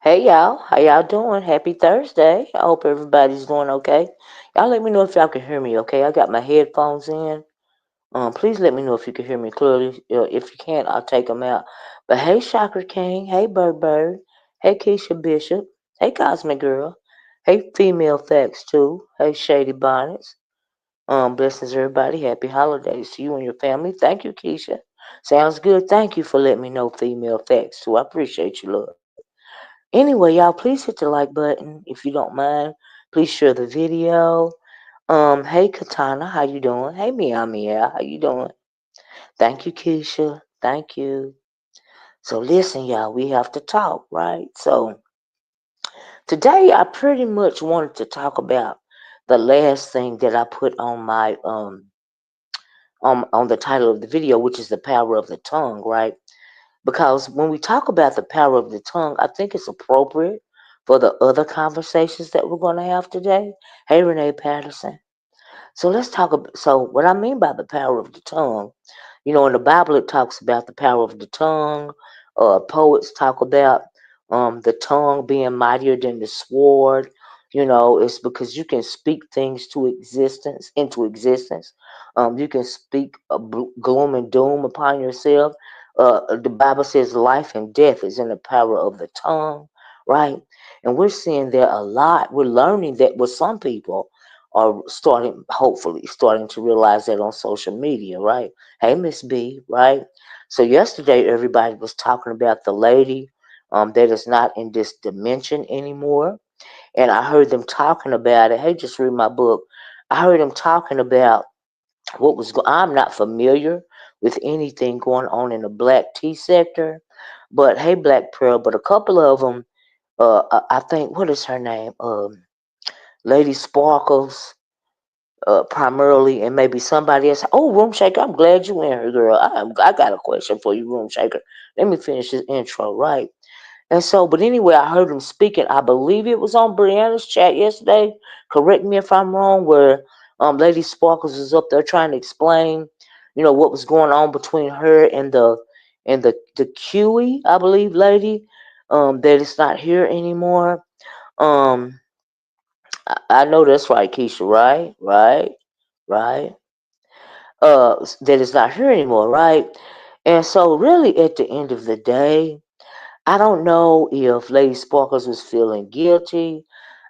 Hey y'all, how y'all doing? Happy Thursday. I hope everybody's doing okay. Y'all let me know if y'all can hear me, okay? I got my headphones in. Please let me know if you can hear me clearly. If you can't, I'll take them out. But hey, Chakra King. Hey, Bird Bird. Hey, Keisha Bishop. Hey, Cosmic Girl. Hey, Female Facts too. Hey, Shady Bonnets. Blessings everybody. Happy holidays to you and your family. Thank you, Keisha. Sounds good. Thank you for letting me know Female Facts too. I appreciate you, love. Anyway, y'all, please hit the like button if you don't mind. Please share the video. Hey Katana, how you doing? Hey Meow Meow, how you doing? Thank you, Keisha. Thank you. So listen, y'all, we have to talk, right? So today I pretty much wanted to talk about the last thing that I put on my on the title of the video, which is the power of the tongue, right? Because when we talk about the power of the tongue, I think it's appropriate for the other conversations that we're going to have today. Hey, Renee Patterson. So let's talk about. So, what I mean by the power of the tongue, in the Bible, it talks about the power of the tongue. Poets talk about the tongue being mightier than the sword. It's because you can speak things into existence. You can speak gloom and doom upon yourself. The Bible says life and death is in the power of the tongue, right? And we're seeing that a lot. We're learning that with some people are hopefully starting to realize that on social media, right? Hey, Miss B, right? So yesterday, everybody was talking about the lady that is not in this dimension anymore, and I heard them talking about it. Hey, just read my book. I heard them talking about I'm not familiar with anything going on in the black tea sector, but hey, Black Pearl, but a couple of them, I think, what is her name? Lady Sparkles, primarily, and maybe somebody else. Oh, Room Shaker, I'm glad you in here, girl. I got a question for you, Room Shaker. Let me finish this intro, right? And so, but anyway, I heard him speaking. I believe it was on Brianna's chat yesterday. Correct me if I'm wrong. Where Lady Sparkles was up there trying to explain, what was going on between her and the QE, I believe, lady, that it's not here anymore. Um, I know that's right, Keisha. Right, right, right. That is not here anymore, right? And so, really, at the end of the day, I don't know if Lady Sparkles was feeling guilty.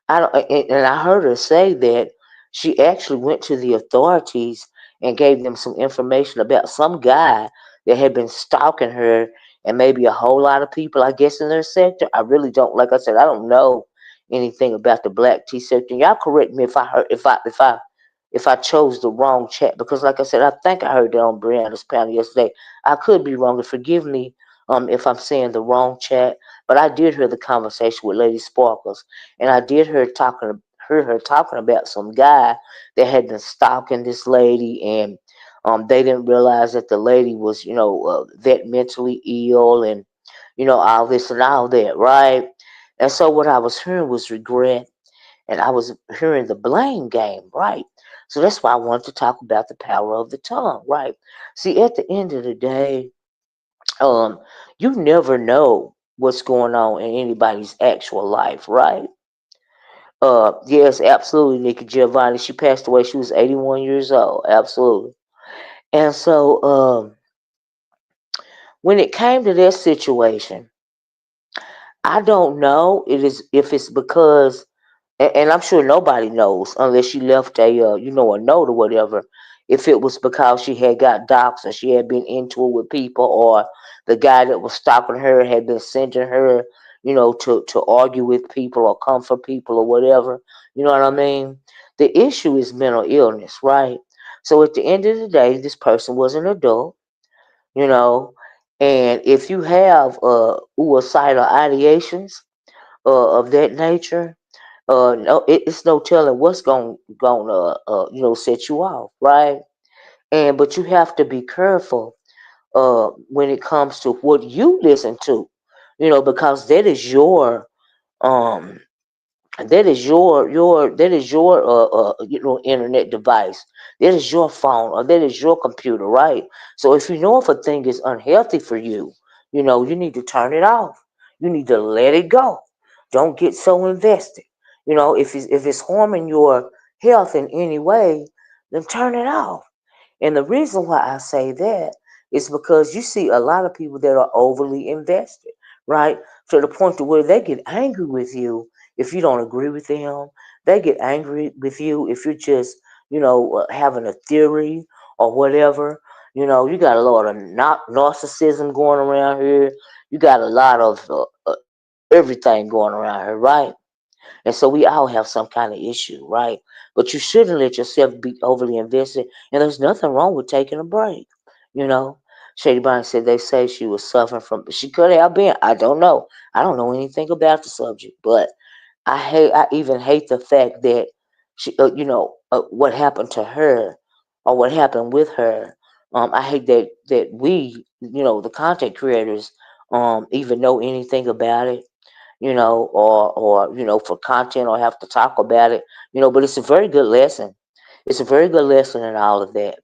I don't, and I heard her say that she actually went to the authorities and gave them some information about some guy that had been stalking her and maybe a whole lot of people, I guess, in their sector. I really don't, like I said, I don't know anything about the black tea sector. Y'all correct me if I chose the wrong chat, because like I said, I think I heard that on Brianna's panel yesterday. I could be wrong, and forgive me if I'm saying the wrong chat, but I did hear the conversation with Lady Sparkles, and I did hear her talking about some guy that had been stalking this lady, and they didn't realize that the lady was, that mentally ill, and all this and all that, right? And so what I was hearing was regret, and I was hearing the blame game, right? So that's why I wanted to talk about the power of the tongue, right? See, at the end of the day, um, you never know what's going on in anybody's actual life, right? Yes, absolutely, Nikki Giovanni. She passed away. She was 81 years old. Absolutely. And so, when it came to that situation, I don't know if it's because, and I'm sure nobody knows unless you left a note or whatever. If it was because she had got doxxed or she had been into it with people, or the guy that was stalking her had been sending her, to argue with people or comfort people or whatever. You know what I mean? The issue is mental illness, right? So at the end of the day, this person was an adult. you know. And if you have suicidal ideations of that nature, no, it's no telling what's going set you off, right? And but you have to be careful when it comes to what you listen to, because um that is your internet device. That is your phone or that is your computer, right? So if you know if a thing is unhealthy for you, you need to turn it off. You need to let it go. Don't get so invested. If it's harming your health in any way, then turn it off. And the reason why I say that is because you see a lot of people that are overly invested, right? To the point to where they get angry with you if you don't agree with them. They get angry with you if you're just, having a theory or whatever. You got a lot of narcissism going around here. You got a lot of everything going around here, right? And so we all have some kind of issue, right? But you shouldn't let yourself be overly invested. And there's nothing wrong with taking a break. You know, Shady Bonnie said they say she was suffering from. She could have been. I don't know. I don't know anything about the subject, but I even hate the fact that she, what happened to her, or what happened with her. I hate that we, the content creators, even know anything about it, or for content or have to talk about it, but it's a very good lesson. It's a very good lesson in all of that.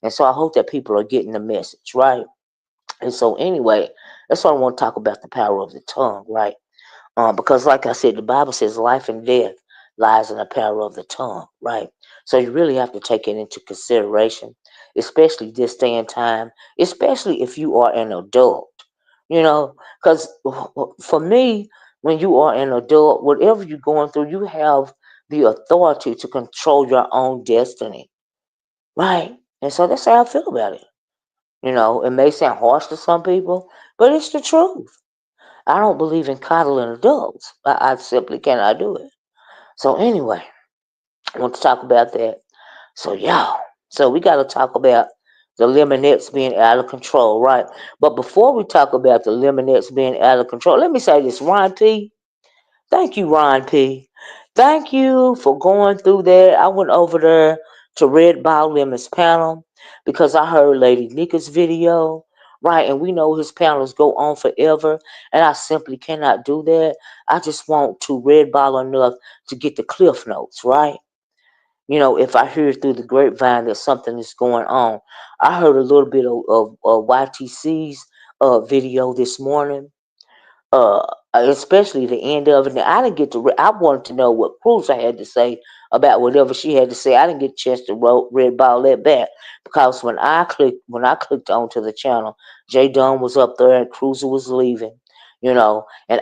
And so I hope that people are getting the message, right? And so anyway, that's what I want to talk about, the power of the tongue, right? Because, like I said, the Bible says life and death lies in the power of the tongue, right? So you really have to take it into consideration, especially this day and time, especially if you are an adult, because for me, when you are an adult, whatever you're going through, you have the authority to control your own destiny, right? And so that's how I feel about it. It may sound harsh to some people, but it's the truth. I don't believe in coddling adults. I simply cannot do it. So anyway, I want to talk about that. So y'all, so we got to talk about the Lemonettes being out of control, right? But before we talk about the Lemonettes being out of control, let me say this, Ron P. Thank you, Ron P. Thank you for going through that. I went over there to Red Ball Lemon's panel because I heard Lady Nika's video, right? And we know his panels go on forever, and I simply cannot do that. I just want to Red Ball enough to get the cliff notes, right? If I hear through the grapevine that something is going on. I heard a little bit of YTC's video this morning, uh, especially the end of it. Now, I didn't get to. I wanted to know what Cruiser had to say about whatever she had to say. I didn't get a chance to read ball that back because when I clicked onto the channel, Jay Dunn was up there and Cruiser was leaving. And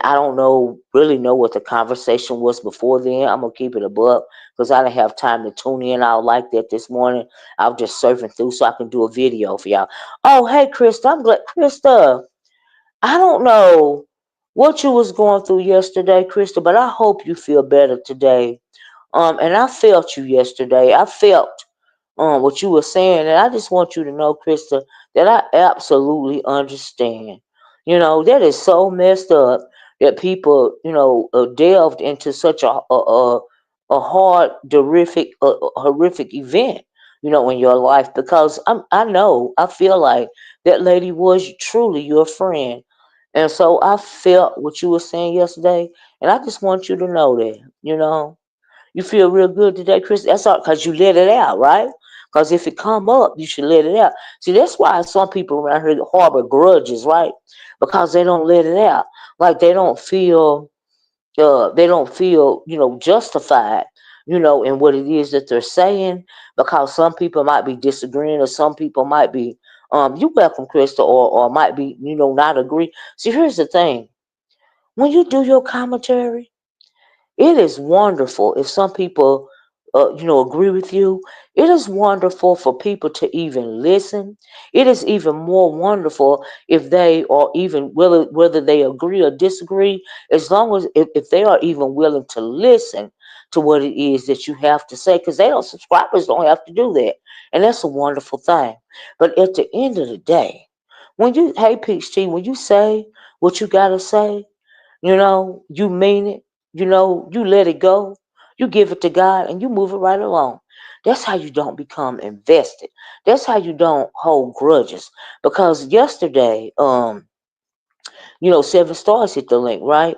I don't really know what the conversation was before then. I'm gonna keep it above because I didn't have time to tune in out like that this morning. I was just surfing through so I can do a video for y'all. Oh, hey, Krista, I'm glad, Krista. I don't know what you was going through yesterday, Krista, but I hope you feel better today. And I felt you yesterday. I felt what you were saying, and I just want you to know, Krista, that I absolutely understand. That is so messed up that people, delved into such a hard, horrific event, in your life. Because I feel like that lady was truly your friend, and so I felt what you were saying yesterday, and I just want you to know that, you feel real good today, Chris. That's all because you let it out, right? Because if it come up, you should let it out. See, that's why some people around here harbor grudges, right? Because they don't let it out. Like they don't feel, justified, in what it is that they're saying. Because some people might be disagreeing, or some people might be, you welcome, Krista, or might be, not agree. See, here's the thing: when you do your commentary, it is wonderful if some people, agree with you. It is wonderful for people to even listen. It is even more wonderful if they are even willing, whether they agree or disagree, as long as if they are even willing to listen to what it is that you have to say, because subscribers don't have to do that, and that's a wonderful thing. But at the end of the day, When you, hey Peach T, when you say what you gotta say, you mean it. You let it go. You give it to God and you move it right along. That's how you don't become invested. That's how you don't hold grudges. Because yesterday, Seven Stars hit the link, right?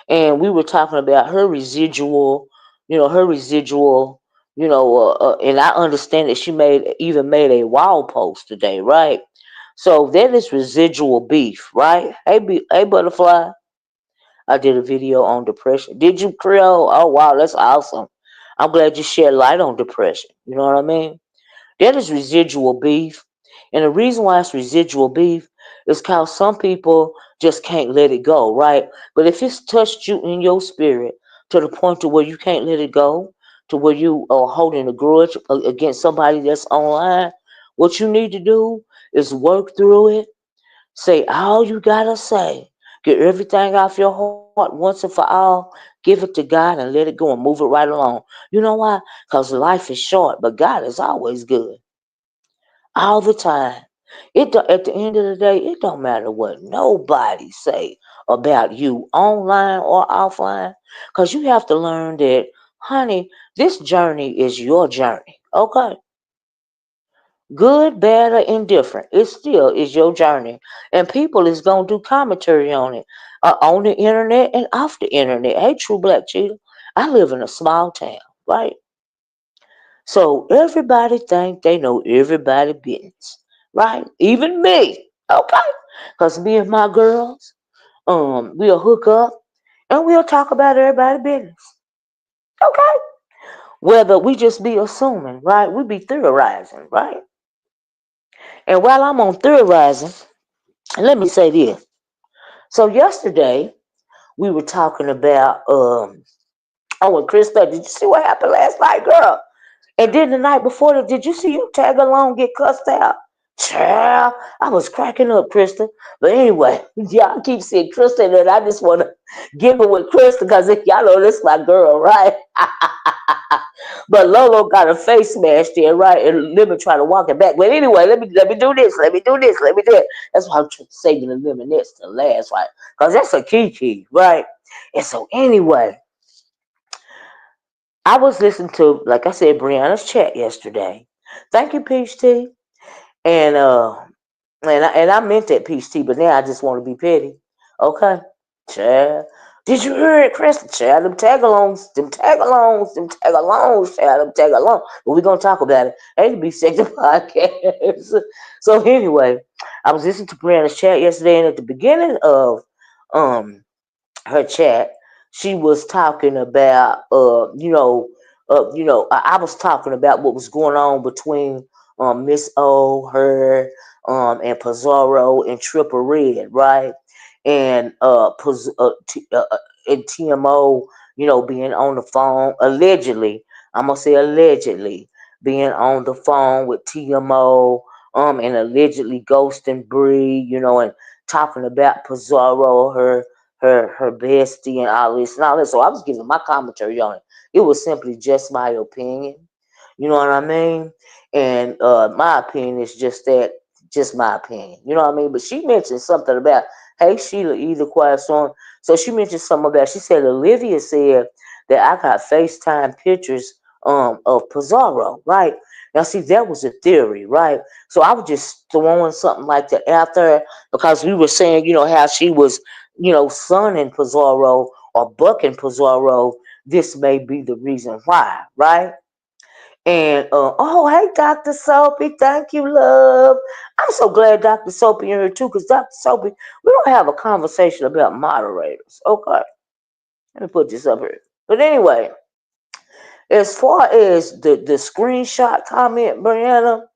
And we were talking about her residual, her residual, and I understand that she made a wall post today, right? So that is residual beef, right? Hey, butterfly. I did a video on depression. Did you, Creole? Oh wow, that's awesome. I'm glad you shed light on depression. You know what I mean? That is residual beef. And the reason why it's residual beef is because some people just can't let it go, right? But if it's touched you in your spirit to the point to where you can't let it go, to where you are holding a grudge against somebody that's online, what you need to do is work through it. Say all you gotta say. Get everything off your heart once and for all. Give it to God and let it go and move it right along. You know why? Because life is short, but God is always good. All the time. At the end of the day, it don't matter what nobody say about you online or offline. Because you have to learn that, honey, this journey is your journey. Okay? Good, bad, or indifferent, it still is your journey, and people is gonna do commentary on the internet and off the internet. Hey, True Black Cheetah, I live in a small town, right? So everybody think they know everybody business, right? Even me, okay? Cause me and my girls, we'll hook up and we'll talk about everybody business, okay? Whether we just be assuming, right? We be theorizing, right? And while I'm on theorizing, let me say this. So yesterday we were talking about oh, and Krista, did you see what happened last night, girl? And then the night before that, did you see you tag along get cussed out? Child, I was cracking up, Krista. But anyway, y'all keep saying Krista, and I just want to giggle with Krista because y'all know this my girl, right? But Lolo got her face smashed in, right? And Lemon trying to walk it back. But anyway, let me do this, let me do this, let me do it. That's why I'm saving the Lemonettes to last, right? Because that's a key, right? And so anyway, I was listening to, like I said, Brianna's chat yesterday. Thank you, Peach T. And I meant that Peach T, but now I just want to be petty. Okay. Child. Did you hear it, Chris? Child, them tag alongs, child, them tag along. But we're gonna talk about it. Ain't to be sick the podcast. So anyway, I was listening to Brianna's chat yesterday, and at the beginning of um her chat, she was talking about I was talking about what was going on between Miss O, her, and Pizarro and Triple Red, right? And and TMO, being on the phone allegedly. I'm gonna say allegedly being on the phone with TMO, and allegedly ghosting Bree, and talking about Pizarro, her bestie and all this and all that. So I was giving my commentary on it. It was simply just my opinion. You know what I mean? And my opinion is just my opinion. You know what I mean? But she mentioned something about, hey Sheila, either quiet storm. So she mentioned something about, she said Olivia said that I got FaceTime pictures of Pizarro, right? Now see, that was a theory, right? So I was just throwing something like that out there because we were saying, how she was, sunning Pizarro or bucking Pizarro. This may be the reason why, right? And oh, hey, Dr. Soapy, thank you, love. I'm so glad Dr. Soapy in here too, because Dr. Soapy, we don't have a conversation about moderators. Okay, let me put this up here. But anyway, as far as the screenshot comment, Brianna,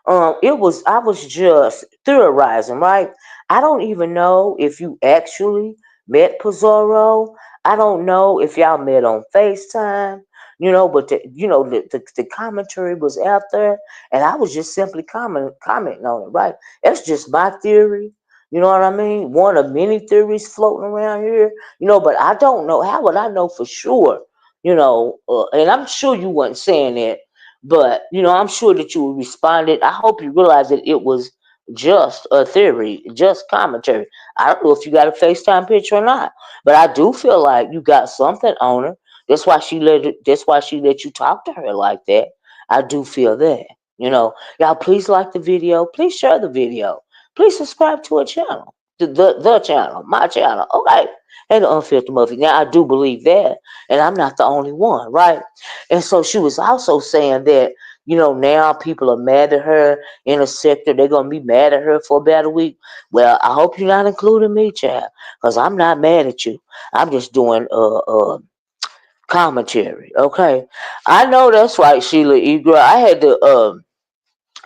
I was just theorizing, right? I don't even know if you actually met Pizarro. I don't know if y'all met on FaceTime, but the commentary was out there, and I was just simply commenting on it, right? That's just my theory. You know what I mean? One of many theories floating around here, but I don't know. How would I know for sure? And I'm sure you weren't saying that, but I'm sure that you responded. I hope you realized that it was just a theory, just commentary. I don't know if you got a FaceTime picture or not, but I do feel like you got something on her. That's why she let you talk to her like that. I do feel that. Y'all please like the video. Please share the video. Please subscribe to a channel. The channel, my channel. Okay. And the Unfiltered Muffy. Now I do believe that. And I'm not the only one, right? And so she was also saying that, now people are mad at her in a sector. They're gonna be mad at her for about a week. Well, I hope you're not including me, child, because I'm not mad at you. I'm just doing commentary. Okay. I know that's right, Sheila E. Girl. I had to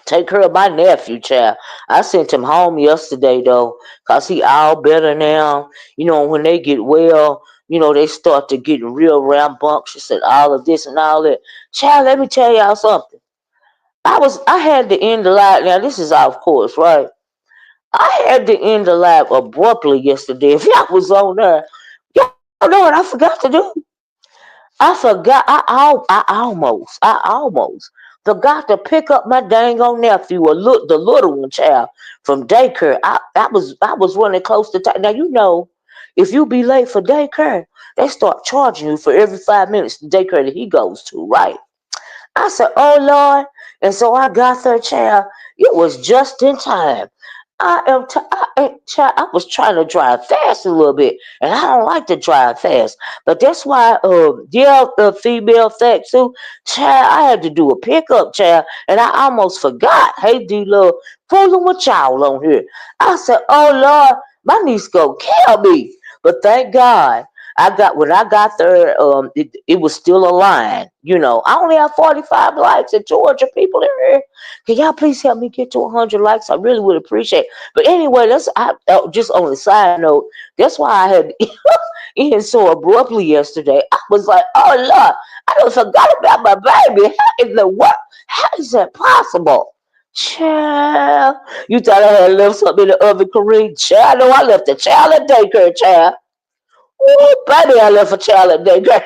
take care of my nephew, child. I sent him home yesterday though, cause he all better now. When they get well, they start to get real rambunctious and all of this and all that. Child, let me tell y'all something. I had to end the live. Now this is off course, right? I had to end the live abruptly yesterday. If y'all was on there, y'all know what I forgot to do. I forgot. I almost forgot to pick up my dang on nephew, or look the little one child from daycare. I was running close to time. Now if you be late for daycare, they start charging you for every 5 minutes the daycare that he goes to, right? I said, "Oh Lord!" And so I got there, child. It was just in time. Child, I was trying to drive fast a little bit, and I don't like to drive fast. But that's why, the female fact too, child. I had to do a pickup, child, and I almost forgot. Hey, D Love, fooling with y'all on here. I said, "Oh Lord, my niece gonna kill me." But thank God. When I got there, it was still a line. I only have 45 likes and 200 people in here. Can y'all please help me get to 100 likes? I really would appreciate. But anyway, just on a side note. That's why I had in so abruptly yesterday. I was like, "Oh Lord, I done forgot about my baby. How in the world? How is that possible?" Child, you thought I had left something in the oven, Kareem? Child, no, I left the child at daycare, child. Ooh, baby, I left a child at daycare.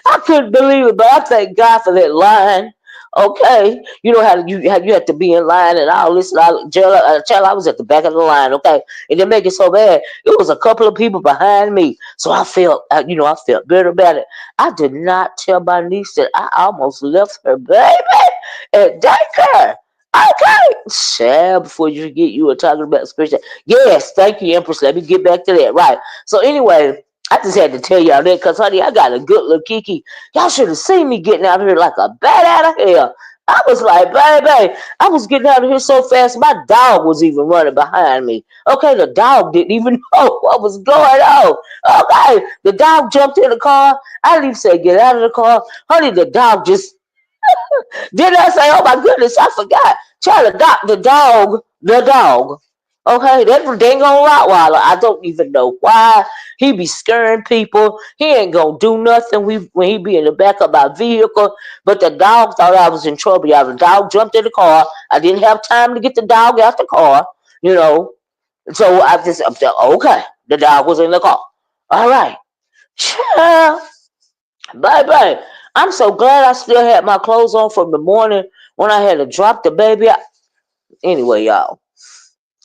I couldn't believe it, but I thank God for that line. Okay, you know how you had to be in line and all this. And all, child, I was at the back of the line. Okay, and they make it so bad. It was a couple of people behind me, so I felt better about it. I did not tell my niece that I almost left her baby at daycare. Okay, child, before you were talking about spiritual. Yes, thank you, Empress. Let me get back to that. Right. So anyway, I just had to tell y'all that because, honey, I got a good little kiki. Y'all should have seen me getting out of here like a bat out of hell. I was like, baby, I was getting out of here so fast, my dog was even running behind me. Okay, the dog didn't even know what was going on. Okay, the dog jumped in the car. I didn't even say get out of the car. Honey, the dog just did I say, oh my goodness, I forgot. Child, the dog. Okay, that dang on Rottweiler. I don't even know why. He be scaring people. He ain't gonna do nothing when he be in the back of my vehicle. But the dog thought I was in trouble. Y'all. The dog jumped in the car. I didn't have time to get the dog out the car, you know. So I'm saying, okay, the dog was in the car. All right. Child, baby. I'm so glad I still had my clothes on from the morning when I had to drop the baby out. Anyway, y'all,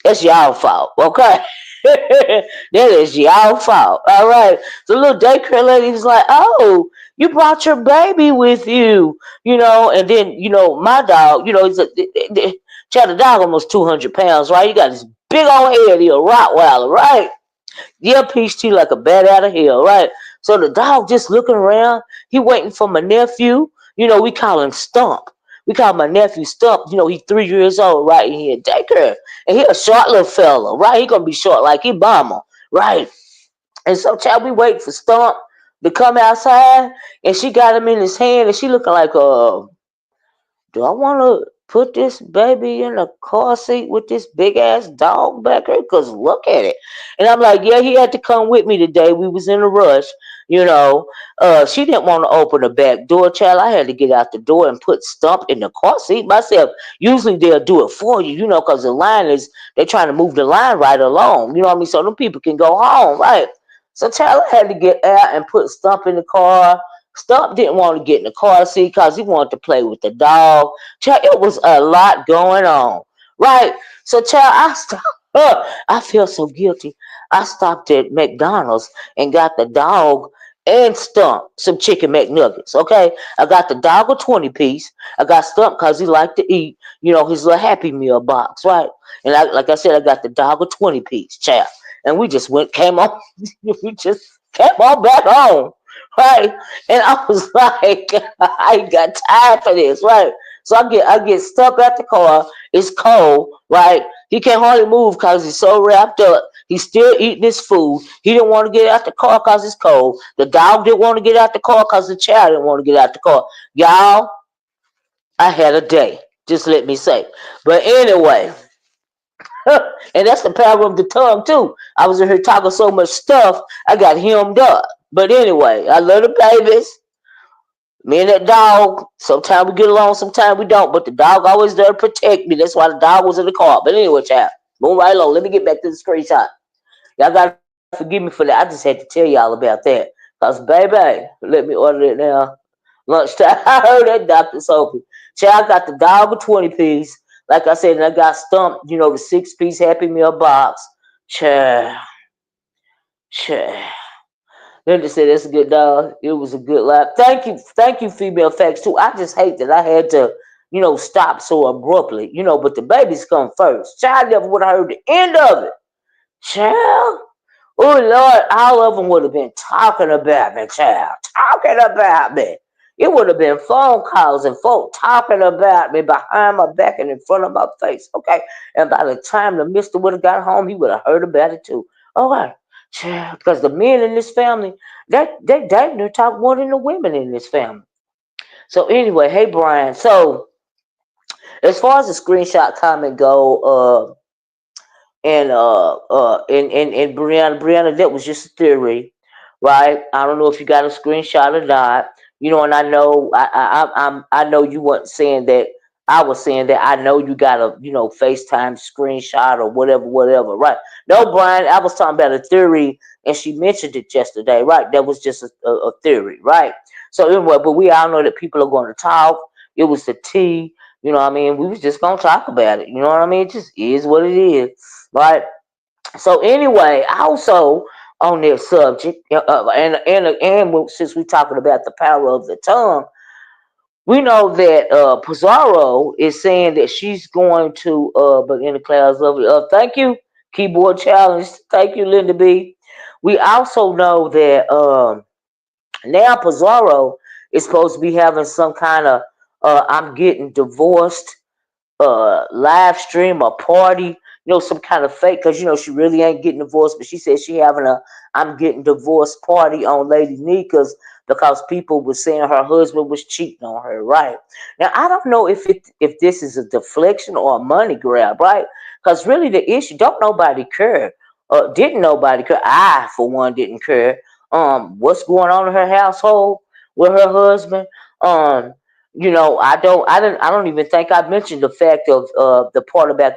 it's y'all fault, okay? That is y'all fault. All right. The little daycare lady was like, "Oh, you brought your baby with you, and then, my dog, he's child, the dog almost 200 pounds, right? You got this big old head, he a Rottweiler, right? Yeah, peach tea like a bat out of hell, right? So the dog just looking around. He waiting for my nephew. We call him Stump. We call my nephew Stump. He 3 years old, right? And he in daycare. And he a short little fella, right? He gonna be short like he Obama, right? And so child, we wait for Stump to come outside, and she got him in his hand, and she looking like do I want to put this baby in a car seat with this big ass dog back here? Cause look at it. And I'm like, yeah, he had to come with me today. We was in a rush, you know. She didn't want to open the back door, child. I had to get out the door and put Stump in the car seat myself. Usually they'll do it for you, cause the line they're trying to move the line right along. You know what I mean? So them people can go home, right? So child, I had to get out and put Stump in the car. Stump didn't want to get in the car seat because he wanted to play with the dog. Child, it was a lot going on, right? So, child, I stopped. I feel so guilty. I stopped at McDonald's and got the dog and Stump some chicken McNuggets. Okay, I got the dog a 20-piece. I got Stump because he liked to eat, his little Happy Meal box, right? And like I said, I got the dog a 20-piece, child. And we just came on, we just came on back home, right? And I was like, I ain't got time for this, right? So I get stuck at the car. It's cold, right? He can't hardly move because he's so wrapped up. He's still eating his food. He didn't want to get out the car because it's cold. The dog didn't want to get out the car because the child didn't want to get out the car. Y'all, I had a day. Just let me say. But anyway, and that's the power of the tongue too. I was in here talking so much stuff, I got hemmed up. But anyway, I love the babies. Me and that dog, sometimes we get along, sometimes we don't. But the dog always there to protect me. That's why the dog was in the car. But anyway, child, move right along. Let me get back to the screenshot. Y'all gotta forgive me for that. I just had to tell y'all about that. Cause baby, let me order it now. Lunchtime. I heard that Dr. Sophie. Child, I got the dog a 20-piece. Like I said, and I got Stumped, the 6-piece Happy Meal box. Child. Child. Linda said that's a good dog. It was a good laugh. Thank you, female facts too. I just hate that I had to, stop so abruptly. But the babies come first. Child never would have heard the end of it. Child. Oh Lord, all of them would have been talking about me, child. Talking about me. It would have been phone calls and folk talking about me behind my back and in front of my face. Okay. And by the time the mister would have got home, he would have heard about it too. Okay. Child, because the men in this family, they dating talk more than the women in this family. So anyway, hey Brian. So as far as the screenshot comment go, and Brianna, that was just a theory, right? I don't know if you got a screenshot or not. And I know I know you weren't saying that. I was saying that I know you got a FaceTime screenshot or whatever, right? No, Brian, I was talking about a theory, and she mentioned it yesterday, right? That was just a theory, right? So anyway, but we all know that people are going to talk. It was the tea. You know what I mean? We was just gonna talk about it. You know what I mean? It just is what it is. Right. So anyway, also on this subject, and since we're talking about the power of the tongue, we know that Pizarro is saying that she's going to but in the clouds of thank you, keyboard challenge. Thank you, Linda B. We also know that now Pizarro is supposed to be having some kind of I'm getting divorced live stream or party, some kind of fake, because she really ain't getting divorced, but she said she having a I'm getting divorced party on Lady Nika's because people were saying her husband was cheating on her, right? Now I don't know if this is a deflection or a money grab, right? Because really the issue, don't nobody care. Didn't nobody care. I for one didn't care. What's going on in her household with her husband? Um, I don't even think I mentioned the fact of the part about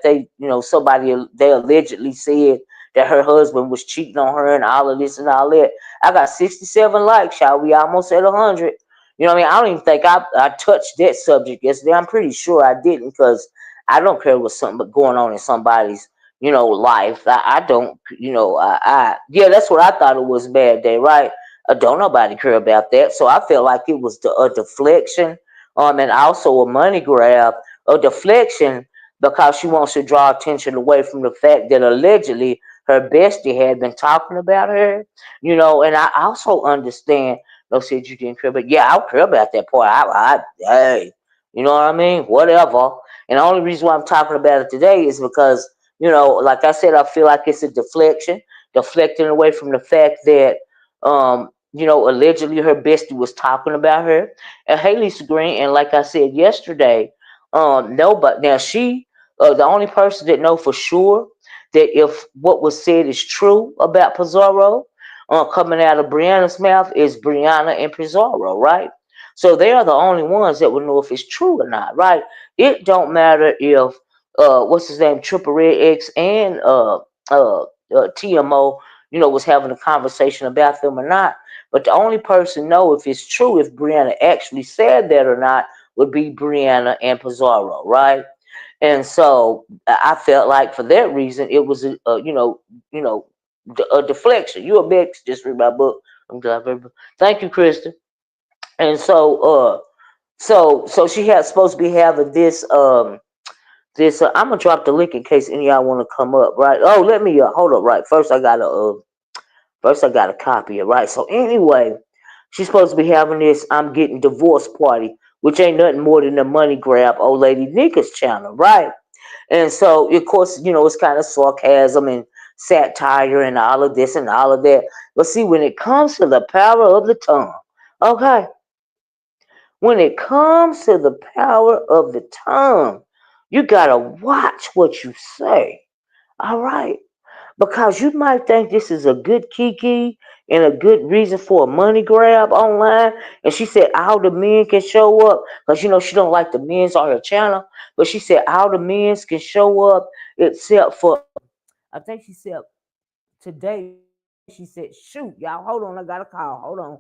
somebody they allegedly said that her husband was cheating on her and all of this and all that. I got 67 likes, y'all. We almost at 100. You know what I mean? I don't even think I touched that subject yesterday. I'm pretty sure I didn't because I don't care what's something going on in somebody's life. I don't yeah, that's what I thought it was a bad day, right? Don't nobody care about that. So I felt like it was a deflection, and also a money grab, a deflection, because she wants to draw attention away from the fact that allegedly her bestie had been talking about her, and I also understand. No, said you didn't care, but yeah, I don't care about that part. Hey, you know what I mean? Whatever. And the only reason why I'm talking about it today is because, like I said, I feel like it's a deflection, deflecting away from the fact that, allegedly her bestie was talking about her. And Haley's Green, and like I said yesterday, nobody. Now the only person that know for sure that if what was said is true about Pizarro, coming out of Brianna's mouth is Brianna and Pizarro, right? So they are the only ones that will know if it's true or not, right? It don't matter if what's his name, Triple Red X and TMO, was having a conversation about them or not. But the only person know if it's true, if Brianna actually said that or not, would be Brianna and Pizarro, right? And so I felt like for that reason it was a deflection. You a bitch, just read my book. I'm glad. Thank you, Kristen. And so she had supposed to be having this I'm gonna drop the link in case any of y'all want to come up, right? Oh, let me hold up, right? First I gotta copy it, right? So anyway, she's supposed to be having this I'm getting divorced party, which ain't nothing more than a money grab old lady Nika's channel, right? And so of course, it's kind of sarcasm and satire and all of this and all of that. But see, when it comes to the power of the tongue, okay, when it comes to the power of the tongue, you gotta watch what you say. All right. Because you might think this is a good kiki and a good reason for a money grab online. And she said all the men can show up. Because she don't like the men's on her channel. But she said all the men's can show up except for I think she said today she said, shoot, y'all, hold on, I got a call. Hold on.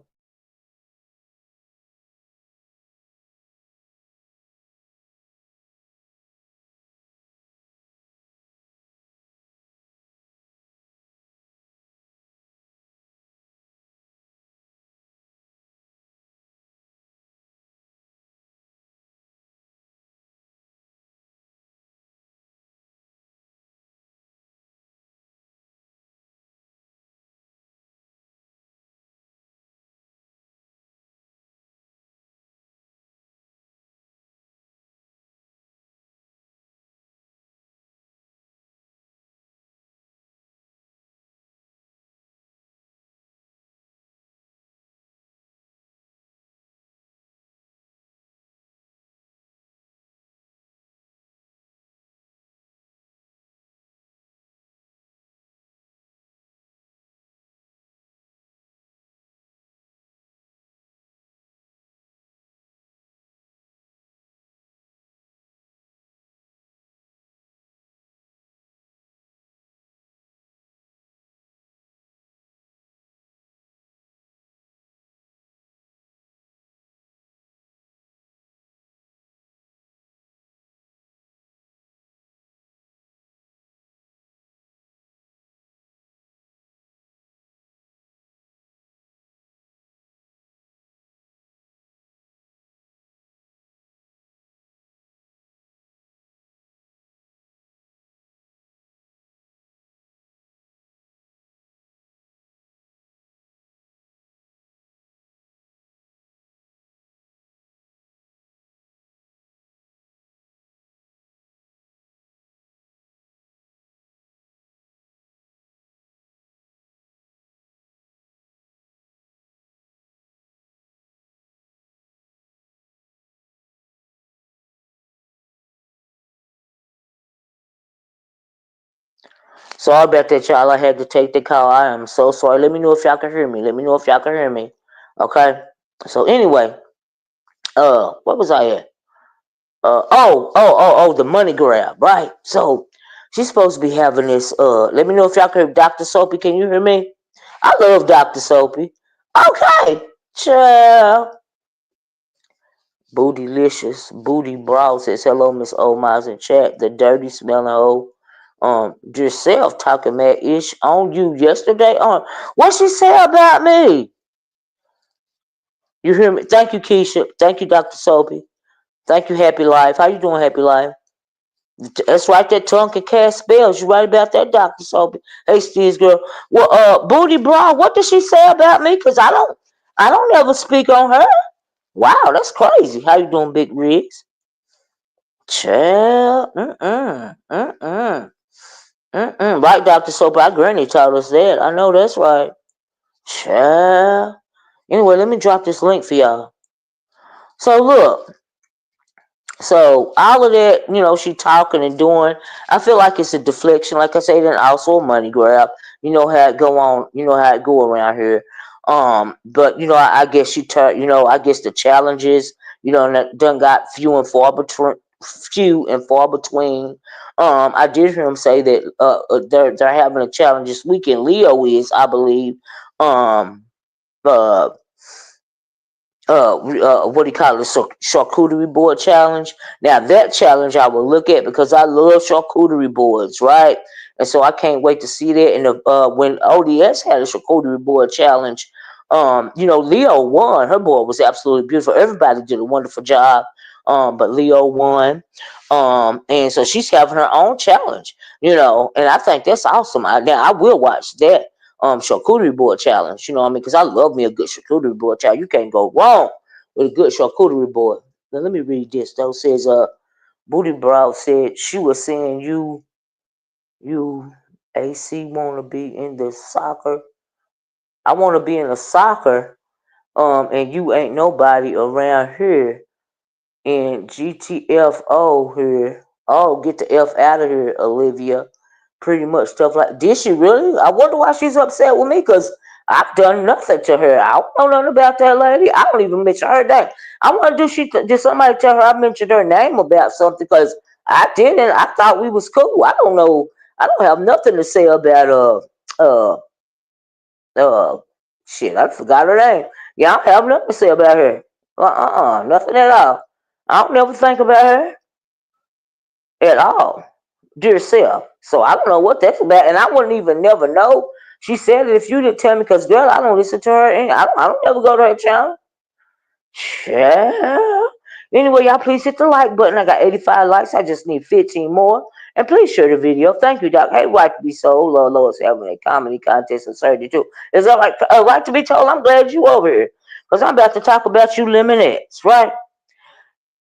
Sorry about that, y'all. I had to take the call. I am so sorry. Let me know if y'all can hear me. Let me know if y'all can hear me. Okay. So anyway, what was I at? The money grab, right? So she's supposed to be having this. Let me know if y'all can hear Dr. Soapy. Can you hear me? I love Dr. Soapy. Okay, chill. Bootylicious, Booty Brawl says hello, Miss Omiles in chat. The dirty smelling hoe. Yourself talking mad ish on you yesterday. What she say about me? You hear me? Thank you, Keisha. Thank you, Dr. Soapy. Thank you, Happy Life. How you doing, Happy Life? That's right. That tongue can cast spells. You right about that, Doctor Soapy. Hey, Steve's girl. Well, Booty Brown. What did she say about me? Cause I don't ever speak on her. Wow, that's crazy. How you doing, Big Riggs? Chill. Right, Doctor Soapy. Our granny taught us that. I know that's right. Chill. Anyway, let me drop this link for y'all. So look, so all of that, she talking and doing. I feel like it's a deflection, like I said, and also a money grab. You know how it go on. You know how it go around here. But I guess I guess the challenges, done got few and few and far between. I did hear him say that they're having a challenge this weekend. Leo is, I believe, um, uh, what do you call it, charcuterie board challenge. Now that challenge I will look at because I love charcuterie boards, right? And so I can't wait to see that. And when ODS had a charcuterie board challenge, Leo won. Her board was absolutely beautiful. Everybody did a wonderful job. But Leo won. And so she's having her own challenge, and I think that's awesome. Now I will watch that charcuterie board challenge. You know what I mean? Because I love me a good charcuterie board challenge. You can't go wrong with a good charcuterie board. Now let me read this. Though says Booty Brow said she was saying you AC want to be in the soccer. I want to be in the soccer. And you ain't nobody around here in GTFO here. Oh, get the F out of here, Olivia. Pretty much stuff like. Did she really? I wonder why she's upset with me because I've done nothing to her. I don't know nothing about that lady. I don't even mention her name. I want to did somebody tell her I mentioned her name about something because I didn't. I thought we was cool. I don't know. I don't have nothing to say about uh uh shit. I forgot her name. Yeah, I don't have nothing to say about her. Nothing at all. I don't never think about her at all. Dear self. So I don't know what that's about, and I wouldn't even never know. She said it if you didn't tell me, because girl, I don't listen to her, and I don't never go to her channel. Yeah. Anyway, y'all please hit the like button. I got 85 likes. I just need 15 more. And please share the video. Thank you, Doc. Hey, right to be sold. Lois having a comedy contest in 32. Is that right to be told? I'm glad you over here. Because I'm about to talk about you lemonettes, right?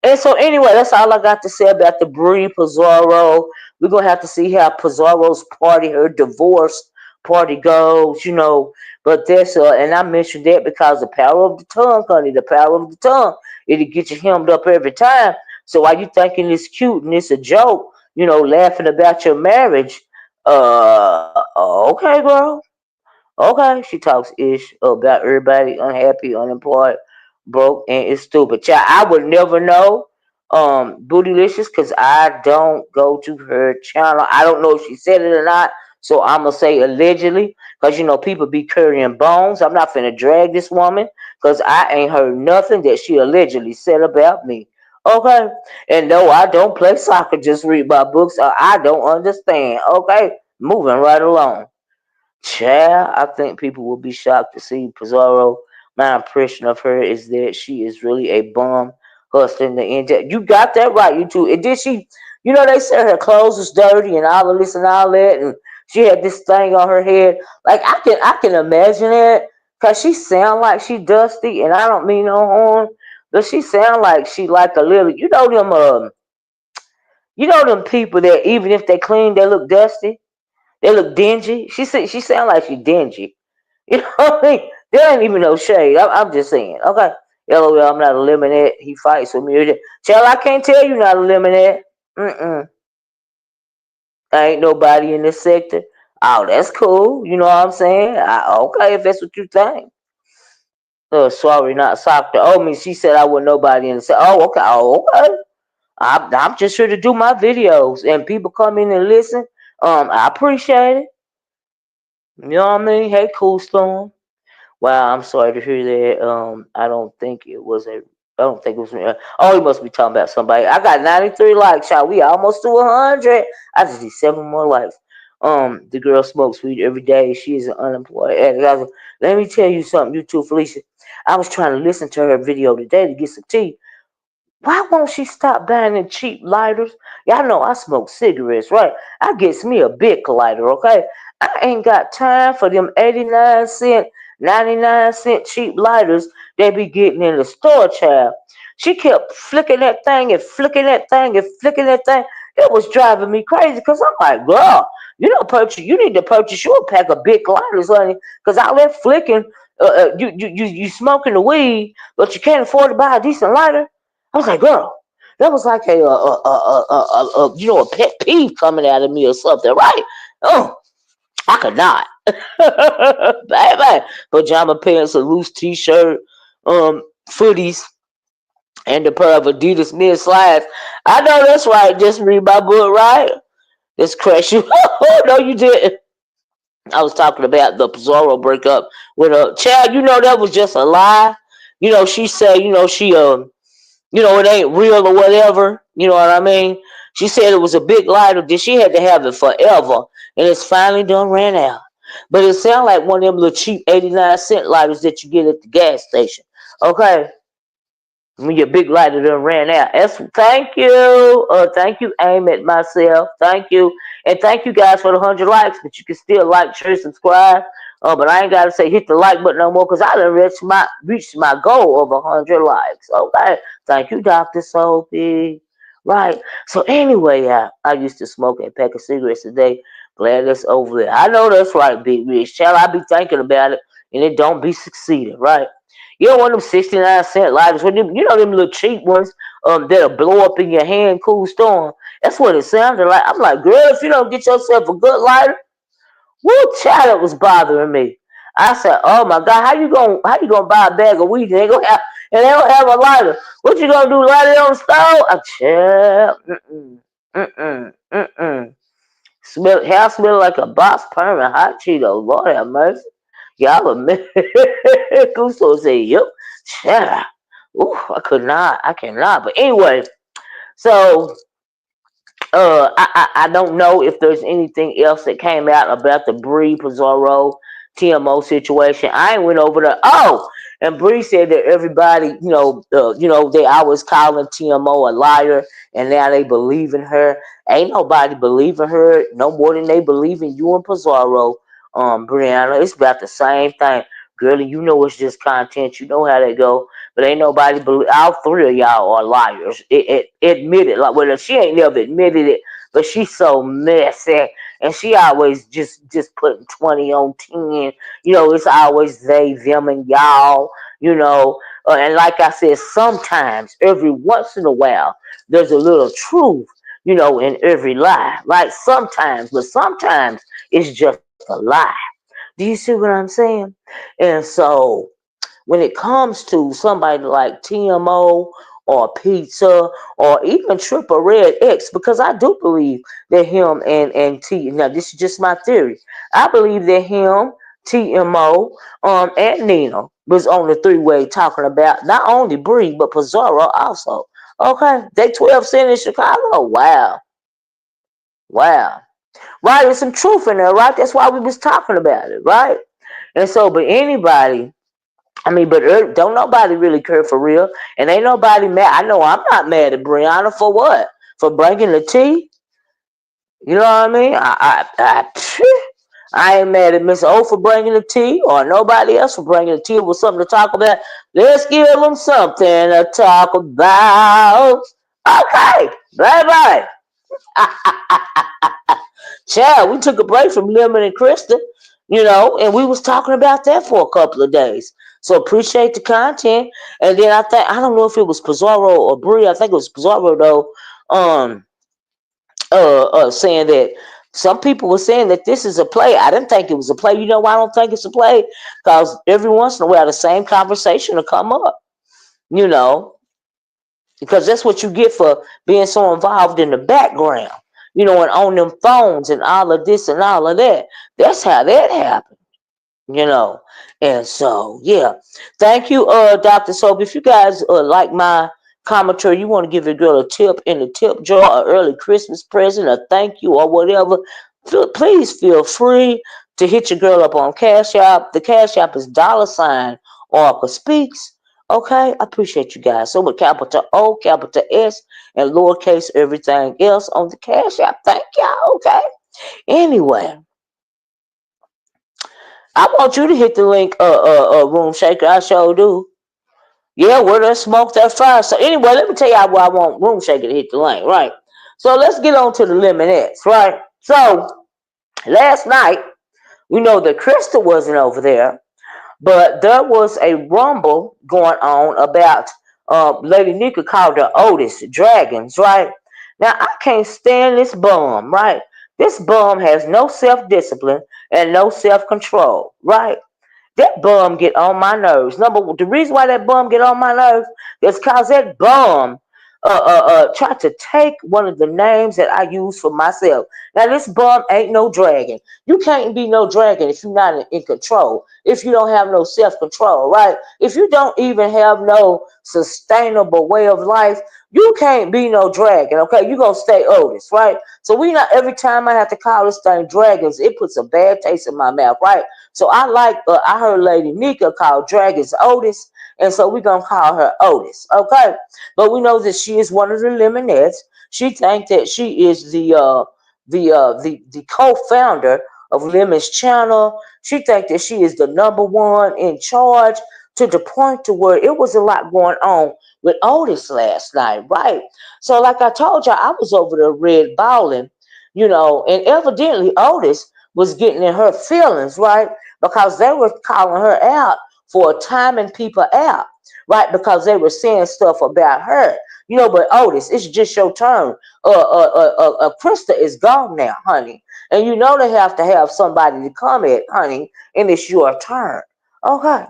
And so anyway, that's all I got to say about the Brie Pizarro. We're gonna have to see how Pizarro's party, her divorce party goes. But that's and I mentioned that because the power of the tongue, honey, the power of the tongue, it'll get you hemmed up every time. So while you thinking it's cute and it's a joke, laughing about your marriage, okay, girl. Okay, she talks ish about everybody unhappy, unemployed, broke, and it's stupid. Child, I would never know, Bootylicious, because I don't go to her channel. I don't know if she said it or not, so I'm gonna say allegedly, because people be carrying bones. I'm not finna drag this woman, because I ain't heard nothing that she allegedly said about me. Okay, and no, I don't play soccer. Just read my books. I don't understand. Okay, moving right along. Child, I think people will be shocked to see Pizarro. My impression of her is that she is really a bum hustling the internet. You got that right, you too. And did she? They said her clothes was dirty and all of this and all that, and she had this thing on her head. Like I can imagine it, cause she sound like she dusty, and I don't mean no harm, but she sound like she like a little. Them people that even if they clean, they look dusty. They look dingy. She sound like she dingy. You know what I mean? There ain't even no shade. I'm just saying. Okay. LOL, I'm not a lemonade. He fights with me. Child, I can't tell you not a lemonade. Mm-mm. I ain't nobody in this sector. Oh, that's cool. You know what I'm saying? Okay, if that's what you think. Sorry, not soccer. Oh, me. She said I was nobody in the sector. Oh, okay. Oh, okay. I'm just here to do my videos, and people come in and listen. I appreciate it. You know what I mean? Hey, Cool Storm. Wow, I'm sorry to hear that. I don't think it was a. I don't think it was me. Oh, he must be talking about somebody. I got 93 likes, y'all. We almost to 100. I just need 7 more likes. The girl smokes weed every day. She is an unemployed addict. Let me tell you something, you too, Felicia. I was trying to listen to her video today to get some tea. Why won't she stop buying them cheap lighters? Y'all know I smoke cigarettes, right? I gets me a big lighter, okay? I ain't got time for them 89 cent, 99 cent cheap lighters they be getting in the store, child. She kept flicking that thing and flicking that thing and flicking that thing. It was driving me crazy because I'm like, girl, you need to purchase you a pack of big lighters, honey, because all that flicking, you smoking the weed, but you can't afford to buy a decent lighter. I was like, girl, that was like a pet peeve coming out of me or something, right? Oh, I could not. Baby, pajama pants, a loose t-shirt, footies, and the pair of Adidas mid slides. I know that's right. Just read my book, right? Just crash you. Oh no, you didn't. I was talking about the Pizarro breakup with a child. You know that was just a lie. You know she said. You know she it ain't real or whatever. You know what I mean? She said it was a big lighter that she had to have it forever, and it's finally done ran out. But it sounded like one of them little cheap 89-cent lighters that you get at the gas station. Okay, when your big lighter done ran out. Thank you. Thank you, aim at myself. Thank you. And thank you guys for the 100 likes. But you can still like, share, subscribe. But I ain't gotta say hit the like button no more because I done reached my goal of 100 likes. Okay. Thank you, Dr. Sophie. Right. So anyway, I used to smoke a pack of cigarettes a day. Glad that's over there. I know that's right, Big Rich. Shall I be thinking about it and it don't be succeeding, right? You don't want them 69-cent lighters. Them little cheap ones that'll blow up in your hand, cool storm. That's what it sounded like. I'm like, girl, if you don't get yourself a good lighter, woo, child, it was bothering me. I said, oh my God, how you gonna buy a bag of weed and they don't have a lighter? What you gonna do? Light it on the stove? I child, hair smell like a box permanent hot Cheetos. Lord have mercy. Y'all admit Gusto said, yep, yeah. Ooh, I cannot. But anyway, so I don't know if there's anything else that came out about the Bree Pizarro TMO situation. I ain't went over there. Oh, and Bree said that everybody, they always calling TMO a liar, and now they believe in her. Ain't nobody believing her no more than they believe in you and Pizarro, Brianna. It's about the same thing. Girlie, you know it's just content. You know how they go. But ain't nobody believe. All three of y'all are liars. Admit it. Like, well, she ain't never admitted it, but she's so messy, and she always just putting 20 on 10. It's always they, them, and y'all. And like I said, sometimes, every once in a while, there's a little truth. In every lie, right? Sometimes, but sometimes it's just a lie. Do you see what I'm saying? And so when it comes to somebody like TMO or Pizza or even Triple Red X, because I do believe that him and T. Now this is just my theory. I believe that him, TMO, and Nina was on the three-way talking about not only Bree but Pizarro also. Okay, they 12 cent in Chicago. Wow, wow. Right, there's some truth in there, right? That's why we was talking about it, right? And so, but anybody, but don't nobody really care for real, and ain't nobody mad. I know I'm not mad at Brianna for what? For bringing the tea. You know what I mean? I ain't mad at Miss O for bringing the tea, or nobody else for bringing the tea. It was something to talk about. Let's give them something to talk about. Okay, bye bye. Child, we took a break from Lemon and Krista, and we was talking about that for a couple of days. So appreciate the content. And then I don't know if it was Pizarro or Brie. I think it was Pizarro though. Um, saying that some people were saying that this is a play. I didn't think it was a play. You know why I don't think it's a play? Because every once in a while the same conversation will come up. You know, because that's what you get for being so involved in the background. And on them phones and all of this and all of that. That's how that happened. you know. And so, yeah. Thank you, Dr. Soap. If you guys like my commentary, you want to give your girl a tip in the tip jar, an early Christmas present, a thank you or whatever, please feel free to hit your girl up on Cash App. The Cash App is $ Orca Speaks. Okay, I appreciate you guys. So with capital O, capital S, and lowercase everything else on the Cash App. Thank y'all. Okay. Anyway, I want you to hit the link, Room Shaker. I sure do. Yeah, where there's smoke, there's fire. So anyway, let me tell y'all why I want Room Shaker to hit the link, right? So let's get on to the Lemonettes, right? So last night, we know that Krista wasn't over there, but there was a rumble going on about Lady Nika called her Otis Dragons, right? Now I can't stand this bum, right? This bum has no self-discipline and no self-control, right? That bum get on my nerves. The reason why that bum get on my nerves is because that bum tried to take one of the names that I use for myself. Now this bum ain't no dragon. You can't be no dragon if you're not in control. If you don't have no self-control, right? If you don't even have no sustainable way of life, you can't be no dragon. Okay, you gonna stay Otis, right? So we not every time I have to call this thing dragons, it puts a bad taste in my mouth, right? So I heard Lady Nika call dragons Otis, and so we're gonna call her Otis, okay? But we know that she is one of the Lemonettes. She thinks that she is the co-founder of Lemon's channel. She thinks that she is the number one in charge, to the point to where it was a lot going on with Otis last night, right? So like I told you, I was over there red balling, and evidently Otis was getting in her feelings, right? Because they were calling her out for timing people out, right? Because they were saying stuff about her. But Otis, it's just your turn. Krista is gone now, honey. And they have to have somebody to come at, honey, and it's your turn. Okay.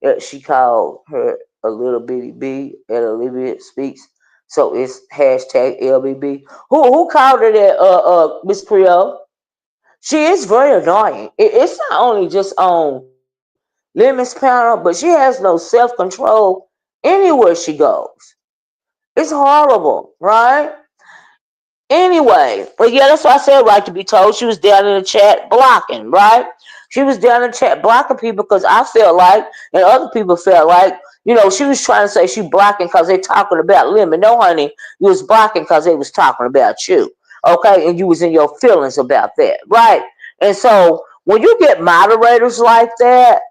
Yeah, she called her a little bitty B at Olivia Speaks. So it's hashtag LBB. Who called her that, Miss Creole? She is very annoying. It's not only just on Lemon's panel, but she has no self-control anywhere she goes. It's horrible, right? Anyway, but yeah, that's what I said, right, to be told. She was down in the chat blocking, right? She was down in the chat blocking people because I felt like, and other people felt like, she was trying to say she blocking because they talking about Lemon. No, honey, you was blocking because they was talking about you, okay? And you was in your feelings about that, right? And so when you get moderators like that,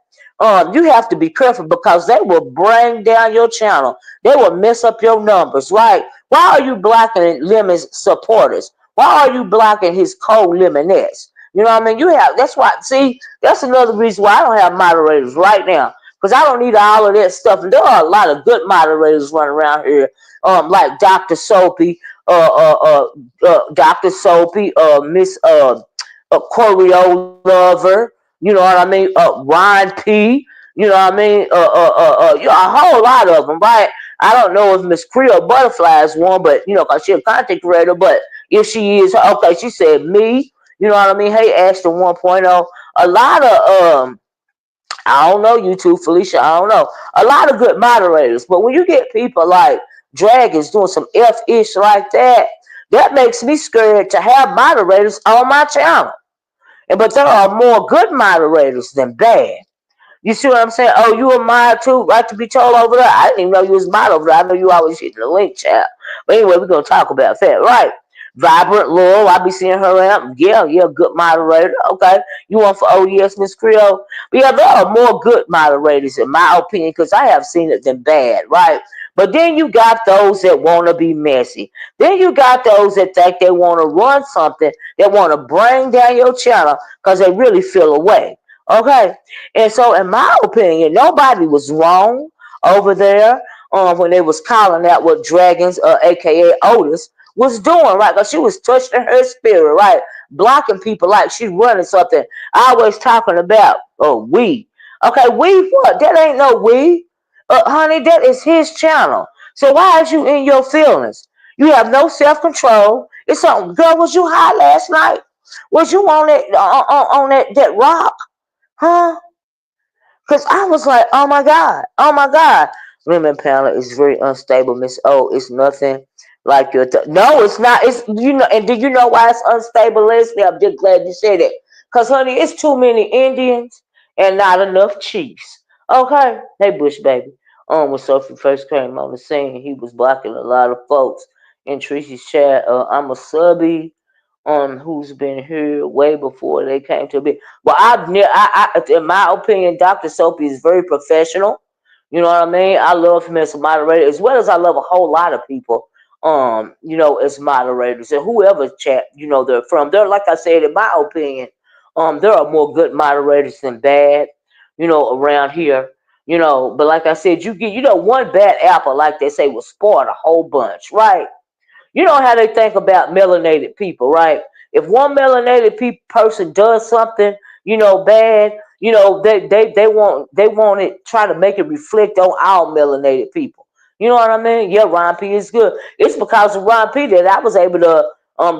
you have to be careful because they will bring down your channel. They will mess up your numbers, right? Why are you blocking Lemon's supporters? Why are you blocking his co-Lemonettes? You know what I mean? That's why, see, that's another reason why I don't have moderators right now. Because I don't need all of that stuff. And there are a lot of good moderators running around here, like Dr. Soapy, Dr. Soapy, Miss Choreo Lover, you know what I mean? Ron P, you know what I mean? A whole lot of them, right? I don't know if Miss Creole Butterfly is one, but cause she's a content creator. But if she is, okay, she said me. You know what I mean? Hey, Ashton 1.0. A lot of I don't know you two, Felicia. I don't know. A lot of good moderators, but when you get people like Dragons doing some F-ish like that, that makes me scared to have moderators on my channel. But there are more good moderators than bad. You see what I'm saying? Oh, you a mod too? Like to be told over there? I didn't even know you was mod over there. I know you always hitting the link chat. But anyway, we're going to talk about that, right? Vibrant Laurel, I be seeing her around. Yeah, good moderator. Okay. You want for ODS, Miss Creole? But yeah, there are more good moderators, in my opinion, because I have seen it than bad, right? But then you got those that want to be messy. Then you got those that think they want to run something, that want to bring down your channel because they really feel away. Okay. And so, in my opinion, nobody was wrong over there when they was calling out what Dragons, aka Otis, was doing, right? Because she was touching her spirit, right? Blocking people like she running something. Always talking about, we. Okay, we what? That ain't no we. Honey, that is his channel. So why is you in your feelings? You have no self-control. It's something, girl, was you high last night? Was you on that rock? Huh? Because I was like, oh my God, oh my God. Women panel is very unstable, Miss O. It's nothing like your. No, it's not. It's and do you know why it's unstable, Leslie? I'm just glad you said it. Because, honey, it's too many Indians and not enough Chiefs. Okay? Hey, Bush baby. When Sophie first came on the scene, he was blocking a lot of folks in Tracy's chat. I'm a subby who's been here way before they came to be. Well, in my opinion, Dr. Soapy is very professional. You know what I mean? I love him as a moderator, as well as I love a whole lot of people, as moderators and whoever chat, they're from. They're, like I said, in my opinion, there are more good moderators than bad, around here. But like I said, you get, one bad apple, like they say, will spoil a whole bunch, right? You know how they think about melanated people, right? If one melanated person does something, bad, they want it, try to make it reflect on all melanated people. You know what I mean? Yeah, Ron P is good. It's because of Ron P that I was able to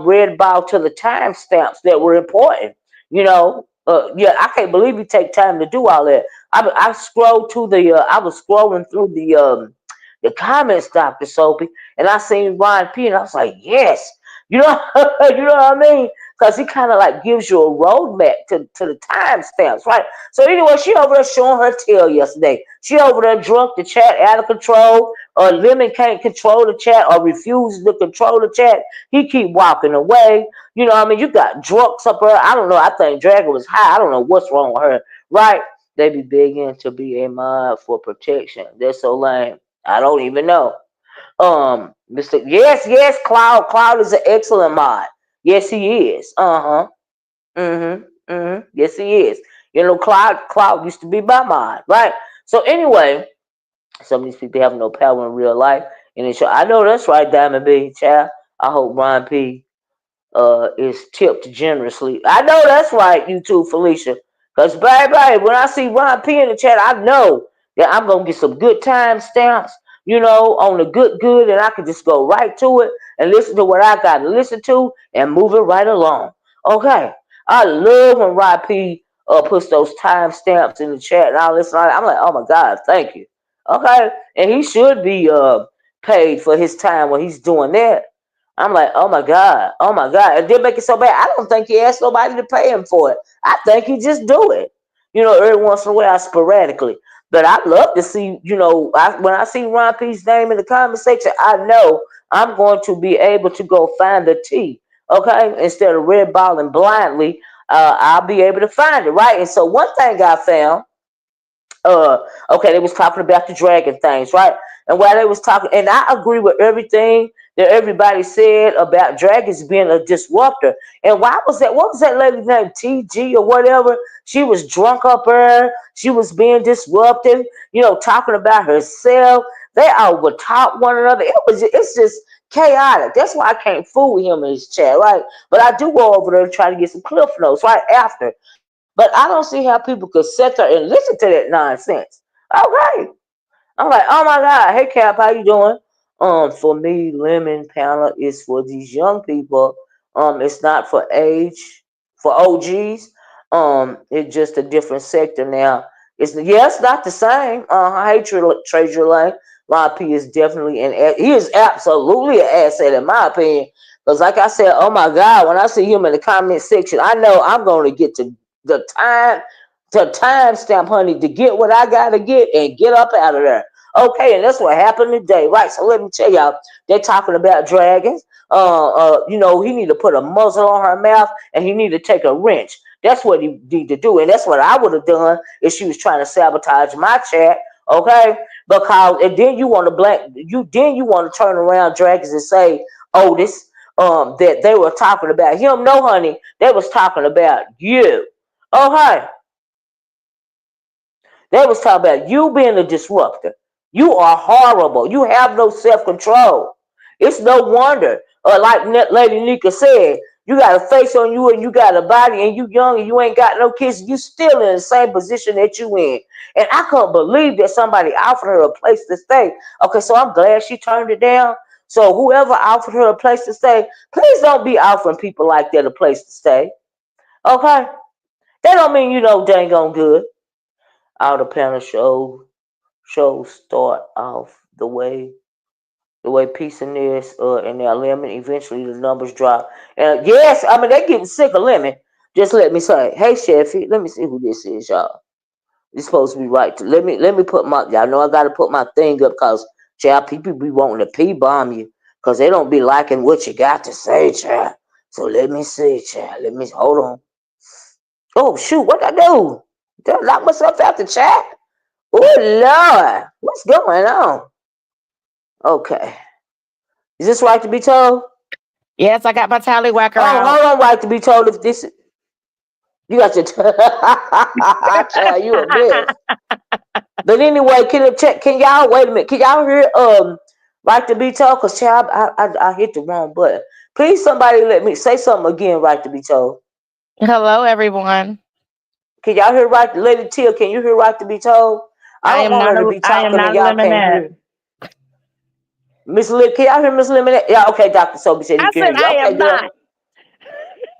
read about to the timestamps that were important. Yeah, I can't believe you take time to do all that. I scrolled to I was scrolling through the comments, Dr. Soapy, and I seen Ron P, and I was like, yes, you know, you know what I mean? Because he kind of like gives you a roadmap to the timestamps, right? So anyway, she over there showing her tail yesterday. She over there drunk, the chat out of control. Lemon can't control the chat or refuses to control the chat. He keep walking away. You know what I mean? You got drunks up there. I don't know. I think Dragon was high. I don't know what's wrong with her, right? They be begging to be a mod for protection. They're so lame. I don't even know. Mr. Yes, Cloud. Cloud is an excellent mod. Yes, he is. Uh-huh. Mm-hmm. Yes, he is. Cloud used to be my mod, right? So anyway, some of these people have no power in real life. And I know that's right, Diamond B, child. I hope Ron P is tipped generously. I know that's right, you too, Felicia. Because, baby, when I see Ron P in the chat, I know that I'm going to get some good time stamps, on the good, and I can just go right to it and listen to what I got to listen to and move it right along. Okay. I love when Ron P puts those time stamps in the chat and all this. And all that. I'm like, oh, my God, thank you. Okay. And he should be paid for his time when he's doing that. I'm like, oh my God. It did make it so bad. I don't think he asked nobody to pay him for it. I think he just do it. Every once in a while, sporadically. But I'd love to see, when I see Ron P's name in the comment section, I know I'm going to be able to go find the T. Okay? Instead of red balling blindly, I'll be able to find it, right? And so one thing I found, okay, they was talking about the dragon things, right? And while they was talking, and I agree with everything that everybody said about dragons being a disruptor. And why was that? What was that lady named TG or whatever? She was drunk up there. She was being disruptive, talking about herself. They overtalk one another. It's just chaotic. That's why I can't fool with him in his chat, right? But I do go over there and try to get some cliff notes right after. But I don't see how people could sit there and listen to that nonsense. Okay. I'm like, oh my God, hey Cap, how you doing? For me, lemon panel is for these young people. It's not for OGs. It's just a different sector now. It's not the same. I hate trade your lane. Ron P is definitely he is absolutely an asset in my opinion. Because like I said, oh my God, when I see him in the comment section, I know I'm going to get to the time stamp, honey, to get what I gotta get and get up out of there. Okay, and that's what happened today, right? So let me tell y'all, they're talking about dragons. He need to put a muzzle on her mouth and he need to take a wrench. That's what he need to do, and that's what I would have done if she was trying to sabotage my chat. Okay, because and then you want to turn around dragons and say, Otis, that they were talking about him. No, honey, they was talking about you. Okay, they was talking about you being a disruptor. You are horrible. You have no self-control. It's no wonder, like Lady Nika said, you got a face on you and you got a body and you young and you ain't got no kids. You still in the same position that you in. And I couldn't believe that somebody offered her a place to stay. Okay, so I'm glad she turned it down. So whoever offered her a place to stay, please don't be offering people like that a place to stay. Okay? That don't mean you know dang on good. All the panel shows start off the way piecing this and their lemon. Eventually the numbers drop. And yes, I mean they getting sick of lemon. Just let me say, hey Sheffy, let me see who this is, y'all. It's supposed to be right. Let me put my y'all know I gotta put my thing up because child people be wanting to P bomb you because they don't be liking what you got to say, child. So let me see, child. Let me hold on. Oh shoot, what I do? Did I lock myself out the chat? Oh Lord, what's going on? Okay, is this right to be told? Yes, I got my tallywhacker Oh, out. hold on, right to be told if this you got your child, you a mess. But anyway, can y'all wait a minute? Can y'all hear right to be told? Cause child, I hit the wrong button. Please, somebody let me say something again. Right to be told. Hello, everyone. Can y'all hear right? Lady Tia, can you hear right to be told? I don't want her to be I am talking and not a y'all can't lemonette. hear. Miss Lip, can y'all hear Miss Lemonette? Yeah, okay, Dr. Sophie said he I can said hear you. I Okay, am girl. not.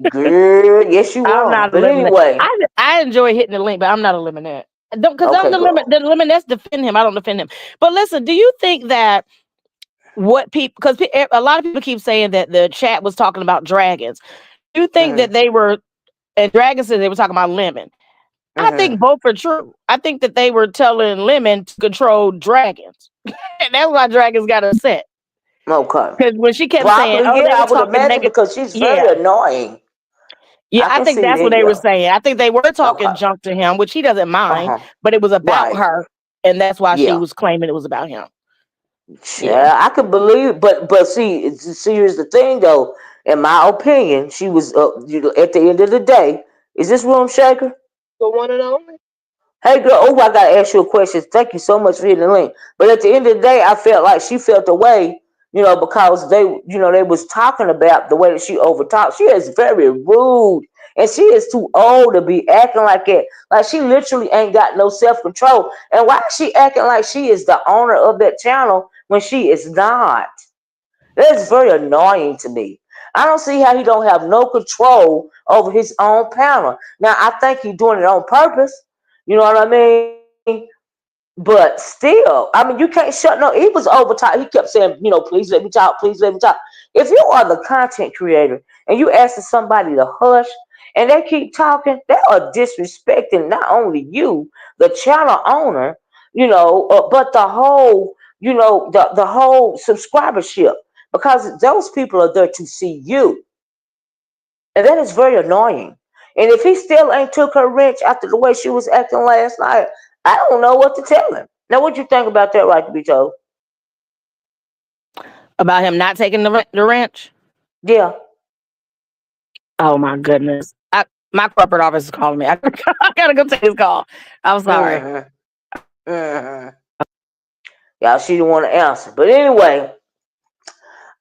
Girl, yes you I'm are. not a But lemonette. anyway, I enjoy hitting the link, but I'm not a lemonette. Don't because okay, girl. the lemonettes defend him. I don't defend him. But listen, do you think that what people because a lot of people keep saying that the chat was talking about dragons. Do you think Mm-hmm. that they were and dragons said they were talking about lemon? I think Mm-hmm. both are true. I think that they were telling lemon to control dragons, and that's why dragons got upset. Okay. Because when she kept saying, Probably, "Oh, yeah, they I were would talking imagine negative," because she's very yeah, annoying. yeah, I I can think see that's what that, they were yeah. saying. I think they were talking Okay. junk to him, which he doesn't mind, Uh-huh. but it was about Right. her, and that's why she Yeah. was claiming it was about him. Yeah. Yeah, I could believe, but see, here's the thing though. In my opinion, she was at the end of the day. Is this room shaker? The one and only. Hey girl, oh, I gotta ask you a question. Thank you so much for hitting the link. But at the end of the day, I felt like she felt the way, because they was talking about the way that she overtalked. She is very rude, and she is too old to be acting like that. Like she literally ain't got no self control. And why is she acting like she is the owner of that channel when she is not? That's very annoying to me. I don't see how he don't have no control over his own panel. Now I think he's doing it on purpose. You know what I mean? But still, I mean, you can't shut no. He was over top. He kept saying, please let me talk, please let me talk. If you are the content creator and you asking somebody to hush and they keep talking, they are disrespecting not only you, the channel owner, but the whole, the whole subscribership because those people are there to see you, and that is very annoying. And if he still ain't took her wrench after the way she was acting last night, I don't know what to tell him. Now, what you think about that, right to be told? About him not taking the wrench. Yeah. Oh my goodness. My corporate office is calling me. I gotta go take this call. I'm sorry. Mm-hmm. Mm-hmm. Y'all, she didn't want to answer. But anyway,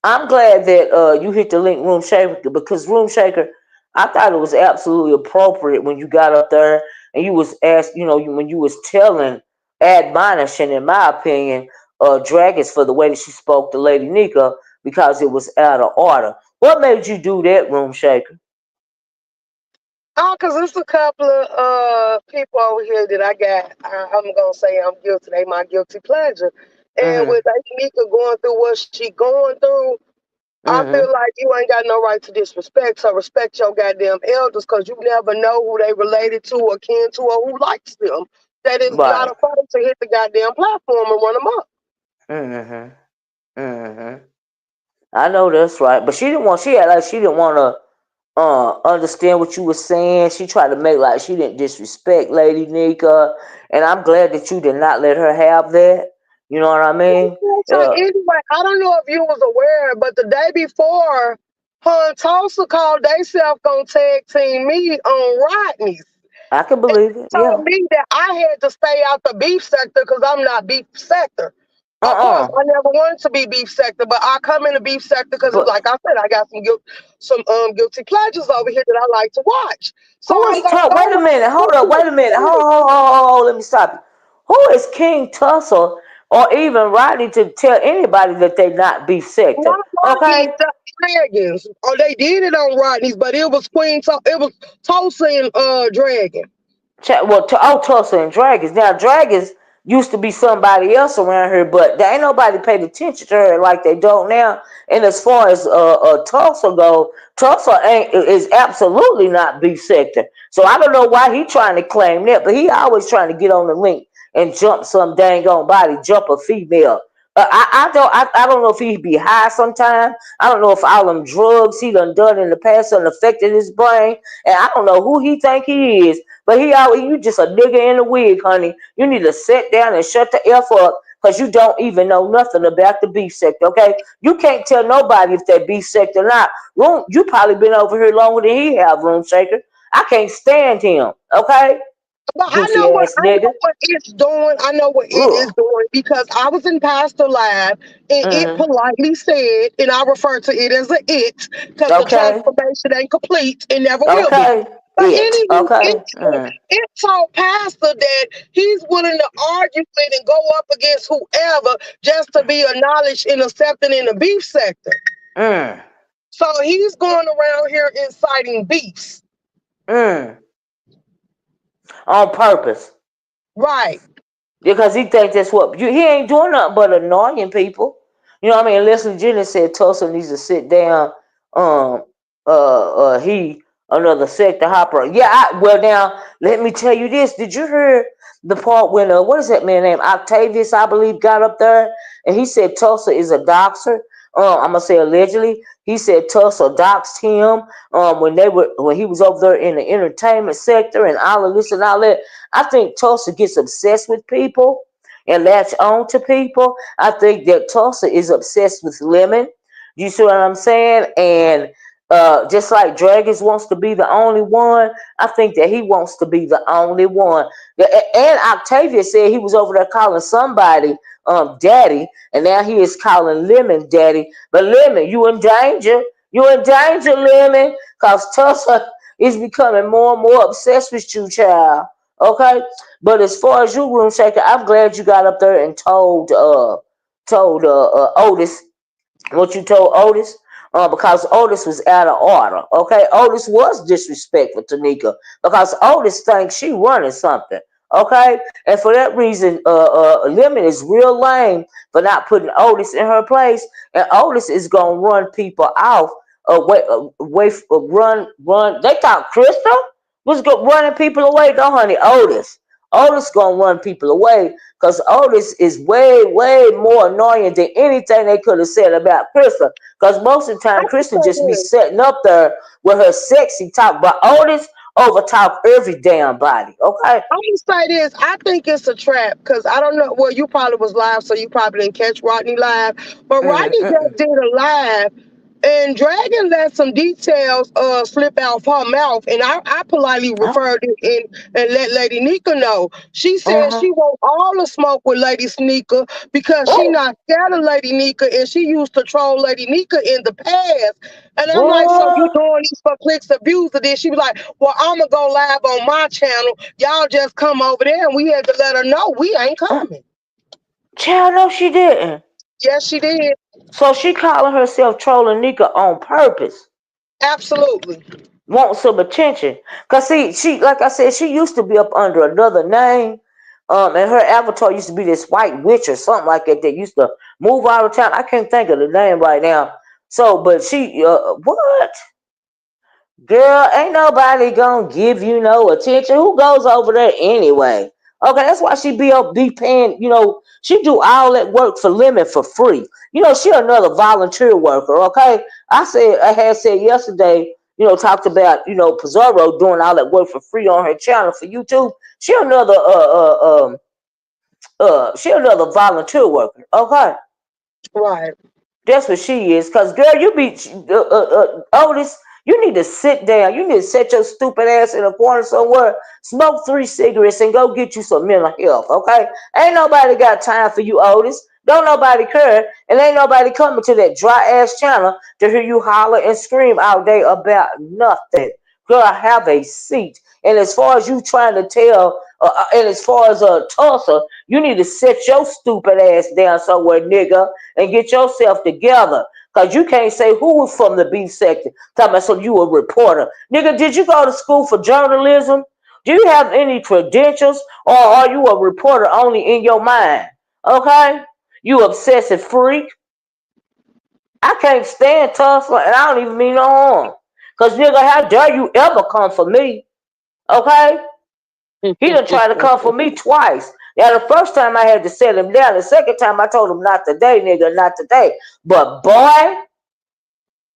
I'm glad that you hit the link, Room Shaker, because Room Shaker, I thought it was absolutely appropriate when you got up there and you was asked, when you was telling, admonishing, in my opinion, Dragons for the way that she spoke to Lady Nika because it was out of order. What made you do that, Room Shaker? Oh, cause there's a couple of people over here that I'm gonna say I'm guilty. They my guilty pleasure. And Mm-hmm. with Anika going through what she going through, I feel Mm-hmm. like you ain't got no right to disrespect. So respect your goddamn elders, cause you never know who they related to or kin to or who likes them. That is not Right. afraid to hit the goddamn platform and run them up. Mm-hmm. Mm-hmm. I know that's right. But she had like she didn't want to understand what you were saying. She tried to make like she didn't disrespect Lady Nika, and I'm glad that you did not let her have that. You know what I mean? So anyway, I don't know if you was aware, but the day before, her and Tulsa called they self gonna tag team me on Rodney's. I can And believe it. told Yeah. me that I had to stay out the beef sector because I'm not beef sector. Of course, Uh-uh. I never wanted to be beef sector, but I come in the beef sector because, But like I said, I got some guilty pleasures over here that I like to watch. So who I'm is gonna Tussle? go Wait a with minute. Hold up. Wait a minute. Hold. Let me stop you. Who is King Tussle or even Rodney to tell anybody that they not beef sector? not Okay. Rodney's, the dragons. Oh, they did it on Rodney's, but it was it was Tulsa and Dragon. Well, Tulsa and Dragons. Now, Dragons used to be somebody else around here, but there ain't nobody paid attention to her like they don't now. And as far as Tulsa go, Tulsa ain't is absolutely not beef sector. So I don't know why he trying to claim that, but he always trying to get on the link and jump some dang on body, jump a female. I don't know if he be high sometime. I don't know if all them drugs he done in the past done affected his brain, and I don't know who he think he is. But you just a nigga in a wig, honey. You need to sit down and shut the F up because you don't even know nothing about the beef sector, okay? You can't tell nobody if they beef sector or not. You probably been over here longer than he have, Room Shaker. I can't stand him, okay? But Goofy ass I know nigga. what it's doing. I know what it is Ugh. doing because I was in Pastor Live and it Mm-hmm. politely said, and I refer to it as a it because the Okay. transformation ain't complete and never will be. Okay. But anyway, Okay. Mm. it told Pastor that he's willing to argue with and go up against whoever just to be acknowledged and accepted in the beef sector. Mm. So he's going around here inciting beefs. Mm. On purpose. Right. Because he thinks that's what he ain't doing nothing but annoying people. You know what I mean? Leslie Jenny said Tulsa needs to sit down. Um, he another sector hopper. Yeah. Well, now let me tell you this. Did you hear the part when what is that man named Octavius? I believe got up there and he said Tulsa is a doxer. I'm gonna say allegedly. He said Tulsa doxed him when he was over there in the entertainment sector and all of this and all that. I think Tulsa gets obsessed with people and latch on to people. I think that Tulsa is obsessed with Lemon. You see what I'm saying? And just like Dragons wants to be the only one, I think that he wants to be the only one. And Octavia said he was over there calling somebody daddy, and now he is calling Lemon daddy. But Lemon, you in danger. You in danger, Lemon, because Tulsa is becoming more and more obsessed with you, child. Okay, but as far as you, room shaker, I'm glad you got up there and told Otis what you told Otis, because Otis was out of order. Okay, Otis was disrespectful to Nika because Otis thinks she running something. Okay, and for that reason, Lemon is real lame for not putting Otis in her place, and Otis is gonna run people off. Run. They thought Crystal was running people away. No, honey, Otis. Otis gonna run people away because Otis is way, way more annoying than anything they could have said about Kristen. Because most of the I time, can Kristen say just be this. setting up there with her sexy talk, but Otis overtalk every damn body. Okay. I'm gonna say this. I think it's a trap because I don't know. Well, you probably was live, so you probably didn't catch Rodney live. But Mm, Rodney mm, just did a live, and Dragon let some details slip out of her mouth, and I politely mm. referred it in and let Lady Nika know. She Uh said huh. she want all the smoke with Lady Sneaker because she Oh, not scared of Lady Nika, and she used to troll Lady Nika in the past. And I'm like, so you what? doing this for clicks of views of this? She was like, well, I'm gonna go live on my channel. Y'all just come over there, and we had to let her know we ain't Uh, coming. Child, no, she didn't. Yes, she did. So she calling herself trolling Nika on purpose. Absolutely. Want some attention. Cause see, she like I said, she used to be up under another name. And her avatar used to be this white witch or something like that that used to move out of town. I can't think of the name right now. So, but she, what? Girl, ain't nobody gonna give you no attention. Who goes over there anyway? Okay, that's why she be paying, she do all that work for Lemon for free. She another volunteer worker, okay? I had said yesterday, talked about, Pizarro doing all that work for free on her channel for YouTube. She another volunteer worker, okay? Right. That's what she is. Cause girl, you be Otis. You need to sit down. You need to set your stupid ass in a corner somewhere, smoke 3 cigarettes, and go get you some mental health. Okay? Ain't nobody got time for you, Otis. Don't nobody care, and ain't nobody coming to that dry ass channel to hear you holler and scream all day about nothing. Girl, have a seat. And as far as you trying to tell, and as far as Tulsa, you need to sit your stupid ass down somewhere, nigga, and get yourself together. Cause you can't say who was from the beef sector. Talking about so you a reporter. Nigga, did you go to school for journalism? Do you have any credentials? Or are you a reporter only in your mind? Okay? You obsessive freak. I can't stand Tulsa and I don't even mean no harm. Cause nigga, how dare you ever come for me? Okay? He done tried to come for me twice. Now the first time I had to set him down. The second time I told him not today, nigga, not today. But boy,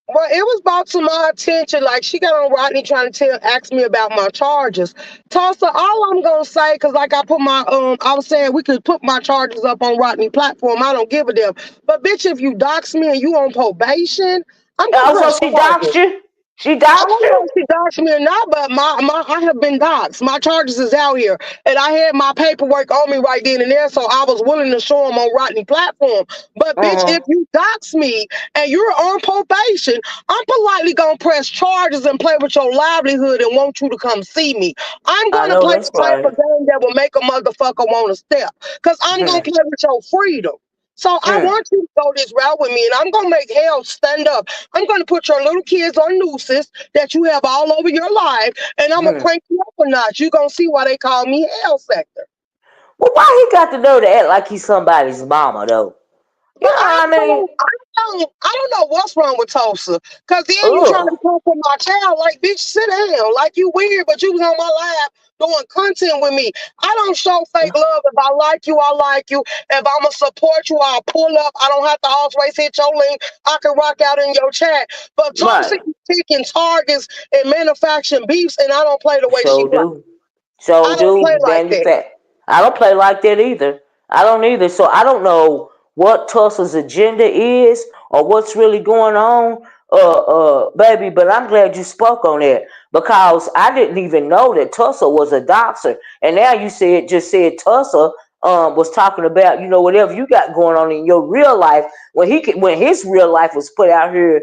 Well, it was brought to my attention. Like she got on Rodney trying to ask me about my charges. Tulsa, all I'm gonna say, cause like I put my I was saying we could put my charges up on Rodney platform. I don't give a damn. But bitch, if you dox me and you on probation, I'm gonna also press she charges. doxed you. She I doxed don't know you? if she doxed me or not, but my I have been doxed. My charges is out here, and I had my paperwork on me right then and there, so I was willing to show them on Rodney platform. But bitch, Uh-huh. if you dox me and you're on probation, I'm politely gonna press charges and play with your livelihood and want you to come see me. I'm I gonna know play that's the type right. of game that will make a motherfucker want to step, cause I'm gonna Hmm. play with your freedom. So I Hmm. want you to go this route with me, and I'm gonna make hell stand up. I'm gonna put your little kids on nooses that you have all over your life, and I'm gonna Hmm. crank you up a notch. You're gonna see why they call me hell sector. Well, why he got to know to act like he's somebody's mama though? You But know what I mean? I don't know what's wrong with Tulsa. Cause then you trying to Ugh. come for my child, like bitch, sit down. Like you weird, but you was on my live doing content with me. I don't show fake love. If I like you, I like you. If I'ma support you, I'll pull up. I don't have to always hit your link. I can rock out in your chat. But Tulsa Right. is picking targets and manufacturing beefs, and I don't play the way she So plays. do. So I don't play do like that. manufacture. I don't play like that either. I don't either. So I don't know what Tulsa's agenda is or what's really going on, baby. But I'm glad you spoke on that because I didn't even know that Tulsa was a doxer, and now you said Tulsa was talking about whatever you got going on in your real life when his real life was put out here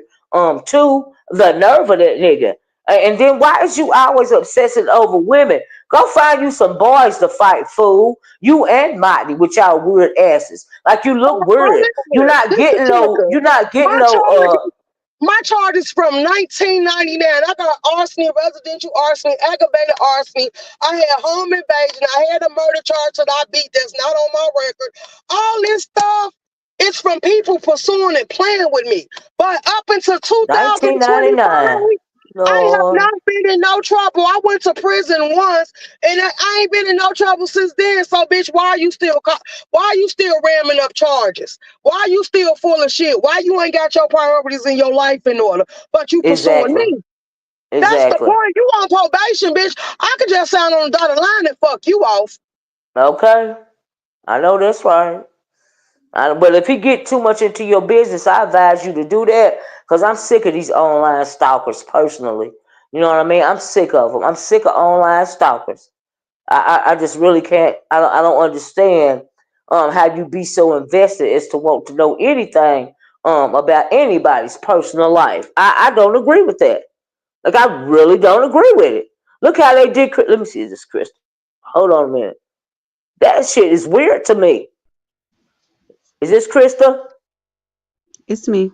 too. The nerve of that nigga. And then why is you always obsessing over women? Go find you some boys to fight, fool. You and Mighty with y'all weird asses. Like you Oh, look oh, weird. You're listen, not this the getting no. kicker. You're not getting My no. charge My charge is from 1999. I got arson, residential arson, aggravated arson. I had home invasion. I had a murder charge that I beat that's not on my record. All this stuff is from people pursuing and playing with me. But up until 1999. 2025, I have Lord, not been in no trouble. I went to prison once, and I ain't been in no trouble since then. So, bitch, why are you still ramming up charges? Why you still full of shit? Why you ain't got your priorities in your life in order, but you pursuing exactly, me? That's the exactly. point. You on probation, bitch. I could just sound on the dotted line and fuck you off. Okay, I know that's right. But if he get too much into your business, I advise you to do that because I'm sick of these online stalkers. Personally, you know what I mean. I'm sick of them. I'm sick of online stalkers. I just really can't. I don't understand how you be so invested as to want to know anything about anybody's personal life. I don't agree with that. Like I really don't agree with it. Look how they did. Let me see this, Chris. Hold on a minute. That shit is weird to me. Is this Krista? It's me.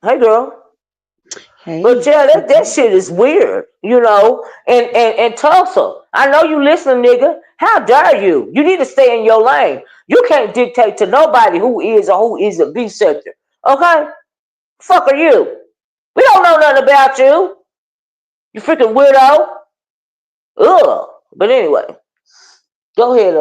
Hey, girl. But Hey. yeah, that shit is weird, And Tulsa, I know you listening, nigga. How dare you? You need to stay in your lane. You can't dictate to nobody who is or who isn't B sector. Okay? Fuck are you? We don't know nothing about you. You freaking weirdo. Ugh. But anyway, go ahead,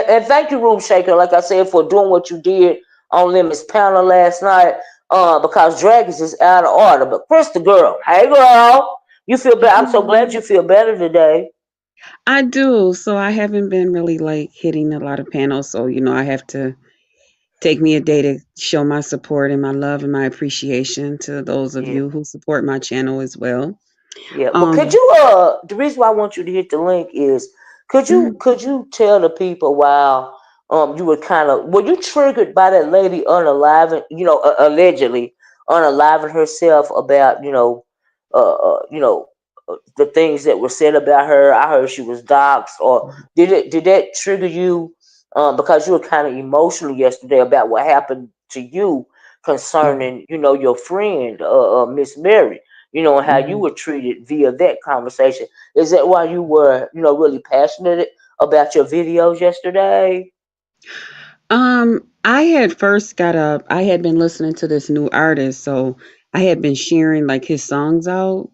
and thank you, Room Shaker, like I said, for doing what you did on Lemons panel last night. Because Dragons is out of order. But Krista, girl, hey girl, you feel better. I'm so glad you feel better today. I do. So I haven't been really like hitting a lot of panels. So, I have to take me a day to show my support and my love and my appreciation to those of Yeah. you who support my channel as well. Yeah, but could Um, you the reason why I want you to hit the link is mhm. could you tell the people while you were were you triggered by that lady unaliving, allegedly unaliving herself about, the things that were said about her. I heard she was doxxed, or did that trigger you because you were kind of emotional yesterday about what happened to you concerning, your friend Miss Mary, and how you Mhm. were treated via that conversation. Is that why you were, really passionate about your videos yesterday? I had first got up. I had been listening to this new artist, so I had been sharing like his songs out,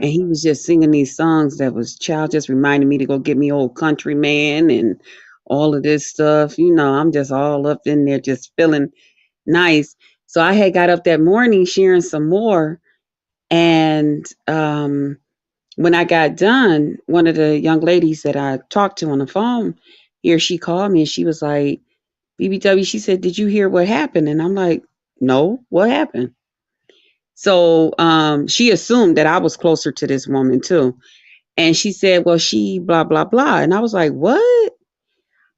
and Mm. he was just singing these songs that was child just reminding me to go get me old countryman and all of this stuff. I'm just all up in there just feeling nice. So I had got up that morning sharing some more, and when I got done, one of the young ladies that I talked to on the phone here, she called me and she was like, BBW, she said, "Did you hear what happened?" And I'm like, "No, what happened?" So she assumed that I was closer to this woman too. And she said, well, she blah, blah, blah. And I was like, what?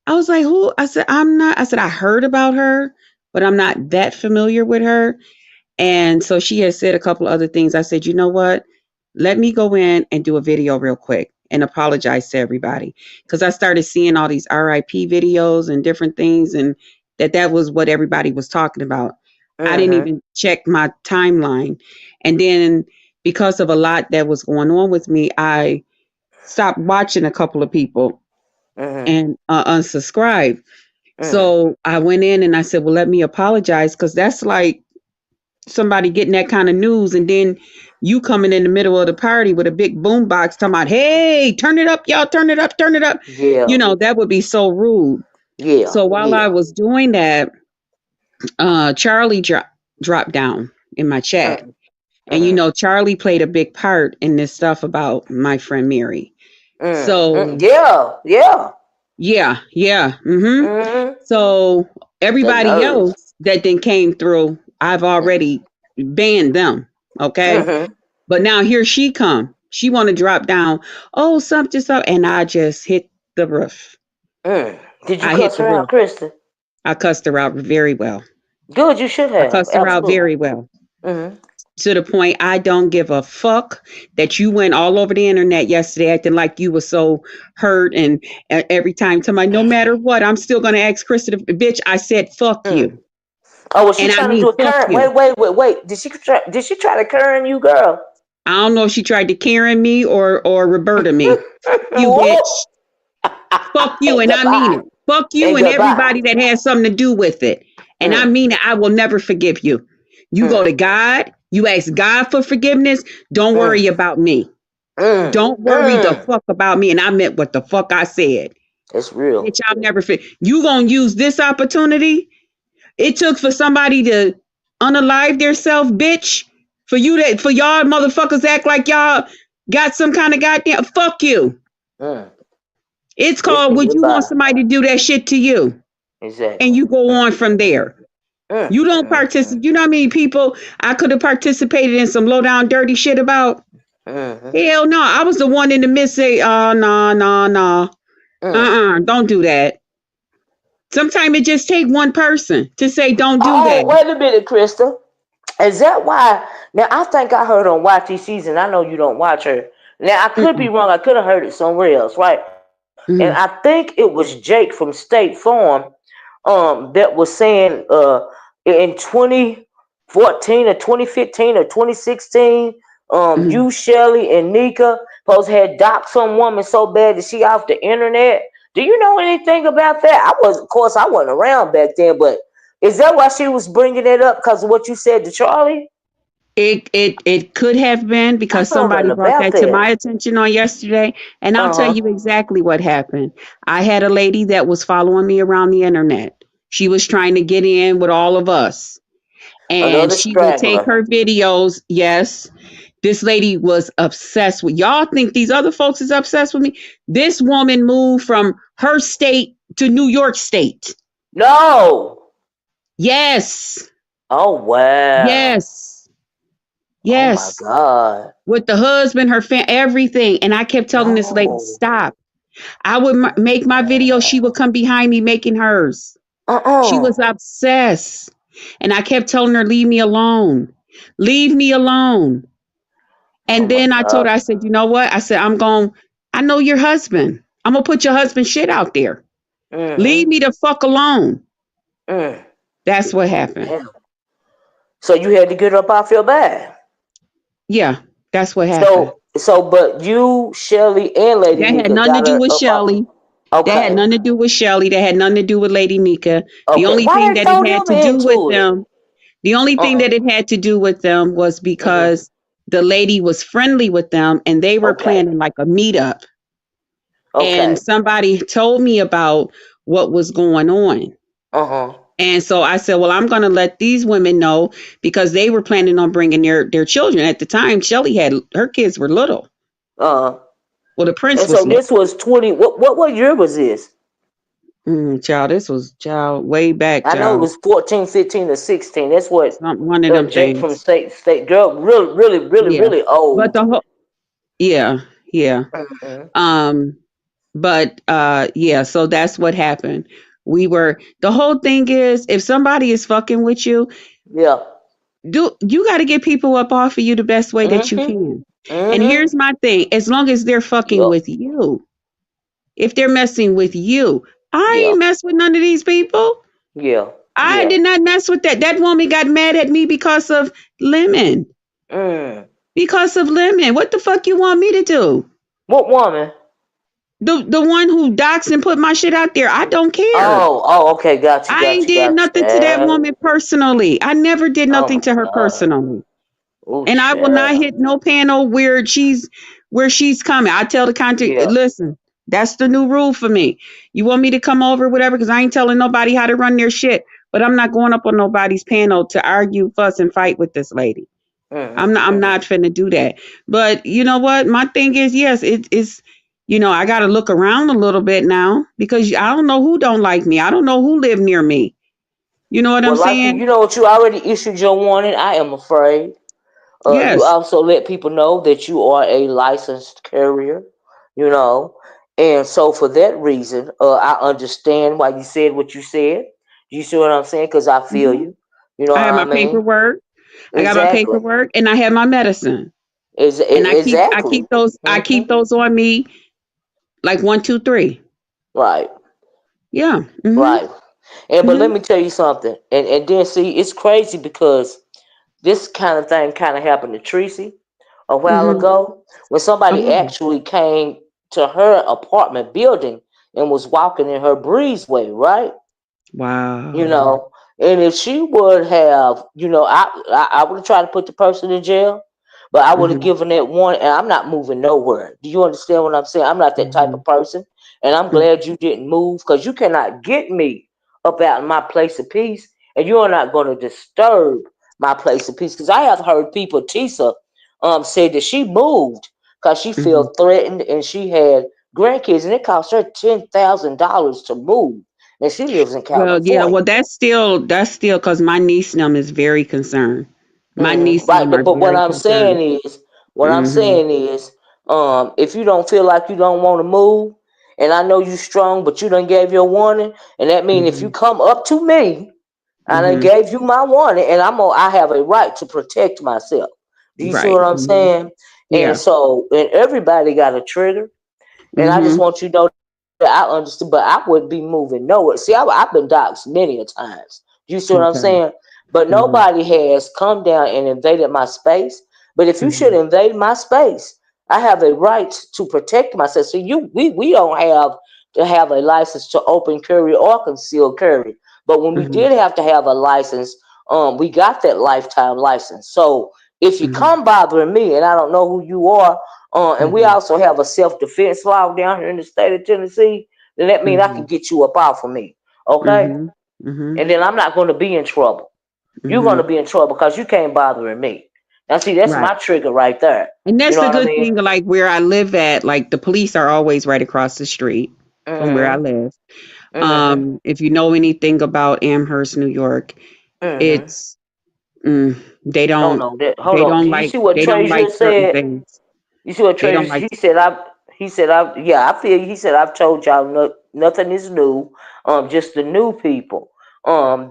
I was like, who? I said, I'm not. I said, I heard about her, but I'm not that familiar with her. And so she had said a couple of other things. I said, you know what? Let me go in and do a video real quick and apologize to everybody. Because I started seeing all these RIP videos and different things, and that was what everybody was talking about. I didn't Mm-hmm. even check my timeline. And then because of a lot that was going on with me, I stopped watching a couple of people Mm-hmm. and unsubscribed. Mm. So I went in and I said, well, let me apologize, because that's like somebody getting that kind of news, and then you coming in the middle of the party with a big boom box talking about, hey, turn it up, y'all, turn it up, turn it up. Yeah. That would be so rude. Yeah. So while I Yeah. was doing that, Charlie dropped down in my chat. Mm. And Mm-hmm. Charlie played a big part in this stuff about my friend Mary. Mm. Mm. So Yeah. Yeah. yeah. Mm-hmm. So The everybody nerve. else that then came through, I've already banned them. Okay. Mm-hmm. But now here she come. She want to drop down. Oh, something, something. And I just hit the roof. Mm. Did you I hit cuss the her out, roof. Krista? I cussed her out very well. Good, you should I have. cussed her out Absolutely. very well. Mm-hmm. To the point I don't give a fuck that you went all over the internet yesterday acting like you were so hurt, and every time somebody, no matter what, I'm still gonna ask Krista to, bitch, I said fuck Mm. you. Oh, was she And I trying to mean do a fuck current? you. Wait. Did she try to current you, girl? I don't know if she tried to Karen me or Roberta me. You Whoop. bitch. Fuck you, And and I mean goodbye. it. Fuck you And and goodbye. everybody that has something to do with it. And I Mm. mean it. I will never forgive you. You go Mm. to God, you ask God for forgiveness. Don't Mm. worry about me. Mm. Don't worry the Mm. fuck about me. And I meant what the fuck I said. It's real. Bitch, I'll never fit. You gonna use this opportunity? It took for somebody to unalive theirself, bitch. For y'all motherfuckers act like y'all got some kind of goddamn fuck you. Mm. It's It's called, and would you want goodbye. somebody to do that shit to you? And Exactly. you go on from there. Mm. You don't Mm. participate. You know what I mean? People I could have participated in some low down dirty shit about. Mm. Hell no. I was the one in the midst say, oh no, no, no. Mm. Don't do that. Sometimes it just take one person to say don't do Oh, that. wait a minute, Krista. Is that why? Now, I think I heard on YTC's, and I know you don't watch her. Now, I could be Mm-mm, wrong. I could have heard it somewhere else, right? And I mm-mm, think it was Jake from State Farm that was saying in 2014 or 2015 or 2016, mm. you, Shelly, and Nika supposed had doxed some woman so bad that she off the internet. Do you know anything about that? Of course, I wasn't around back then, but is that why she was bringing it up because of what you said to Charlie? It could have been I because know somebody nothing brought about that to my that. attention on yesterday. And I'll Uh tell huh. you exactly what happened. I had a lady that was following me around the internet. She was trying to get in with all of us. And Another she would take straggler. her videos. Yes. This lady was obsessed with, y'all think these other folks is obsessed with me? This woman moved from her state to New York State. No. Yes. Oh wow. Yes. Oh my Yes. God. With the husband, her everything. And I kept telling this lady, No. stop. I would make my video. She would come behind me making hers. She Uh-uh. was obsessed. And I kept telling her, leave me alone. Leave me alone. Oh And my then I told God. her, I said, you know what? I said, I know your husband. I'm going to put your husband shit out there. Leave Mm-hmm. me the fuck alone. Mm. That's what happened. Damn. So you had to get up off your back. Yeah, that's what happened. But you, Shelly, and Lady That had Nika nothing to got do her with up off. Shelly. That had Okay. nothing to do with Shelly. That had nothing to do with Lady Nika. The Okay. only Why thing they that it throw had them to do with into it? them, the only thing Uh-uh. that it had to do with them was Mm-hmm. because the lady was friendly with them and they were Okay. planning like a meetup. And Okay. somebody told me about what was going on. Uh-huh. And so I said, well, I'm going to let these women know because they were planning on bringing their children. At the time, Shelly had her kids were little. Uh-huh. Well, the prince And was so little. this was 20. What year was this? Child, this was way back, I know it child. was 14, 15, or 16. That's what One of them Jake from things. State Girl, really, really, really, Yeah. really But old. the whole yeah, yeah. Hmm. Um, but yeah, so that's what happened. The whole thing is if somebody is fucking with you, Yeah. you got to get people up off of you the best way that you Hmm. can. And Hmm. here's my thing, as long as they're fucking Yep. with you, if they're messing with you, I Yeah. ain't mess with none of these people. Yeah. I Yeah. did not mess with that. That woman got mad at me because of Lemon. Mm. Because of Lemon. What the fuck you want me to do? What woman? The one who doxed and put my shit out there. I don't care. Oh, oh, okay, got you, I got ain't you, did got you. nothing to that woman personally. I never did Oh nothing my to her God. personally. Oh, And I will not child. hit no panel where she's coming. I tell the contract, Yeah. listen, that's the new rule for me. You want me to come over, whatever, because I ain't telling nobody how to run their shit. But I'm not going up on nobody's panel to argue, fuss, and fight with this lady. Hmm. I'm not Hmm. finna do that. But you know what? My thing is, yes, it's I gotta look around a little bit now because I don't know who don't like me. I don't know who live near me. You know what I'm Well, like saying? you know what, you already issued your warning. I am afraid. You Yes. also let people know that you are a licensed carrier, you know. And so for that reason, I understand why you said what you said. You see what I'm saying? Because I feel Hmm. you. You know what I have I my mean? paperwork. I got my Exactly. paperwork and I have my medicine. And I Exactly. keep those Hmm. on me like 1, 2, 3. Right. Yeah. Mhm. Right. And but let Mhm. me tell you something. And then see, it's crazy because this kind of thing kind of happened to Tracy a while Mhm. ago when somebody Oh. actually came to her apartment building and was walking in her breezeway, right? You Wow. know, and if she would have, I would have tried to put the person in jail, but I would have Mhm. given that one, and I'm not moving nowhere. Do you understand what I'm saying? I'm not that type Mhm. of person, and I'm Mhm. glad you didn't move because you cannot get me up out of my place of peace, and you are not going to disturb my place of peace. Because I have heard people, Tisa, say that she moved because she Mhm. felt threatened, and she had grandkids, and it cost her $10,000 to move, and she lives in Well, yeah, California. well that's still cuz my niece and them is very concerned. My niece and Right, them are but very concerned. what I'm Mhm. saying is, if you don't feel like you don't want to move, and I know you strong, but you done gave your warning, and that means if you Mhm. come up to me, I done Mhm. gave you my warning, and I have a right to protect myself. Do you see Right. what I'm Mhm. saying? And Yeah. so, and everybody got a trigger, and I just Mhm. want you to know that I understood, but I wouldn't be moving nowhere. See, I've been doxxed many a times. You see what I'm Okay. saying? But Mhm. nobody has come down and invaded my space. But if you should Mhm. invade my space, I have a right to protect myself. See, we don't have to have a license to open carry or conceal carry. But when we Mhm. did have to have a license, we got that lifetime license. So if you Mhm. come bothering me, and I don't know who you are, and we Mhm. also have a self-defense law down here in the state of Tennessee, then that means I can Mhm. get you up off of me. Okay? Mhm. Mhm. And then I'm not going to be in trouble. You're going to Mhm. be in trouble because you can't bothering me. Now, see, that's Right. my trigger right there. And You that's know the what I good mean? thing, like where I live at, like the police are always right across the street from where I Mm-hmm. live. Mm-hmm. If you know anything about Amherst, New York, Mm-hmm. it's mm, they Oh don't no, that hold they on. don't Do you like see what they don't Treasure like certain said? things. You see what They don't Travis? like. He said I. Yeah, I feel you. He said I've told y'all nothing is new. Just the new people.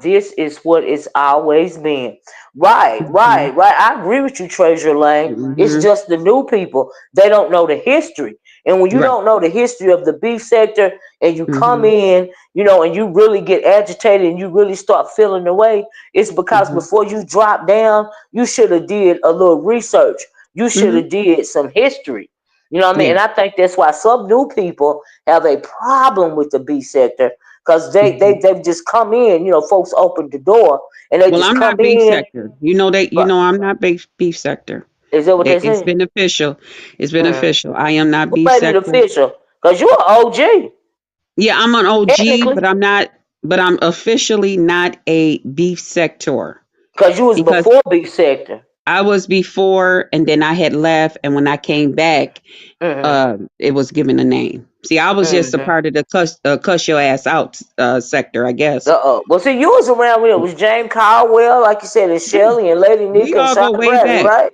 This is what it's always been. Right, Mhm. right, right. I agree with you, Treasure Lane. It's Mhm. just the new people. They don't know the history. And when you Right. don't know the history of the beef sector, and you come Mhm. in, and you really get agitated, and you really start feeling the way, it's because Mhm. before you drop down, you should have did a little research. You should Mhm. have did some history. You know what I mean? Yeah. And I think that's why some new people have a problem with the B sector because Mhm. they've just come in. Folks opened the door and they Well, just I'm come not beef in. sector. You know that. You But know I'm not beef sector. is that what they It's say? been official. It's been Mm. official. I am not Who beef made it sector. official? Because you're an OG, Yeah, I'm an OG, technically. but I'm not. But I'm officially not a beef sector Because you was because before B sector. I was before, and then I had left, and when I came back, Mm-hmm. it was given a name. See, I was just a Mm-hmm. part of the cuss your ass out sector, I guess. Uh-oh. Well, see, you was around when it was James Caldwell, like you said, and Yeah, Shelley and Lady we Nika and all Sean go way Bradley, back. right?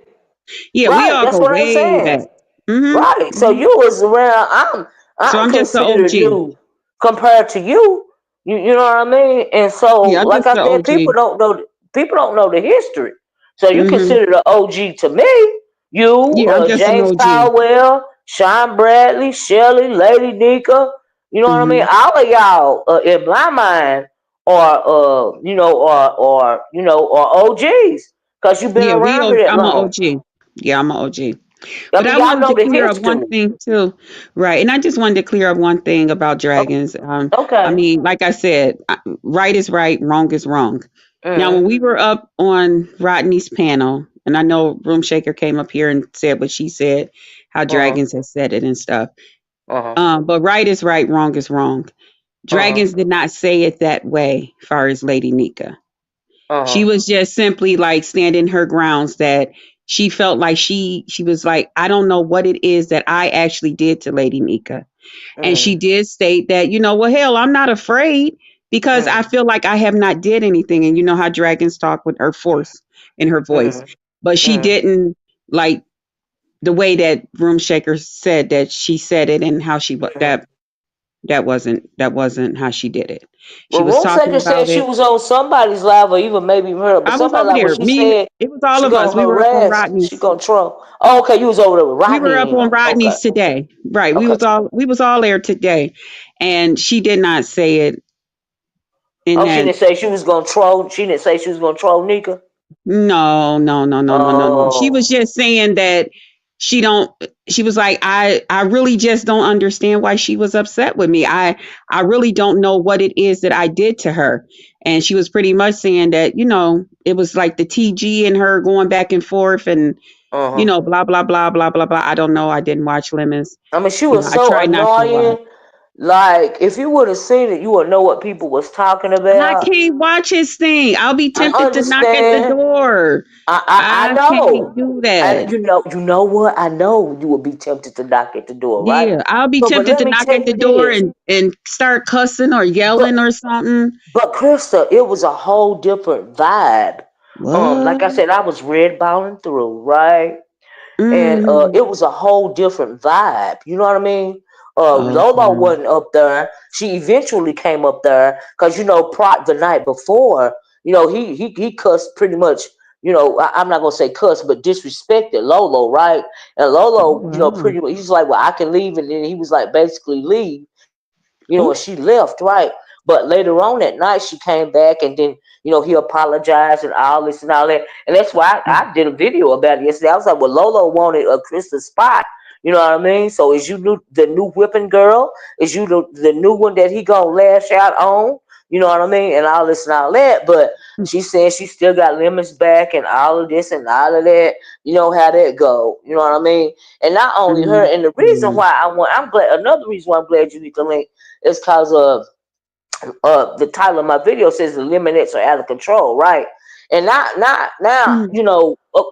Yeah, we Right. all That's go what I'm way saying. back. Hmm. Right. So Hmm. you was around. So I'm I'm just the considered OG. new compared to you. You know what I mean? And so, Yeah, I'm like just I the said, OG. people don't know the history. So you Hmm. consider the OG to me. You, Yeah, I'm just an James OG. Caldwell, Sean Bradley, Shelley, Lady Nika. You know what I mean? Hmm. All of y'all, in my mind, are or OGs because you've been Yeah, around here that I'm an long. OG. Yeah, I'm an OG. I But mean, I y'all wanted know to the clear up one history. thing too, right? And I just wanted to clear up one thing about O- dragons. I Okay. mean, like I said, right is right, wrong is wrong. Now, when Mm-hmm. we were up on Rodney's panel, and I know Room Shaker came up here and said what she said, how Uh-huh. dragons had said it and stuff. Uh-huh. But right is right, wrong is wrong. Uh-huh. Dragons did not say it that way, far as Lady Nika. She Uh-huh. was just simply like standing her grounds that she felt like she was like, I don't know what it is that I actually did to Lady Nika. And she Mm-hmm. did state that, well, hell, I'm not afraid because I Mm-hmm. feel like I have not did anything. And you know how dragons talk with her force in her voice. But she Mm-hmm. didn't like the way that Room Shaker said that she said it and how she Mm-hmm. that wasn't how she did it. She Well, was Room talking Shaker said about she it. was on somebody's live or even maybe her, but I was somebody over like what there. she Me, said, it was all she of us. gonna We were up on harass, she Rodney's. gonna troll. Oh, okay, you was over there with We were Rodney up and on them. Okay. Rodney's today. Right. Okay. We was all there today. And she did not say it in Oh, she that. didn't say she was gonna troll. She didn't say she was gonna troll Nika. No, no, no, no, no, no, no. She Oh. was just saying that she don't she was like, I really just don't understand why she was upset with me. I really don't know what it is that I did to her. And she was pretty much saying that, it was like the TG and her going back and forth and, Uh-huh. blah, blah, blah, blah, blah, blah. I don't know. I didn't watch Lemons. I mean, she was I so try not to watch. annoying. Like, if you would have seen it, you would know what people was talking I about. can't watch his thing. I'll be I tempted to knock at the understand. door. I I can't know. do And that. you know what? I know you would be tempted to knock at the door, right? Yeah, I'll be So, but tempted let to me knock tell at the you door this. and start cussing or But yelling or something. but Krista, it was a whole different vibe. Like I What? said, I was red balling through, right? And Mm-hmm. it was a whole different vibe. You know what I mean? Lolo Okay. wasn't up there. She eventually came up there because the night before, he cussed pretty much. I'm not gonna say cuss, but disrespected Lolo, right? And Oh Lolo, wow. pretty much he's like, well, I can leave, and then he was like, basically leave, and she Oh. left, right? But later on that night, she came back, and then he apologized and all this and all that, and that's why I did a video about it yesterday. I was like, well, Lolo wanted a Krista spot. You know what I mean? So is you the new whipping girl? Is you the new one that he gonna lash out on? You know what I mean? And all this and all that. But she said she still got lemons back and all of this and all of that. You know how that go. You know what I mean? And not only her. And the reason Mm-hmm. why I'm glad. Another reason why I'm glad you need the link is because of the title of my video says the Lemonettes are out of control, right? And not now,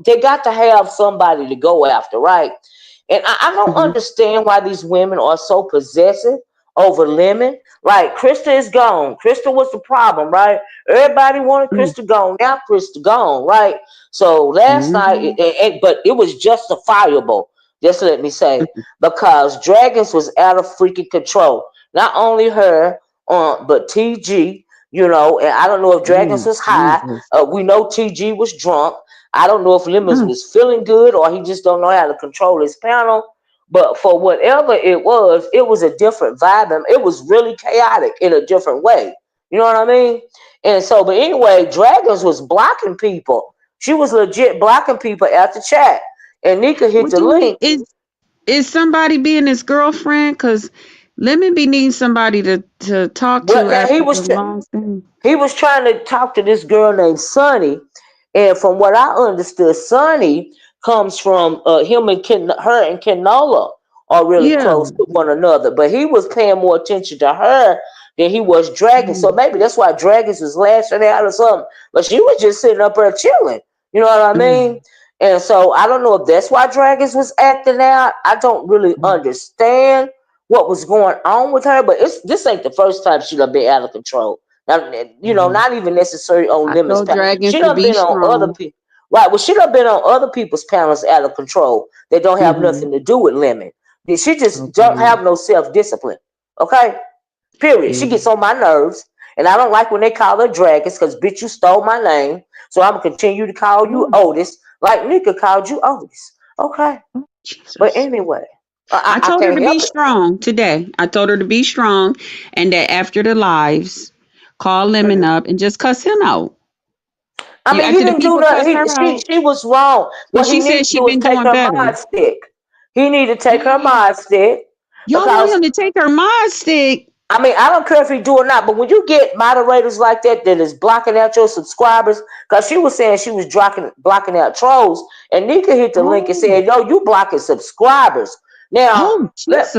they got to have somebody to go after, right? And I don't Mm-hmm. understand why these women are so possessive over Lemon. Like Krista is gone. Krista was the problem, right? Everybody wanted Krista gone. Now Krista gone, right? So last night, Mm-hmm. but it was justifiable. Just let me say, because Dragons was out of freaking control. Not only her, but TG, and I don't know if Dragons Oh was high. Jesus. We know TG was drunk. I don't know if Lemons Mm. was feeling good or he just don't know how to control his panel. But for whatever it was a different vibe and it was really chaotic in a different way. You know what I mean? And so, but anyway, Dragons was blocking people. She was legit blocking people at the chat. And Nika hit What the you mean? link. Is somebody being his girlfriend? Cause Lemon be needing somebody to talk Well, to now after the long thing. he was trying to talk to this girl named Sunny, and from what I understood, Sunny comes from him and her and Kenola are really Yeah. close to one another. But he was paying more attention to her than he was Dragon. So Mm, maybe that's why Dragons was lashing out or something. But she was just sitting up there chilling. You know what I mm, mean? And so I don't know if that's why Dragons was acting out. I don't really understand what was going on with her, but this ain't the first time she done been out of control. Now, Mhm. not even necessarily on I Lemon's told panel. dragons She to done be been on other strong. people. Right. Well, she done been on other people's panels out of control that don't have Hmm. nothing to do with Lemon. She just don't Okay. have no self discipline. Okay. Period. She Yeah. gets on my nerves, and I don't like when they call her dragons because bitch, you stole my name. So I'm gonna continue to call you Oh, Otis, like Nika called you Otis. Okay. oh, But Jesus. anyway, I I told her can't to be help it. strong today. I told her to be strong and that after the lives, call Lemon Mhm. up and just cuss him out. I You mean, he after the didn't do people nothing. cuss her out. She was wrong. But What he she said needs to she do is been take doing her better. mod stick. He need to take her mod stick Y'all want because him to take her mod stick. I mean, I don't care if he do or not, but when you get moderators like that that is blocking out your subscribers, because she was saying she was blocking out trolls, and Nika hit the link and Oh, said, "Yo, you blocking subscribers." Now, oh, Jesus.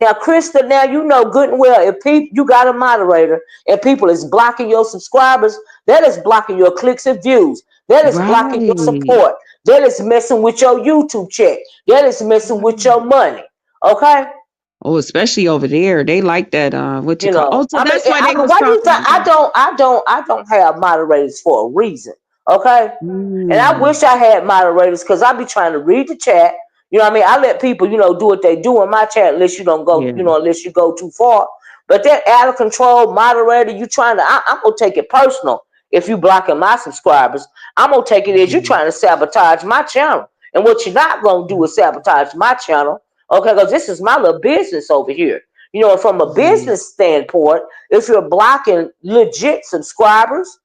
now, Krista, now you know good and well if you got a moderator and people is blocking your subscribers, that is blocking your clicks and views. That is blocking your Right. support. That is messing with your YouTube check. That is messing with your money. Okay. Oh, especially over there. They like that what you call. Oh, so I mean, that's why they was why do you talking think about. I don't have moderators for a reason? Okay, and I Mm, wish I had moderators because I be trying to read the chat. You know what I mean? I let people, do what they do in my chat unless you don't go, yeah. unless you go too far. But that out of control moderator, you trying to, I'm gonna take it personal. If you blocking my subscribers, I'm gonna take it as you Mhm. trying to sabotage my channel. And what you're not gonna do is sabotage my channel, okay? Because this is my little business over here. From a Mhm. business standpoint, if you're blocking legit subscribers,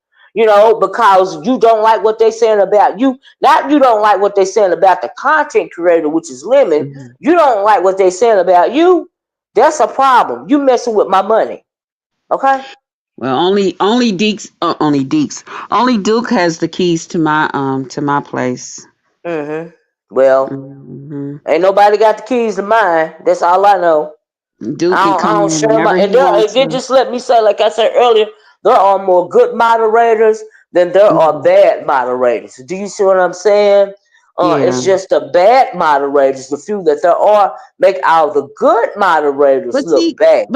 because you don't like what they're saying about you, not you don't like what they're saying about the content creator, which is Lemon, Mhm. you don't like what they're saying about you, that's a problem. You messing with my money. Okay? Well, only Duke has the keys to my place. Mm-hmm. Well, Hmm. ain't nobody got the keys to mine. That's all I know. Duke can I come don't in share my whenever and he there and wants then to. just let me say, like I said earlier, there are more good moderators than there are Hmm. bad moderators. Do you see what I'm saying? Yeah, It's just the bad moderators, the few that there are, make all the good moderators but look see, bad.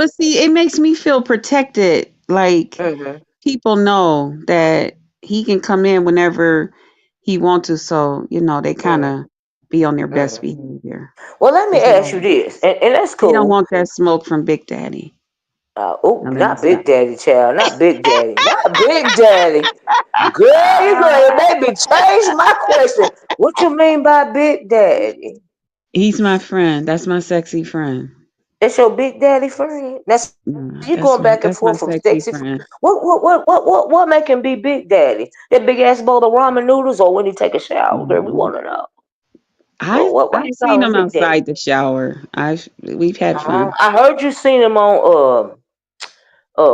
it makes me feel protected. Like Hmm. people know that he can come in whenever he wants to. So they kind Hmm. of be on their best Hmm. behavior. Well, let me Cause ask you this, and that's they don't cool. want that smoke from Big Daddy. Oh, Now let me not stop. Big Daddy, child, not Big Daddy, not Big Daddy. Girl, you gonna make me change my question. What you mean by Big Daddy? He's my friend. That's my sexy friend. That's your big daddy friend. Now see, you going Yeah, back and forth from that's my sexy. sexy friend. What make him be big daddy? That big ass bowl of ramen noodles, or when he take a shower? Girl, we Mhm. want to know. What I've you seen call him him big daddy? outside the shower. We've had fun. I heard you seen him on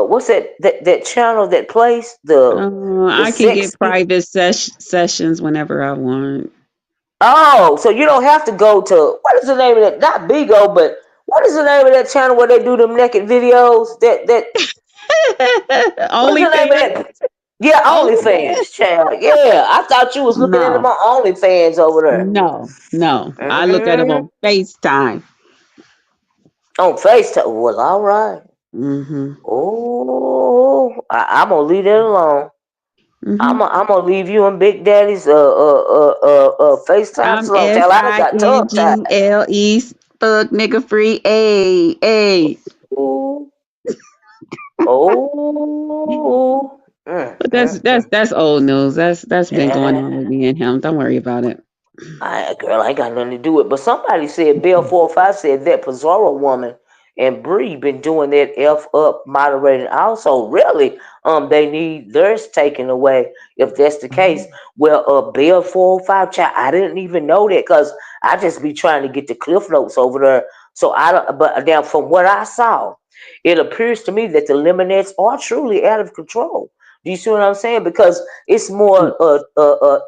what's that channel that plays the I can get sexy. private sessions whenever I want. Oh, so you don't have to go to what is the name of that? Not Bigo, but what is the name of that channel where they do them naked videos? That What's the name of OnlyFans, that? Yeah, OnlyFans. OnlyFans, child. Yeah, I thought you was looking at them No, on OnlyFans over there. no. I look at him Mm-hmm. on FaceTime. On FaceTime. Well, all right. Mm-hmm. Oh, I'm gonna leave that alone. Mm-hmm. I'm gonna leave you and Big Daddy's FaceTime I'm alone, child. I done got tongue tied. FINGULE. Fuck nigga free. Hey. Ooh, oh, But that's old news. That's been going on with mm. me and him. Don't worry about it. Girl, I ain't got nothing to do with it. But somebody said Bill 45 said that Pizarro woman and Bree been doing that F up moderating also. Really, they need theirs taken away if that's the case. Well, Bill 405 chat, I didn't even know that because I just be trying to get the cliff notes over there. So I don't but now from what I saw, it appears to me that the Lemonettes are truly out of control. Do you see what I'm saying? Because it's more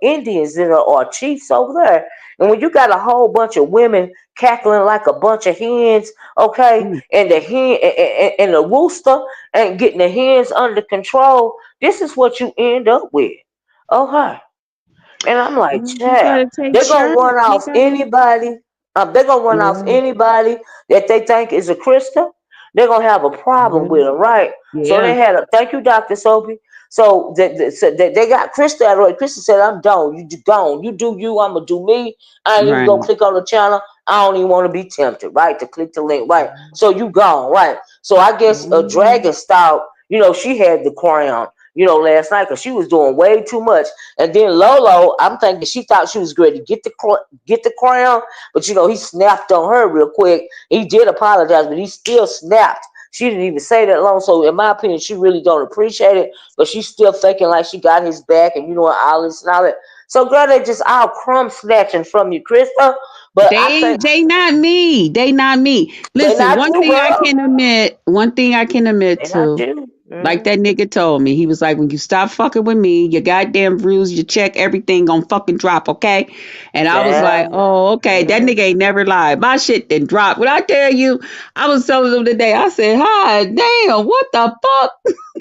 Indians that are chiefs over there. And when you got a whole bunch of women cackling like a bunch of hens, okay, Mm-hmm. and the hen and the rooster ain't getting the hens under control, this is what you end up with. Okay. And I'm like, You child, gotta take they're gonna church. run You off gotta. anybody. They're gonna run off Yeah. anybody that they think is a Christian. They're gonna have a problem Yeah. with them, right? So Yeah. they had a thank you, Doctor Sophie. So they got Krista out of the way. Krista said, "I'm done. You gone. You do you. I'm gonna do me. I ain't even Right. gonna click on the channel. I don't even want to be tempted, right? To click the link, right? So you gone, right? So I guess a Mhm. Dragon style. She had the crown. Last night because she was doing way too much. And then Lolo, I'm thinking she thought she was ready to get the crown, but he snapped on her real quick. He did apologize, but he still snapped. She didn't even say that long. So in my opinion, she really don't appreciate it, but she's still thinking like she got his back and all this and all that. So girl, they just all crumb snatching from you, Krista. But I think They not me. They not me. they Listen, not you, girl. one thing I can admit They not to, you. like that nigga told me, he was like, when you stop fucking with me, your goddamn views, your check, everything gonna fucking drop, okay? And I was like, Damn. oh, okay. That nigga ain't never lied. My shit didn't drop. When I tell you, I was telling him today, I said, hi, damn, what the fuck?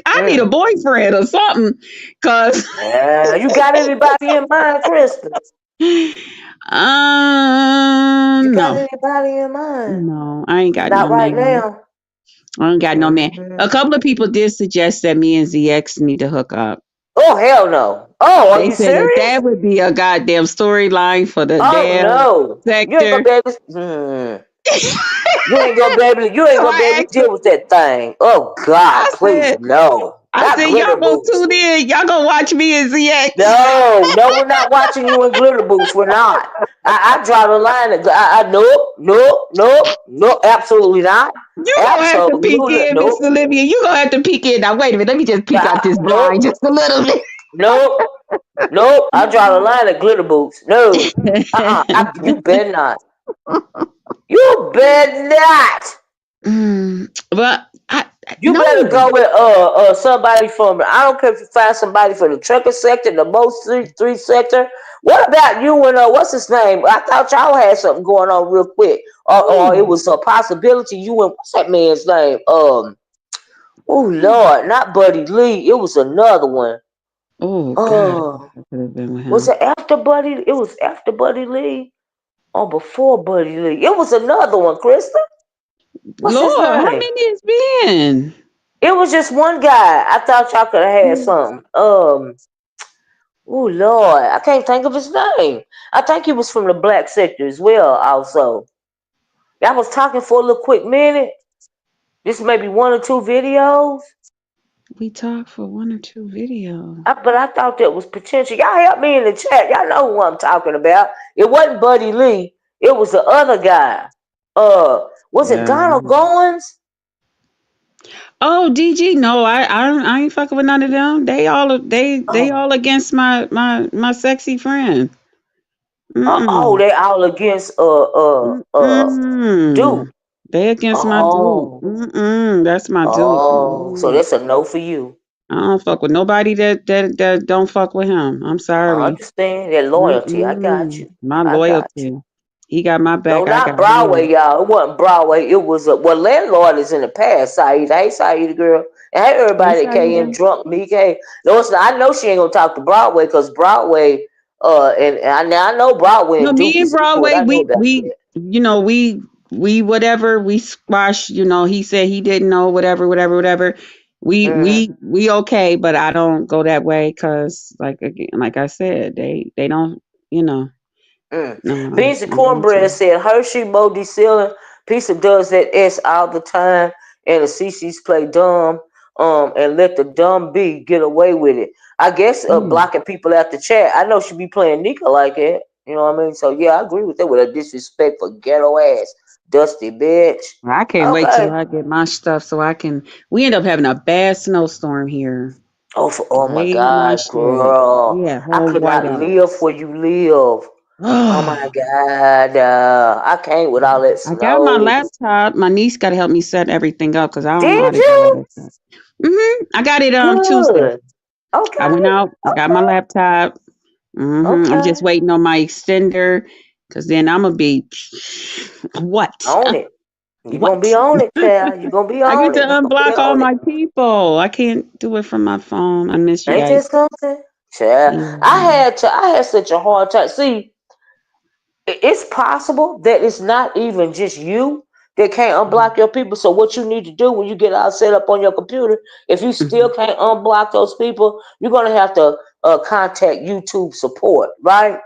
I need a Mm. boyfriend or something. Cause Yeah. You got anybody in mind, Krista? You got no. anybody in mind? No, I ain't got Not no right man. now. I ain't got no man. A couple of people Mm. did suggest that me and ZX need to hook up. Oh hell no! Oh, are They you said that serious? that would be a goddamn storyline for the Oh damn no! You ain't gonna sector. be able. You ain't gonna be able. You So ain't gonna be able I to asked them, deal with that thing. Oh God! I Please said, no! Not y'all glitter gonna boots. tune in. Y'all gonna watch me and ZX. No, no, we're not watching you in glitter boots. We're not. I draw the line. Nope, nope, nope, nope. Absolutely not. You gonna have to peek Absolutely in, Miss nope. Olivia. You gonna have to peek in. Now wait a minute. Let me just peek out this blind Nope, just a little bit. nope. Nope, I draw the line at glitter boots. No, you better not. You better not. But You better no. go with somebody from. I don't care if you find somebody for the trucker sector, the most three sector. What about you and what's his name? I thought y'all had something going on real quick, or it Ooh. was a possibility. You and what's that man's name? Oh Lord, not Buddy Lee. It was another one. Oh God, Oh, I could have been with was him. it after Buddy? It was after Buddy Lee. Or before Buddy Lee. It was another one, Krista. What's his Lord, how name? many it's been? It was just one guy. I thought y'all could have had something. Oh Lord, I can't think of his name. I think he was from the black sector as well. Also, y'all was talking for a little quick minute. This may be one or two videos. We talked for one or two videos. But I thought that was potential. Y'all help me in the chat. Y'all know who I'm talking about. It wasn't Buddy Lee. It was the other guy. Was it Yeah. Donald Goins? Oh, DG, no, I ain't fucking with none of them. They Oh, all against my sexy friend. Mm-mm. they all against Mm-mm. Duke. They against my dude. Oh, Mm-mm. That's my dude. oh, so Mm-mm. that's a no for you. I don't fuck with nobody that don't fuck with him. I'm I sorry. understand that loyalty. I got Mm-mm. you. My I got you. loyalty. He got my No, back. I not got his. Broadway, y'all. It wasn't Broadway. It was landlord is in the past. Saida, hey Saida, girl, and hey Hey, everybody that came in Saida. drunk. Meek, hey, no, I know she ain't gonna talk to Broadway because Broadway, and I know Broadway No, and me Duke and is cool. Broadway, I know about that. we whatever we squash. He said he didn't know whatever. Mm, We okay, but I don't go that way because like again, like I said, they don't. You know, mm. no, Beans and I'm not cornbread too. said Hershey, Mo D. Ceiling, Pizza does that S all the time, and the CC's play dumb, and let the dumb B get away with it. I guess Mm. blocking people out the chat. I know she be playing Nika like that. You know what I mean? So yeah, I agree with that with a disrespectful ghetto ass, dusty bitch. I can't wait till Okay. I get my stuff so I can. We end up having a bad snowstorm here. Oh my Rain my God, shit. girl. Yeah, I whole could not whiteout. live where you live. Oh my God. I can't with all that I got my snow. laptop. My niece got to help me set everything up because I don't know how Did to do all you? that stuff. I got it Tuesday. Good. I Okay. went out, got my Okay. laptop. I'm Okay. just waiting on my extender because then I'm gonna be what? On it. You're gonna be What? on it, child. You're gonna be I get on to it. You're gonna be unblock all on it. my people. I can't do it from my phone. I miss you Ain't guys. this something? Yeah, Yeah. I had such a hard time. See, it's possible that it's not even just you that can't unblock your people. So what you need to do when you get all set up on your computer, if you still Mhm. can't unblock those people, you're gonna have to contact YouTube support, right?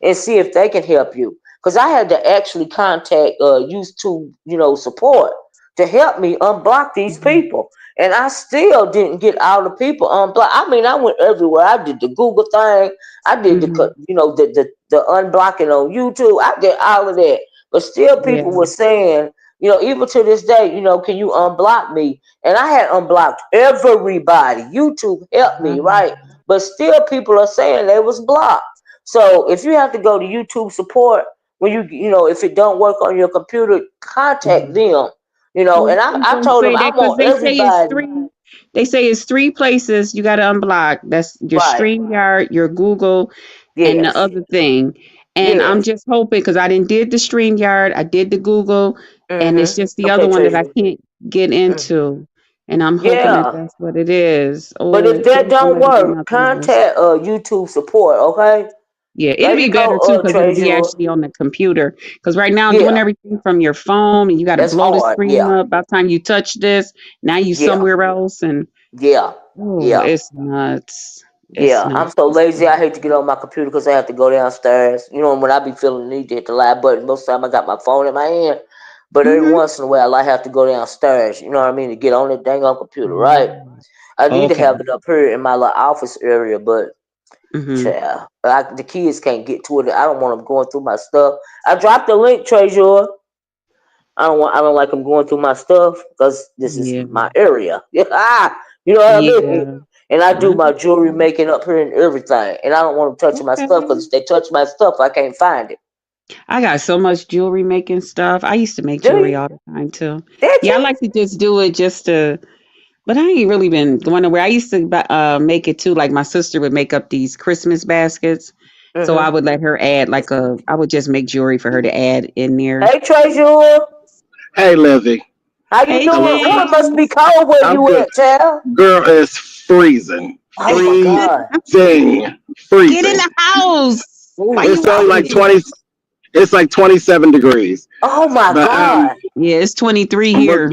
And see if they can help you. Because I had to actually contact YouTube, support to help me unblock these Mhm. people. And I still didn't get all the people unblocked. I mean, I went everywhere. I did the Google thing. I did Mhm. the unblocking on YouTube. I did all of that. But still people Yeah. were saying, even to this day, can you unblock me? And I had unblocked everybody. YouTube helped me, Wow. right? But still people are saying they was blocked. So if you have to go to YouTube support when if it don't work on your computer, contact Mhm. them. Well, And I'm I gonna told them say I that because want they say it's everybody. three. They say it's three places you got to unblock. That's your Right. StreamYard, your Google, and the Yes. other thing. And I'm Yes. just hoping because I didn't did the StreamYard, I did the Google, and it's just the other Okay, one that I Treasure. can't get Mhm. into. And I'm hoping that Yeah. that's what it is. But if Oh, that please don't don't let it be work, nothing else. contact YouTube support. Okay. Yeah, There it'll you be go, better too because it'll be Treasure. actually on the computer. Because right now, doing Yeah. everything from your phone and you got to That's blow the hard. screen Yeah. up. By the time you touch this, now you Yeah. somewhere else, and Yeah. oh, Yeah. it's nuts. It's Yeah, I'm nuts. so lazy. I hate to get on my computer because I have to go downstairs. When I be feeling the need to hit the live button, most of the time I got my phone in my hand. But every Mm-hmm. once in a while, I have to go downstairs. You know what I mean? To get on the dang on computer, right? Oh, I need to okay. have it up here in my little office area, but Mm-hmm. child, the kids can't get to it. I don't want them going through my stuff. I dropped the link, Treasure. I don't like them going through my stuff because this is Yeah. my area. Yeah, you know what I mean. Yeah. And I do I my got jewelry you. making up here and everything, and I don't want them touching my stuff Okay. because if they touch my stuff, I can't find it. I got so much jewelry making stuff. I used to make Do jewelry you? all the time too. Did Yeah, I you? like to just do it just to. But I ain't really been going nowhere. I used to make it too. Like my sister would make up these Christmas baskets, so I Mm-hmm. would let her add like a. I would just make jewelry for her to add in there. Hey, Treasure, Hey, Lizzie. how you Hey, How are doing? you? Well, it James, must be cold where I'm you good. at, child. Girl, it's freezing. Oh my Freezing. God. get in Freezing. the house. Why Ooh, you It's I only out like hate. here? 20, it's like 27 degrees. Oh my But God. Yeah, it's 23 but here.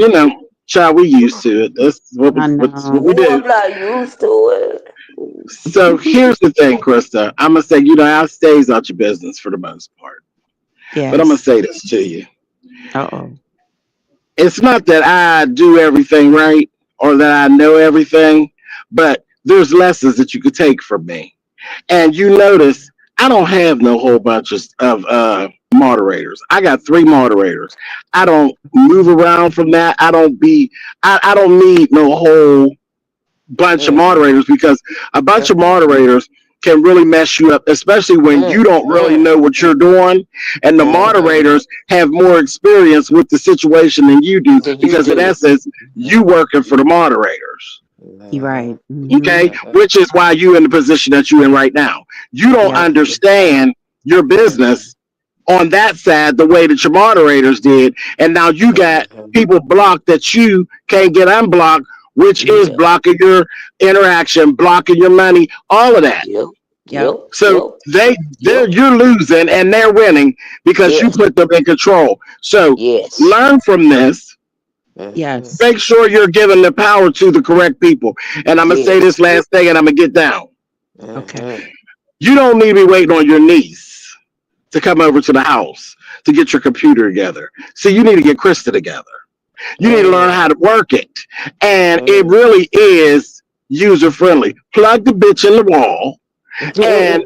child, we used to it. That's I what know. we Ooh, do. I'm not used to it. So here's the thing, Krista. I'm gonna say, I stays out your business for the most part. But I'm gonna Yes. say this to you. Uh-oh. It's not that I do everything right or that I know everything, but there's lessons that you could take from me. And you notice I don't have no whole bunch of moderators. I got three moderators. I don't move around from that. I don't need no whole bunch of Mm, moderators because a bunch of mm, moderators can really mess you up, especially when you mm, don't really mm, know what you're doing. And the mm. moderators have more experience with the situation than you do Than you because, in do. essence, you working for the moderators. You Mhm, right. Mm-hmm. Okay, mhm, which is why you in the position that you're in right now. You don't Yep. mhm, understand your mhm, business on that side the way that your moderators did, and now you got mhm. people blocked that you can't get unblocked, which is Yeah. blocking your interaction, blocking your money, all of that. Yep. Yep. Yep. So Yep. they're Yep. you're losing and they're winning because you Yes. put them in control. So Yes. learn from this. Mhm. Yes. Make sure you're giving the power to the correct people. And I'm gonna say Yes. this last thing, and I'm gonna get down. Okay. Mhm. You don't need to be waiting on your niece to come over to the house to get your computer together. See, you need to get Krista together. You need to learn Mm, how to work it. And it mm. really is user friendly. Plug the bitch in the wall and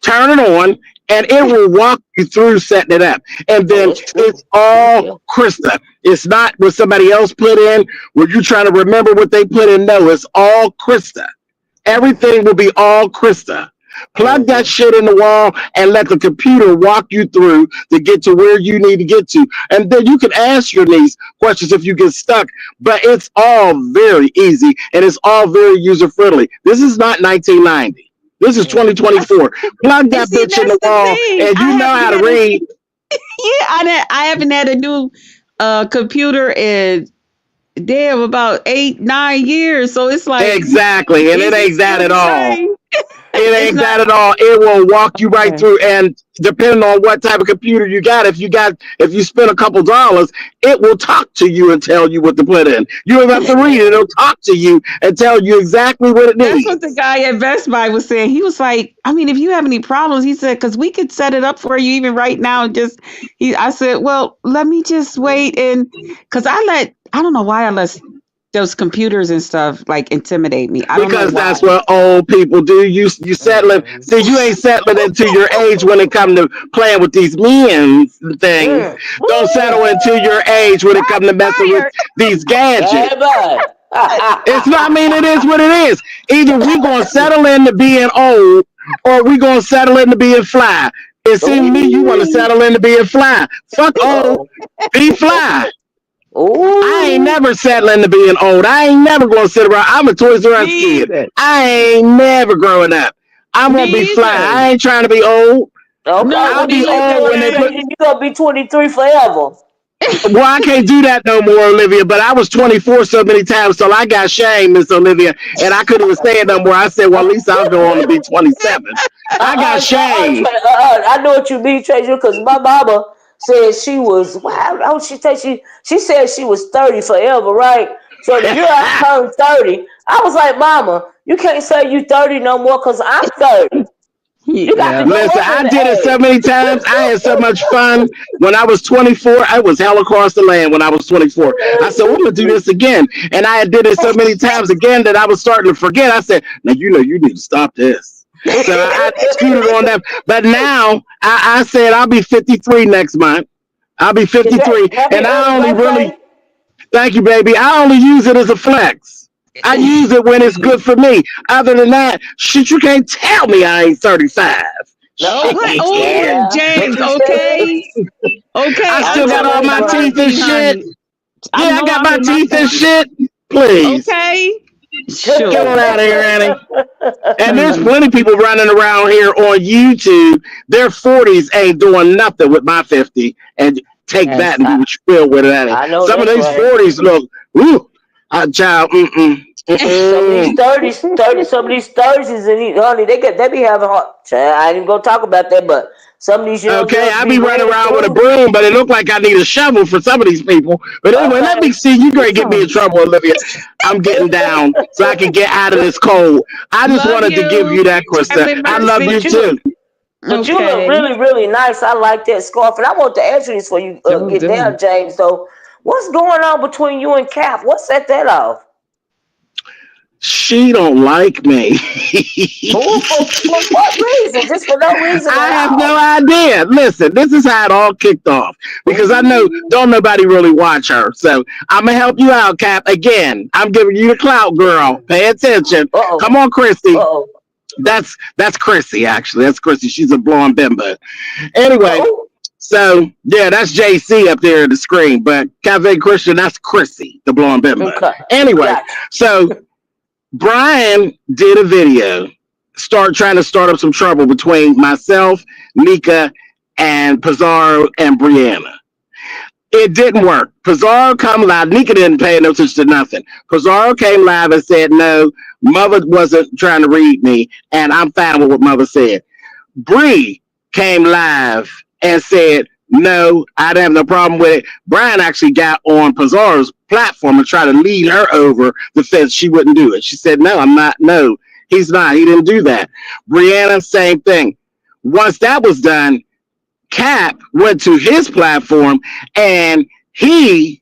turn it on, and it will walk you through setting it up. And Oh, then that's true. it's all Yeah. Krista. It's not what somebody else put in where you're trying to remember what they put in. No, it's all Krista. Mhm. Everything will be all Krista. Plug that Mhm. shit in the wall and let the computer walk you through to get to where you need to get to. And then you can ask your niece questions if you get stuck. But it's all very easy and it's all very user friendly. This is not 1990. This is Mhm. 2024. Plug And that see, bitch in that's the the wall thing. and I you know haven't how to had a read. I haven't had a new computer in damn, about 8, 9 years. So it's like, Exactly. And it is it ain't that still at the all. same? It It's ain't not. that at all. It will walk you right Okay. through. And depending on what type of computer you got, if you spend a couple dollars, it will talk to you and tell you what to put in. You don't have to read it. It'll talk to you and tell you exactly what it That's what the needs. guy at Best Buy was saying. He was like, I mean, if you have any problems, he said, because we could set it up for you even right now. I said, well, let me just wait. And because I don't know why I let those computers and stuff like intimidate me. I don't know Because that's why. what old people do. You settling. Mm. See, you ain't settling into your age when it comes to playing with these men things. Mm. Don't settle into your age when it comes to messing with Fired. these Bad gadgets. boy. It's not. I mean, it is what it is. Either we gonna settle into being old, or we gonna settle into being fly. It seems to me you want to Ooh. settle into being fly. Fuck old, Uh-oh. be fly. I ain't Ooh. never settling to being old. I ain't never gonna sit around. I'm a Toys R Us Me kid. either. I ain't never growing up. I'm gonna be Me fly. either. I ain't trying to be old. Okay. No, I'll What me you be say, either, old when they Tracy? put. man. You gonna be 23 forever? Well, I can't do that no more, Olivia. But I was 24 so many times, so I got shame, Miss Olivia, and I couldn't even say it no more. I said, "Well, at least I'll go on to be 27." I got shame. I know what you mean, Tracy, because my mama said she was, wow, how would she say she said she was 30 forever, right? So the year I turned 30, I was like, Mama, you can't say you 30 no more because I'm 30. You got to Yeah. go Listen, up in I the did it so age. many times. I had so much fun when I was 24. I was hell across the land when I was 24. I said, well, I'm going to do this again. And I did it so many times again that I was starting to forget. I said, now, you need to stop this. So I scooted on that. But now I said I'll be 53 next month. I'll be 53. Happy And I early only really, birthday. thank you, baby. I only use it as a flex. I use it when it's good for me. Other than that, shit, you can't tell me I ain't 35. No. What? Shit. Oh, Yeah. What James. you said? Okay. Okay. I I I still got know know all I'm that's my in my right. teeth and 50s, shit. honey. I Yeah, I know got I'm my in my teeth and 50s. shit. Please. Okay. Get on Sure. out of here, Annie. And there's Hmm. plenty of people running around here on YouTube. Their 40s ain't doing nothing with my 50. And take that Yes. and do what you will with it, Annie. I know Some of that's these right. 40s look, ooh, child, Some of these mm-mm. 30s, some of these 30s, and honey, they be having hard. I ain't even gonna talk about that, but some of these young Okay, girls I be be running running around with a through. broom, but it look like I need a shovel for some of these people. But anyway, let me Okay. see. You gonna It's get me all in trouble, right. Olivia. I'm getting down so I can get out of this cold. I just Love wanted to give you. you that, Krista. Traveling I love you But Mercy. too. you look Okay. really, really nice. I like that scarf, and I want to ask you this before you So get down, do. James. So, what's going on between you and Cap? What set that off? She don't like me. Who for what reason? Just for no reason I at have no all. idea. Listen, this is how it all kicked off because I know Ooh. don't nobody really watch her. So I'm gonna help you out, Cap. Again, I'm giving you the clout, girl. Pay attention. Uh oh. Come on, Uh Christy. oh. That's Chrissy, actually. That's Chrissy. She's a blonde bimbo. Anyway, Oh. so yeah, that's JC up there in the screen. But Cafe Christian, that's Chrissy, the blonde bimbo. Okay. Anyway, Gotcha. so Brian did a video, trying to start up some trouble between myself, Nika, and Pizarro and Brianna. It didn't work. Pizarro come live. Nika didn't pay no attention to nothing. Pizarro came live and said, no, Mother wasn't trying to read me, and I'm fine with what Mother said. Bree came live and said, no, I didn't have no problem with it. Brian actually got on Pizarro's platform and tried to lead her over the fence. She wouldn't do it. She said, no, I'm not. No, he's not. He didn't do that. Brianna, same thing. Once that was done, Cap went to his platform and he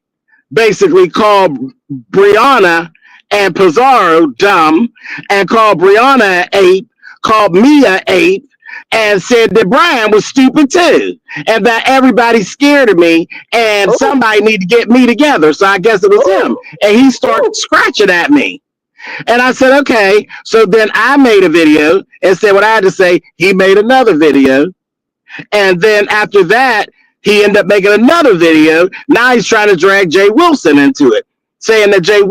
basically called Brianna and Pizarro dumb and called Brianna an ape, called me an ape, and said that Brian was stupid too, and that everybody's scared of me, and Oh. somebody need to get me together. So I guess it was him, Oh. and he started Oh. scratching at me. And I said, okay. So then I made a video and said what I had to say. He made another video, and then after that, he ended up making another video. Now he's trying to drag Jay Wilson into it, saying that Jay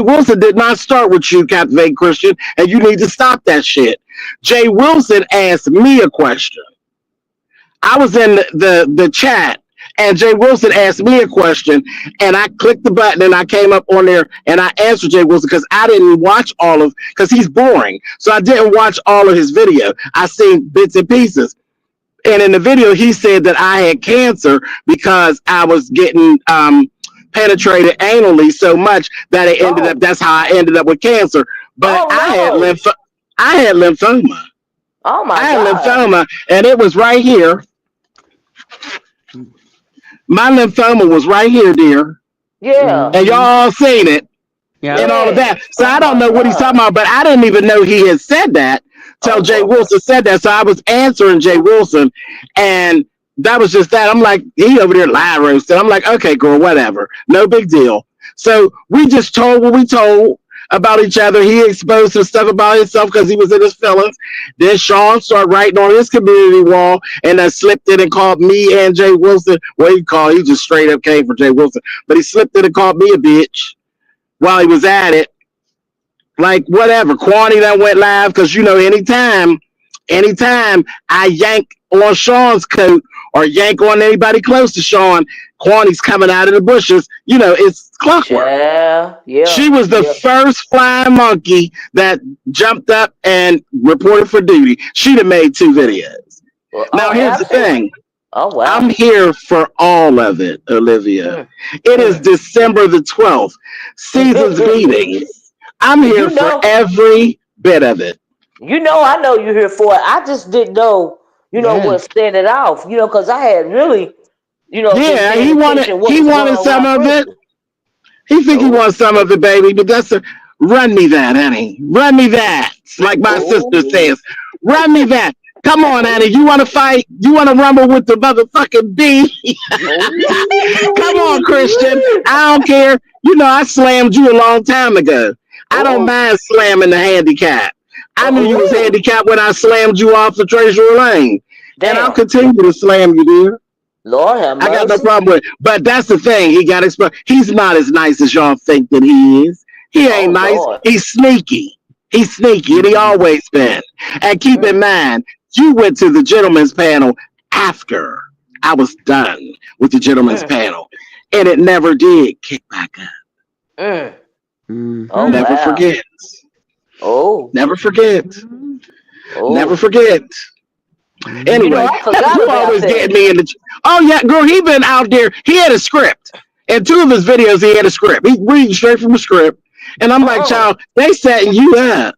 Wilson did not start with you, Captivate Christian, and you need to stop that shit. Jay Wilson asked me a question. I was in the chat And Jay Wilson asked me a question, and I clicked the button, and I came up on there, and I answered Jay Wilson because I didn't watch all of, because he's boring. So I didn't watch all of his video. I seen bits and pieces. And in the video, he said that I had cancer because I was getting penetrated anally so much that it ended up. That's how I ended up with cancer. But I had lymphoma. Oh my I had God. lymphoma, and it was right here. My lymphoma was right here, dear, Yeah. and y'all all seen it. Yeah. And all of that. So Oh I don't my know what he's talking God. about, but I didn't even know he had said that till Oh Jay Lord. Wilson said that. So I was answering Jay Wilson, and that was just that. I'm like, he over there live roasting. I'm like, okay, girl, whatever. No big deal. So we just told what we told about each other. He exposed some stuff about himself because he was in his feelings. Then Sean started writing on his community wall and then slipped in and called me and Jay Wilson. What he just straight up came for Jay Wilson. But he slipped in and called me a bitch while he was at it. Like, whatever. Quantity that went live because, anytime I yank on Sean's coat or yank on anybody close to Sean, Quantity's coming out of the bushes. It's clockwork. Yeah. She was the first flying monkey that jumped up and reported for duty. She'd have made 2 videos. Now, here's the thing. Oh wow. I'm here for all of it, Olivia. It is December the 12th. Season's greetings. I'm here for every bit of it. I know you're here for it. I just didn't know, what set it off. Because I had really, been Yeah, paying attention what he was going wanted on some around of it. Christmas. He think he wants some of it, baby. But run me that, honey. Run me that. Like my sister says, run me that. Come on, honey. You want to fight? You want to rumble with the motherfucking bee? Come on, Christian. I don't care. I slammed you a long time ago. I don't mind slamming the handicap. I knew you was handicapped when I slammed you off the Treasury Lane. Damn. And I'll continue to slam you, dear. Lord have mercy. I got no problem with it. But that's the thing. He got exposed. He's not as nice as y'all think that he is. He ain't nice. Lord. He's sneaky. He's sneaky, and he always been. And keep in mind, you went to the gentleman's panel after I was done with the gentleman's panel. And it never did kick back up. Oh, Never wow. forget. Never forget. Never forget. Anyway, I forgot you about always that. getting me in the. Oh yeah, girl, he been out there. He had a script. In 2 of his videos, he had a script. He reading straight from a script, and I'm like, child, they setting you up.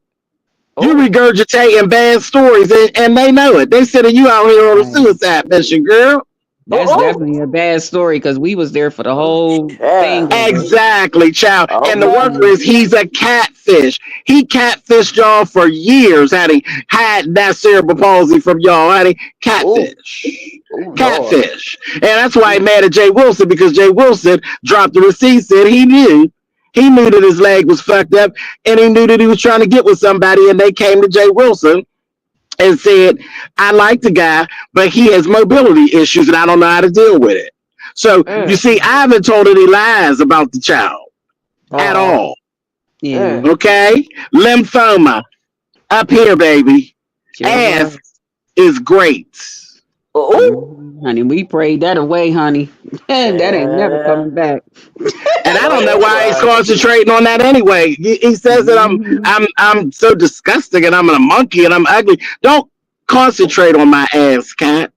You regurgitating bad stories, and they know it. They setting you out here on a suicide mission, girl. That's definitely a bad story because we was there for the whole thing. Exactly, child. And the worker is he's a catfish. He catfished y'all for years, honey. Had that cerebral palsy from y'all, honey. Catfish. Catfish. And that's why he mad at Jay Wilson because Jay Wilson dropped the receipt, said he knew that his leg was fucked up and he knew that he was trying to get with somebody, and they came to Jay Wilson and said, I like the guy, but he has mobility issues and I don't know how to deal with it. So you see, I haven't told any lies about the child at all. Yeah. Okay? Lymphoma. Up here, baby. Ass is great. Honey, we prayed that away, honey. That ain't never coming back. And I don't know why he's concentrating on that anyway. He says that I'm so disgusting and I'm a monkey and I'm ugly. Don't concentrate on my ass, cat.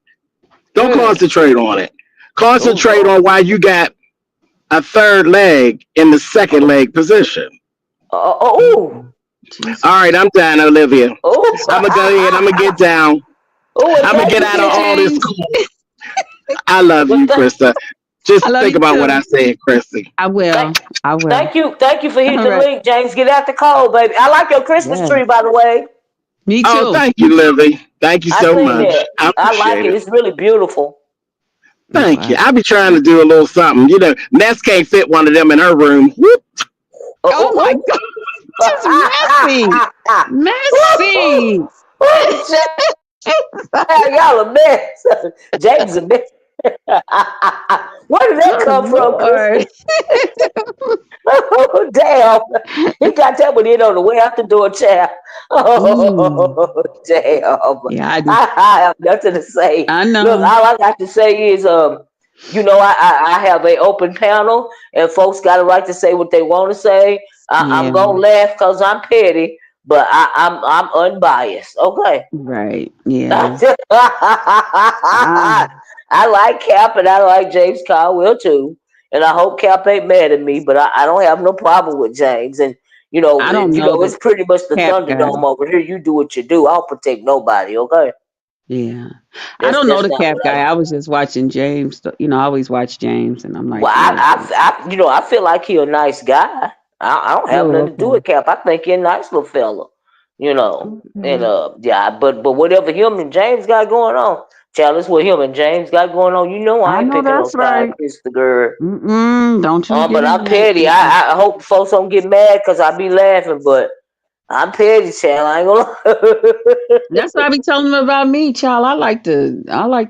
Don't concentrate on it. Concentrate on why you got a third leg in the second leg position. All right, I'm done, Olivia. I'm gonna go ahead. I'm gonna get down. I'm gonna get out of all this. I love you, Krista. Just think about what I said, Christy. I will. Thank you for hitting the link, James. Get out the cold, baby. I like your Christmas tree, by the way. Me too. Oh, thank you, Livy. Thank you so much. I like it. It's really beautiful. Thank you. I'll be trying to do a little something. Ness can't fit one of them in her room. Whoop. Oh my God. Just messy. Y'all a mess. James a mess. Where did that come from, Chris? Oh, damn. He got that one in on the way out the door, child. Oh, damn. Yeah, I have nothing to say. I know. Look, all I got to say is, I have a open panel, and folks got a right to say what they want to say. I'm Yeah. gonna laugh because I'm petty, but I'm unbiased. Okay. Right. Yeah. I Ah, like Cap and I like James Caldwell too. And I hope Cap ain't mad at me, but I don't have no problem with James. And I don't know the it's pretty much the cap guy. Thunderdome over here. You do what you do. I don't protect nobody. Okay, Yeah. I don't know that's the not cap what I guy. do. I was just watching James. I always watch James, and I'm Well, like, yeah. I feel like he a nice guy. I don't have Oh, nothing to do with okay. Cap. I think he a nice little fella. And Okay. yeah, but whatever him and James got going on, child, that's what him and James got going on. I I ain't know picking on that's side right. Chris the girl. Don't you get But in I'm that. petty. I hope folks don't get mad because I be laughing, but I'm petty, child. I ain't gonna. That's what I be telling them about me, child. I like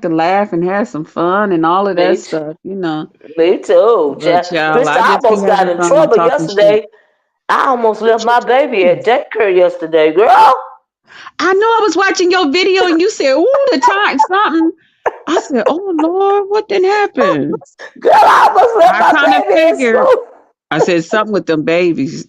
to laugh and have some fun and all of that me, stuff, me too, But child. child, Krista I just be almost got having in fun and trouble talking shit. yesterday. I almost What left you my baby do? at daycare yesterday, girl. I know I was watching your video and you said, "Ooh, the time something." I said, "Oh Lord, what did happen?" Girl, I almost left I my kind of baby at figured. school. I said something with them babies.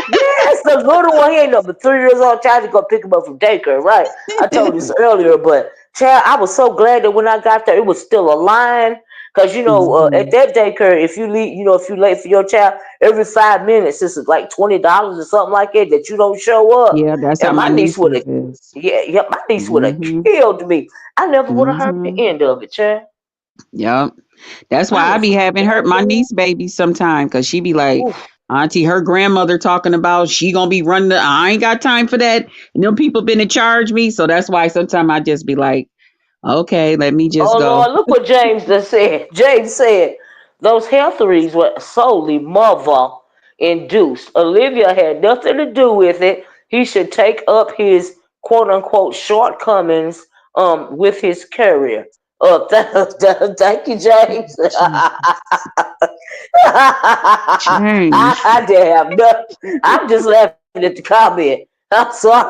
Yes, the little one, he ain't number 3 years old. Tried to go pick him up from daycare, right? I told you this earlier, but child, I was so glad that when I got there, it was still a line. Cause at Mhm. that daycare, if you leave, if you late for your child, every 5 minutes, this is like $20 or something like that that you don't show up. Yeah, that's how And my my niece would have, nieces is. yeah, my niece would have Mhm. killed me. I never would have heard the Mhm. end of it, child. Yep. That's I why I was be so having her my glad. niece baby sometime because she be like, Oof. Auntie, her grandmother talking about she gonna be running. I ain't got time for that. And them people been to charge me, so that's why sometimes I just be like, okay, let me just Oh go. Lord, look what James just said. James said those health reads were solely mother induced. Olivia had nothing to do with it. He should take up his quote unquote shortcomings with his career. Thank you, James. Jesus, James. I did have nothing. I'm just laughing at the comment. I'm sorry.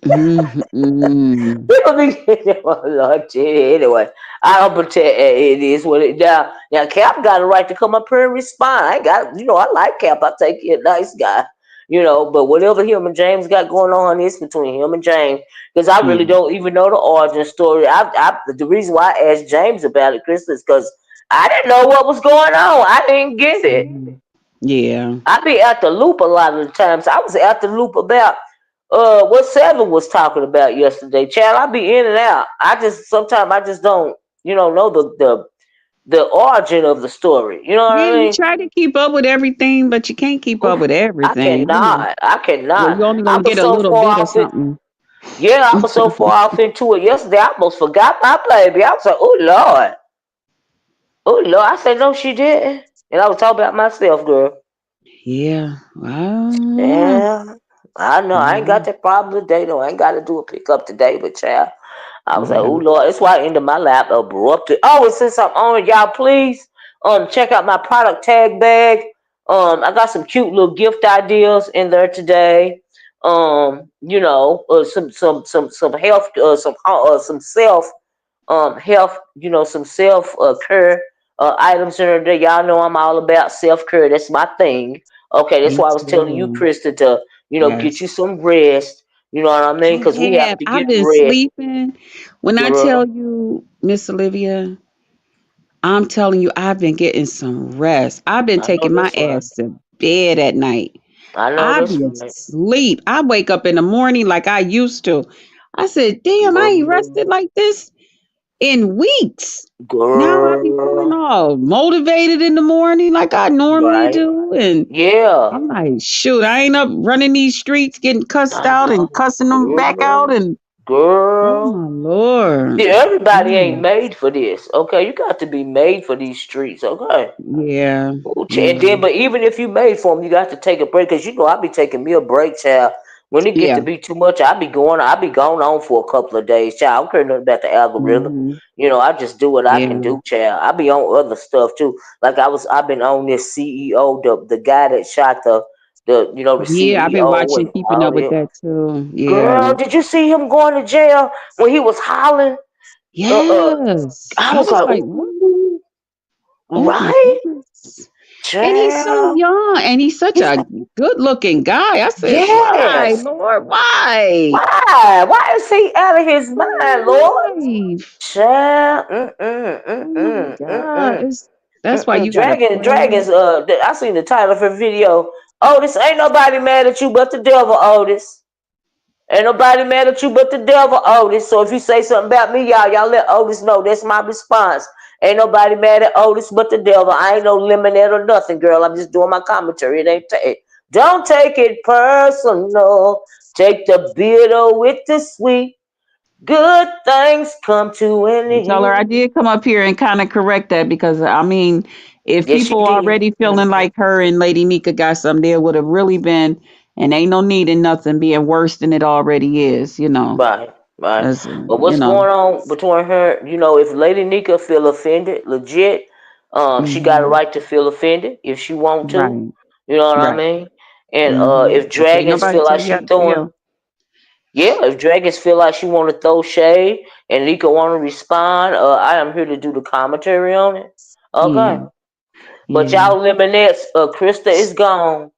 Mm-mm. People be oh, Lord, gee, anyway. I don't pretend it is what it now. Now Cap got a right to come up here and respond. I got I like Cap. I think he's a nice guy. But whatever him and James got going on is between him and James. Because I Yeah. really don't even know the origin story. The reason why I asked James about it, Chris, is because I didn't know what was going on. I didn't get it. Mhm. Yeah. I be at the loop a lot of the times. I was at the loop about what Seven was talking about yesterday. Chad, I be in and out. I just sometimes I just don't, know the origin of the story. You know what Yeah, I you mean? try to keep up with everything, but you can't keep up Oof, with I everything. cannot. I Well, cannot. you only I gonna was get a so little far bit of off it. something. Yeah, I was so far off into it yesterday. I almost forgot my baby. I was like, oh Lord. I said no, she didn't. And I was talking about myself, girl. Yeah. Well, Yeah, I know. I ain't got yeah. that problem today, though. I ain't got to do a pickup today, but child. I was like, Yeah. oh Lord, that's why I ended my lap abruptly. Oh, and since I'm on, y'all, please check out my product tag bag. I got some cute little gift ideas in there today. Some health, some self health, some self care items in there. Y'all know I'm all about self care. That's my thing. Okay, that's Me why I was telling you, too. Krista, to get you Yes. some rest. You know what I mean? I Because we have have. to I've get been rest, sleeping. When I tell girl. you, Miss Olivia, I'm telling you, I've been getting some rest. I've been I know taking my that's right. ass to bed at night. I know I that's be right. asleep. I wake up in the morning like I used to. I said, damn, I ain't rested Girl, like this in weeks. Now I be feeling girl, all motivated in the morning like I normally right? do. And Yeah, I'm like, shoot, I ain't up running these streets getting cussed I out and know, cussing them back out. girl, And oh girl. my Lord. See, everybody ain't Mm, made for this. Okay, you got to be made for these streets. Okay. yeah. And Yeah. then, but even if you made for them, you got to take a break because I be taking me a break, child. When it get to Yeah. be too much, I be going on for a couple of days, child. I don't care nothing about the algorithm. Hmm. I just do what I can Yeah. do, child. I be on other stuff too. Like I've been on this CEO, the guy that shot the Yeah. I've been CEO watching, and keeping all up with that. that too. Yeah. Girl, did you see him going to jail when he was hollering? Uh, uh Yes. I I was was like, like, what? ooh. Oh my Right? goodness. And he's so Child. young and he's such He's a good looking guy. I said, why, yes. Lord? Why? Why? Why is he out of his For mind, Lord? your life. Child. Oh my God. That's why you gotta pray. Dragons. I seen the title of her video. Otis, ain't nobody mad at you but the devil, Otis. Ain't nobody mad at you but the devil, Otis. So if you say something about me, y'all let Otis know. That's my response. Ain't nobody mad at Otis but the devil. I ain't no lemonette or nothing, girl. I'm just doing my commentary. It ain't don't take it personal. Take the bitter with the sweet. Good things come to an And tell her I end. did come up here and kind of correct that because I mean, if Yes, she people did. already feeling Mhm. like her and Lady Mika got something, there would have really been, and ain't no need in nothing being worse than it already is, you know. Right, right. That's, But you what's know, going on between her? You know, if Lady Nika feel offended, legit, she got a hmm right to feel offended if she want to. right, You know what I right. mean? And if But can't dragons nobody feel tell like you how she to throwing, feel. yeah, if dragons feel like she want to throw shade and Nika want to respond, I am here to do the commentary on it. Yeah, Okay. But yeah. y'all lemonettes, Krista is gone.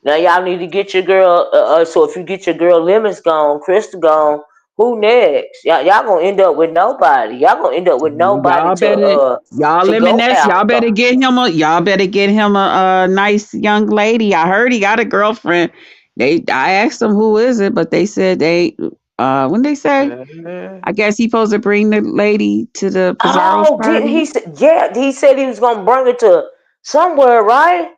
Now y'all need to get your girl. So if you get your girl Lemons gone, Krista gone, who next? Y'all gonna end up with nobody. Y'all gonna end up with nobody Y'all better, y'all to go Lemonettes, after. y'all better get him a nice young lady. I heard he got a girlfriend. I asked them who is it, but they said when they say, Mhm. I guess he supposed to bring the lady to the Pizarro's Oh, didn't party. he say? Yeah, he said he was gonna bring it to somewhere, right?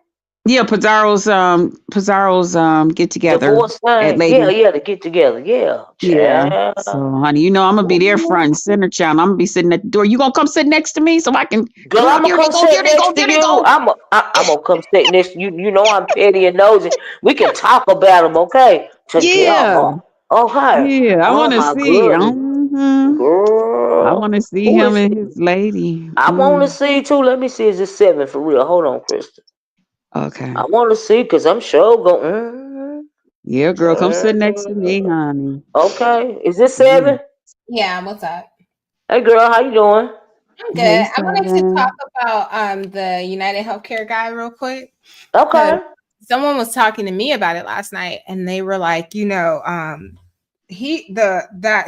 Yeah, Pizarro's get together Divorce at thing. Yeah, Lady. yeah, to get together. Yeah, Yeah. So, child. honey, you know I'm gonna be there front and center, child. I'm gonna be sitting at the door. You gonna come sit next to me so I can, Girl, girl, I'm gonna here they come go, sit here they next go, to here they you. go. I'm gonna come sit next to you. You know I'm petty and nosy. We can talk about them, okay? Yeah. Together. Okay. Yeah. I Oh wanna my see. goodness, I girl. wanna see Who him is? and his lady. I want to see too. Let me see. Is it 7 for real? Hold on, Krista. Okay. I want to see because I'm sure going. Yeah, girl, come sit next to me, honey. Okay. Is this Yeah. 7? Yeah, what's up? Hey, girl, how you doing? I'm good. Hey, I wanted to talk Seven. about the United Healthcare guy real quick because Okay. someone was talking to me about it last night, and they were like, that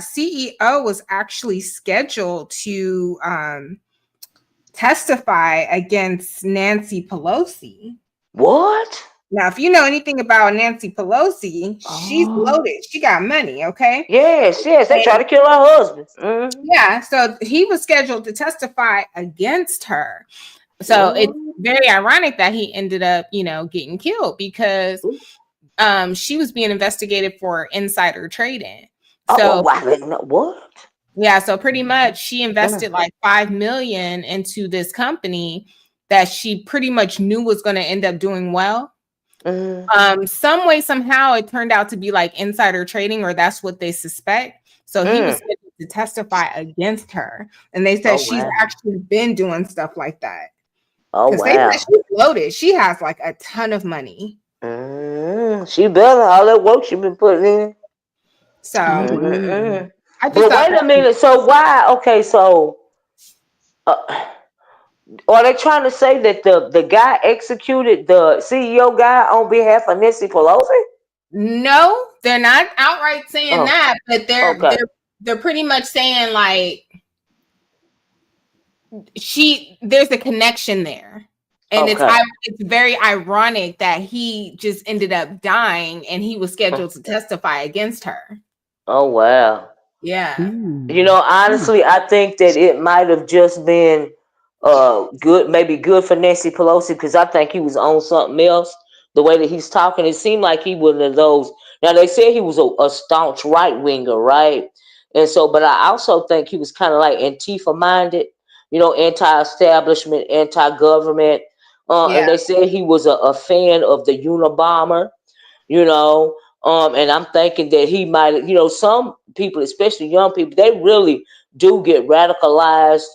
CEO was actually scheduled to testify against Nancy Pelosi. What? Now, if you know anything about Nancy Pelosi, she's Oh. loaded. She got money, okay? Yes, yes. They try to kill our husband. Yeah, so he was scheduled to testify against her. So it's What? very ironic that he ended up, getting killed because she was being investigated for insider trading. So Oh, I didn't know. What? yeah, so pretty much she Mm, invested like 5 million into this company that she pretty much knew was going to end up doing well. mm, Some way, somehow it turned out to be like insider trading, or that's what they suspect. So he was mm. scheduled to testify against her. And they said Oh, she's wow. actually been doing stuff like that. Oh, Because they said wow. she's loaded. She has like a ton of money. She better all that work she been putting in. So Oh wow. Mm-mm. I just But thought wait that a minute. So why? Okay, so uh, are they trying to say that the guy executed the CEO guy on behalf of Nancy Pelosi? no, they're not outright saying Oh, that, but they're okay, they're they're pretty much saying like there's a connection there. And okay. it's very ironic that he just ended up dying and he was scheduled to testify against her. Oh, wow. Yeah. You Hmm. know, honestly, I think that it might have just been good, maybe good for Nancy Pelosi because I think he was on something else. The way that he's talking, it seemed like he was one of those. Now they said he was a staunch right winger, right? And so, but I also think he was kind of like Antifa minded, you know, anti-establishment, anti-government. And Yeah. they said he was a fan of the Unabomber, you know. And I'm thinking that he might, you know, some people, especially young people, they really do get radicalized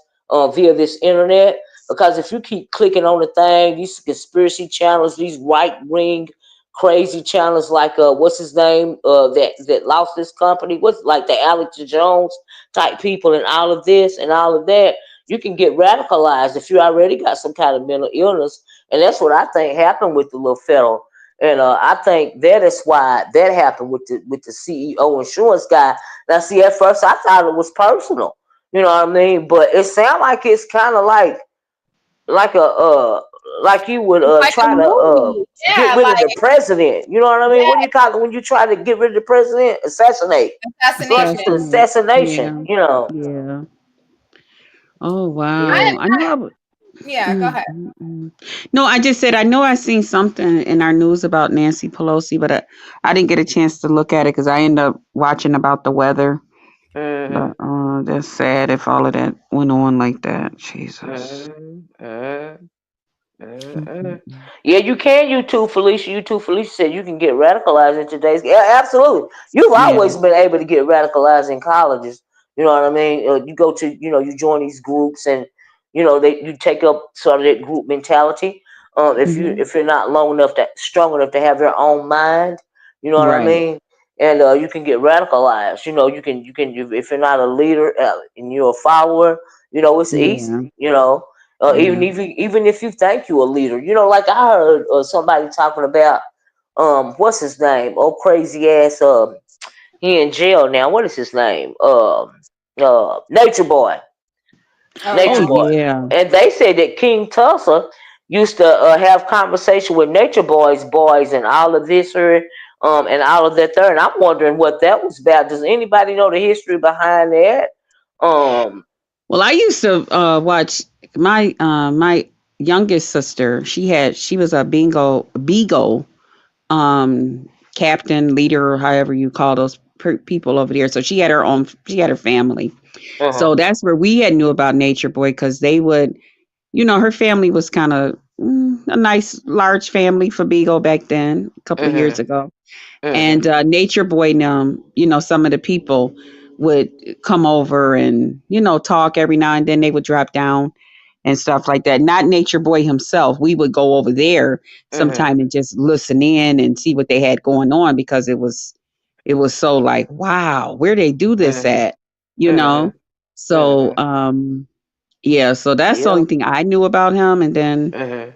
via this internet because if you keep clicking on the thing, these conspiracy channels, these right wing crazy channels like what's his name that lost this company, what's like the Alex Jones type people and all of this and all of that. you can get radicalized if you already got some kind of mental illness, and that's what I think happened with the little fellow. And I think that is why that happened with the CEO insurance guy. Now, see, at first I thought it was personal, you know what I mean? But it sounds like it's kind of like a like you would Like a try to movie. get Yeah, rid of like the president. You know what I mean? What do you call it when you try to get rid of the president? Assassinate. First assassination. it's Assassinate. assassination. Yeah. You know. Yeah. Oh Yeah. wow. I I know I would. yeah, go ahead. No, I just said I know I seen something in our news about Nancy Pelosi, but I didn't get a chance to look at it because I ended up watching about the weather. Mhm. But that's sad if all of that went on like that. Jesus. Mhm. Mhm. Mhm. Mm-mm-mm. Yeah, you can. You too, Felicia. You too, Felicia said you can get radicalized in today's. Yeah, absolutely. You've Yeah. always been able to get radicalized in colleges. You know what I mean? You go to, you join these groups, and you take up sort of that group mentality. Hmm. If you're not strong enough to have your own mind, you know what I Right. mean? And you can get radicalized. You can if you're not a leader and you're a follower, it's Yeah. easy. Even Yeah. if you think you're a leader, like I heard somebody talking about what's his name? Oh, crazy ass he in jail now. What is his name? Nature Boy. Oh Oh Nature yeah. Boy. yeah. And they said that King Tulsa used to have conversation with Nature Boy's boys and all of this and all of that there. And I'm wondering what that was about. Does anybody know the history behind that? Um. Well, I used to watch my youngest sister. She was a beagle captain, leader, or however you call those people over there. So she had her family. Uh-huh. So that's where we had knew about Nature Boy because they would, her family was kind of a nice large family for Beagle back then, a couple of years Mhm. ago. Mhm. And Nature Boy, some of the people would come over and talk every now and then. They would drop down and stuff like that. Not Nature Boy himself. We would go over there Mhm. sometime and just listen in and see what they had going on because it was so like, wow, where they do this Mhm. at, you know? Mhm. So Mhm. yeah, so that's the Yeah. only thing I knew about him. And then Mhm.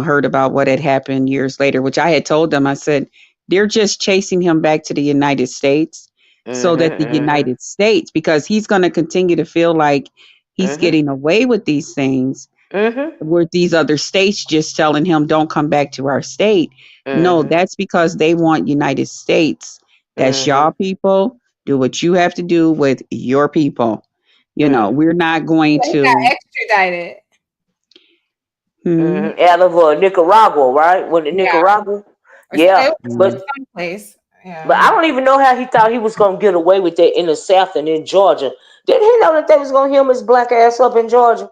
heard about what had happened years later, which I had told them. I said, they're just chasing him back to the United States so that the Mhm. United States, because he's going to continue to feel like he's Mhm. getting away with these things, Mhm. where these other states just telling him, don't come back to our state. No, Mhm. that's because they want United States. That's y'all Mhm. people. Do what you have to do with your people. Mhm. We're not going He got to. extradited. Hmm, Mhm. Out of Nicaragua, right? When in Yeah. Nicaragua, Or so, yeah. it yeah. was But someplace. but Yeah. I don't even know how he thought he was gonna get away with that in the South and in Georgia. Did he know that they was gonna hem his black ass up in Georgia?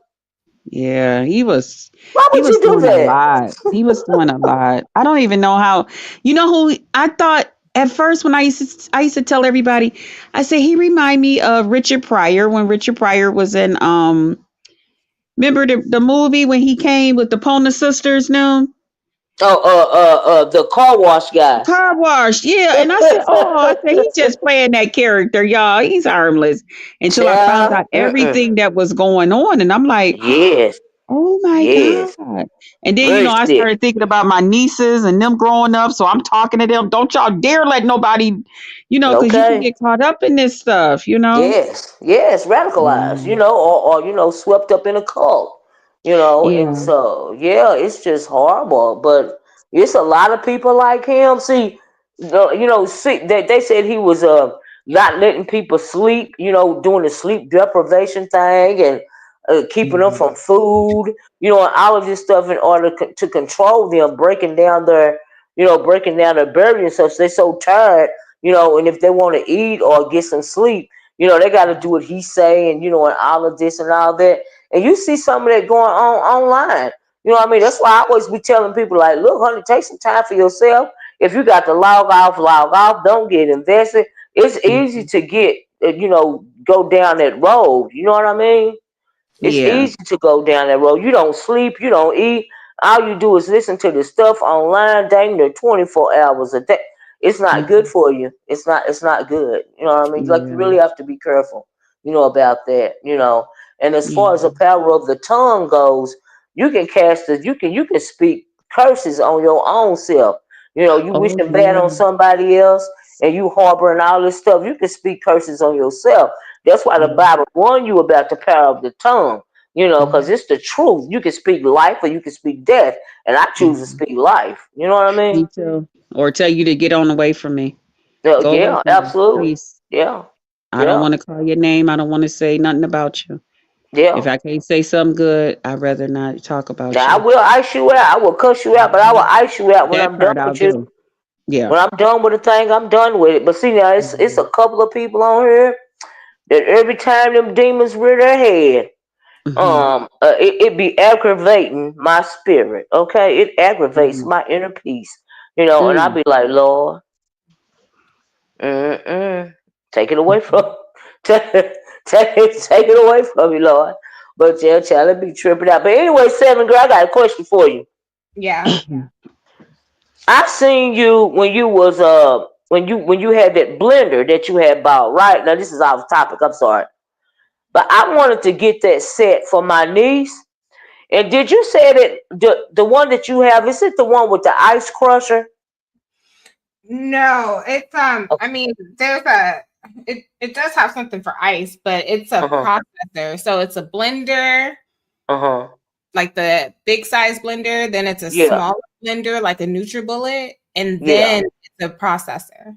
Yeah, he was Why he would was you do doing a that? lot. He was doing a lot. I don't even know how. You know who I thought at first when I used to tell everybody, I say he remind me of Richard Pryor when Richard Pryor was in remember the movie when he came with the Pona sisters now? Oh, the car wash guy. Car wash, yeah. And I said, he just playing that character, y'all. He's harmless. Until I found Child. out Mm-mm. everything that was going on. And I'm like, Yes. oh my Yes. God. And then, Very I sick. started thinking about my nieces and them growing up. So I'm talking to them. Don't y'all dare let nobody, because you can Okay. get caught up in this stuff. Yes, yes, radicalized, Yeah. or swept up in a cult, and Yeah. so yeah, it's just horrible. But it's a lot of people like him. See, see they said he was not letting people sleep, doing the sleep deprivation thing and keeping them Mhm. from food, and all of this stuff in order to control them, breaking down their barrier and stuff. So they're so tired, and if they want to eat or get some sleep, they got to do what he's saying, and all of this and all that. And you see some of that going on online. You know what I mean? That's why I always be telling people, like, look, honey, take some time for yourself. If you got to log off, log off. Don't get invested. It's easy Mhm. to get, go down that road. You know what I mean? It's Yeah. easy to go down that road. You don't sleep, you don't eat. All you do is listen to the stuff online, dang near 24 hours a day. It's not good Mhm. for you. It's not good. You know what I mean? Like you Yeah. really have to be careful, about that. And as far as Yeah. the power of the tongue goes, you can cast it. You can speak curses on your own self. You Oh wishing bad on yeah. somebody else, and you harboring all this stuff. You can speak curses on yourself. That's why the Yeah. Bible warned you about the power of the tongue. Because Mhm. it's the truth. You can speak life or you can speak death, and I choose to Mhm. speak life. You know what I Me mean? too. Or tell you to get on away from me. Yeah, Go away yeah, from me, absolutely. please. Yeah, I don't yeah, want to call your name. I don't want to say nothing about you. If yeah. I can't say something good, I'd rather not talk about Now I you. will ice you out. I will cuss you out, but I will Mhm. ice you out when That I'm done part I'll with you. do. Yeah. When I'm done with a thing, I'm done with it. But see now, it's a Mhm. couple of people on here that every time them demons rear their head, Mhm. it be aggravating my spirit. Okay, it aggravates Mhm. my inner peace. And I Mm. be like, Lord, mm-mm, take it away from, Mhm. take it away from me, Lord. But yeah, child, it be tripping out. But anyway, Seven Girl, I got a question for you. Yeah. I seen you when you was when you had that blender that you had bought, right? Now this is off topic, I'm sorry. But I wanted to get that set for my niece. And did you say that the one that you have, is it the one with the ice crusher? No, it's I mean, there's a it does have something for ice, but it's a Uh-huh. processor. So it's a blender, Uh-huh. like the big size blender, then it's a Yeah. smaller blender like a NutriBullet, and Yeah. then it's a processor.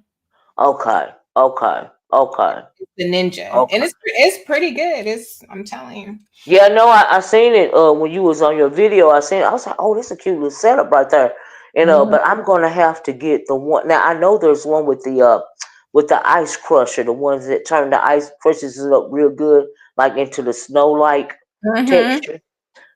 Okay. Okay. Okay. It's the Ninja. And Okay. it's pretty good. It's I'm telling you. Yeah, no, I seen it when you was on your video. I seen it. I was like, oh, this is a cute little setup right there. Mhm. But I'm gonna have to get the one. Now I know there's one with the ice crusher, the ones that turn the ice crushes it up real good, like into the snow like Mhm. texture.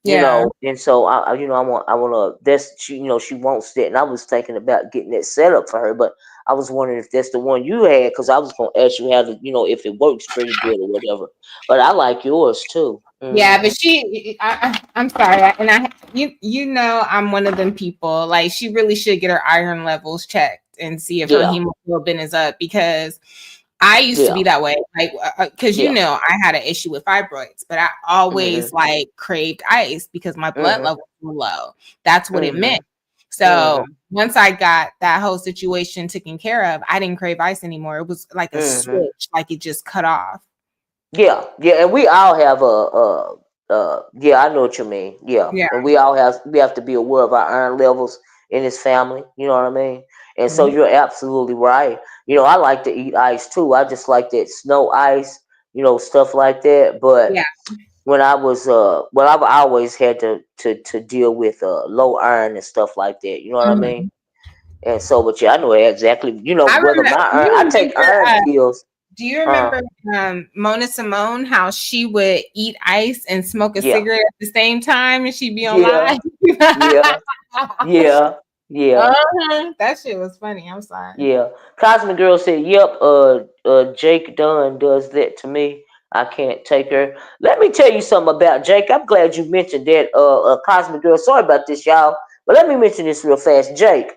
Yeah. And so I want to. That's she wants that, and I was thinking about getting that set up for her, but I was wondering if that's the one you had, because I was gonna ask you how to, if it works pretty good or whatever. But I like yours too. Yeah, Hmm. but I'm sorry, and you know I'm one of them people. Like she really should get her iron levels checked and see if her Yeah, hemoglobin is up because I used to yeah, be that way. Like because yeah. I had an issue with fibroids, but I Hmm. always like craved ice because my blood Hmm. levels were low. That's what it meant. Hmm. So Hmm. once I got that whole situation taken care of, I didn't crave ice anymore. It was like a Hmm. switch, like it just cut off. Yeah, yeah, and we all have yeah, I know what you mean. Yeah, Yeah. and we have to be aware of our iron levels in this family. You know what I mean? And so Mhm. you're absolutely right. I like to eat ice too. I just like that snow ice, stuff like that. But Yeah. when I was well, I've always had to deal with low iron and stuff like that. You know what I mean? Mhm. And so, but yeah, I know exactly. I Whether remember. my Do iron, you I take remember? iron pills. Do you Uh, remember Mona Simone? How she would eat ice and smoke a yeah, cigarette at the same time, and she'd be on yeah, live. yeah. Yeah, yeah, That shit was funny. I'm sorry. yeah. Cosmic Girl said, "Yep, Jake Dunn does that to me. I can't take her." Let me tell you something about Jake. I'm glad you mentioned that, Cosmic Girl. Sorry about this, y'all, but let me mention this real fast. Jake,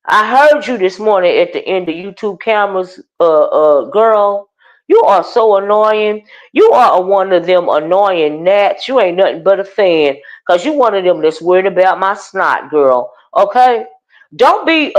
I heard you this morning at the end of YouTube cameras, girl. You are so annoying. You are one of them annoying gnats. You ain't nothing but a fan, cause you one of them that's worried about my snot, girl. Okay, don't be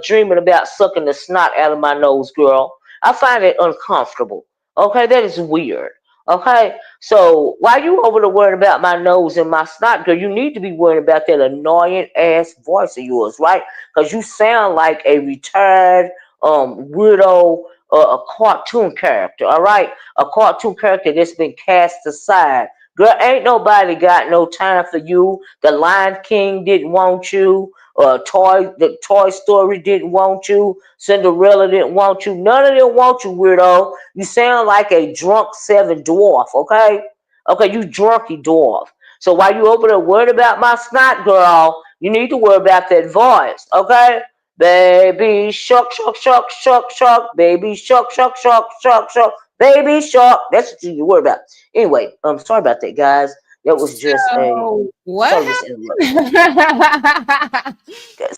dreaming about sucking the snot out of my nose, girl. I find it uncomfortable. Okay, that is weird. Okay, so while you over there worried about my nose and my snot, girl, you need to be worried about that annoying ass voice of yours, right? Because you sound like a retired widow, a cartoon character. All right, a cartoon character that's been cast aside. Girl, ain't nobody got no time for you. The Lion King didn't want you. The Toy Story didn't want you. Cinderella didn't want you. None of them want you, weirdo. You sound like a drunk seven dwarf. Okay, okay, you drunky dwarf. So while you over there worried about my snot, girl, you need to worry about that voice, okay? Baby shark, shark, shark, shark, shark, baby shark, shark, shark, shark, shark, baby shark. That's what you worry about. Anyway, sorry about that, guys. That was just a So what service interruption. happened?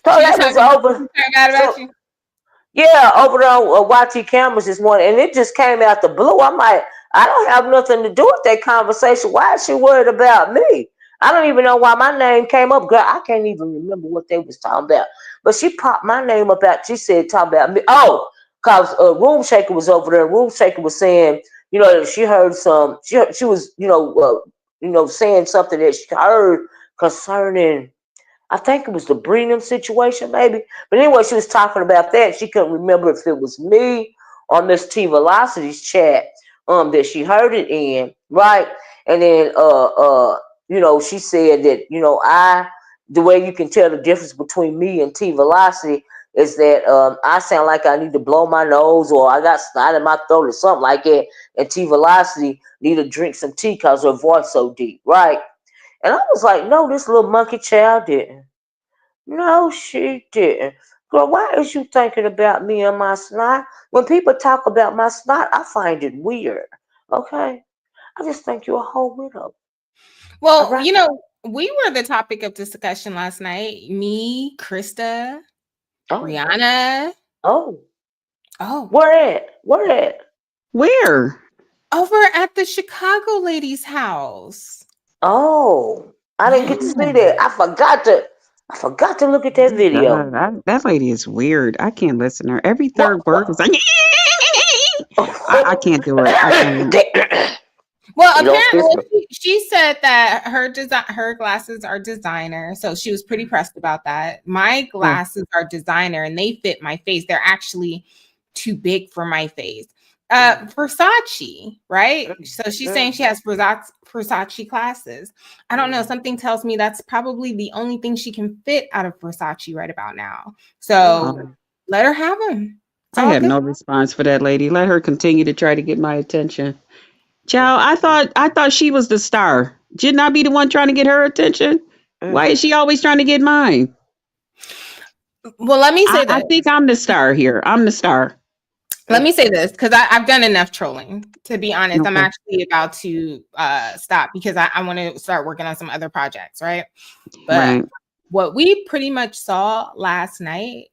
So She was that was talking over. bad about So you. yeah, over on YT cameras this morning, and it just came out the blue. I don't have nothing to do with that conversation. Why is she worried about me? I don't even know why my name came up. Girl, I can't even remember what they was talking about. But she popped my name up out. She said, talking about me. Oh, because Room Shaker was over there. Room Shaker was saying, she heard some, she was, saying something that she heard concerning, I think it was the Brenham situation, maybe. But anyway, she was talking about that. She couldn't remember if it was me or Miss T Velocity's chat that she heard it in, right? And then she said that, the way you can tell the difference between me and T Velocity is that I sound like I need to blow my nose or I got snot in my throat or something like that. And T Velocity need to drink some tea because her voice so deep, right? And I was like, no, this little monkey child didn't. No, she didn't. Girl, why is you thinking about me and my snot? When people talk about my snot, I find it weird. Okay? I just think you're a whole widow. All Well, right? we were the topic of discussion last night. Me, Krista, Oh. Rihanna. Oh. Oh. Where at? Where at? Where? Over at the Chicago lady's house. Oh. I didn't get to see that. I forgot to look at that video. That lady is weird. I can't listen to her. Every third word is like, I can't do it. I can't. Well, apparently she said that her glasses are designer, so she was pretty pressed about that. My glasses are designer and they fit my face. They're actually too big for my face. Versace, right? So she's saying she has Versace glasses. I don't know. Something tells me that's probably the only thing she can fit out of Versace right about now. So let her have them. I have no response for that lady. Let her continue to try to get my attention. Child, I thought she was the star. Shouldn't I be the one trying to get her attention? Why is she always trying to get mine? Well, let me say I think I'm the star here. I'm the star. Let me say this because I've done enough trolling. To be honest, okay. I'm actually about to stop because I want to start working on some other projects, right? But what we pretty much saw last night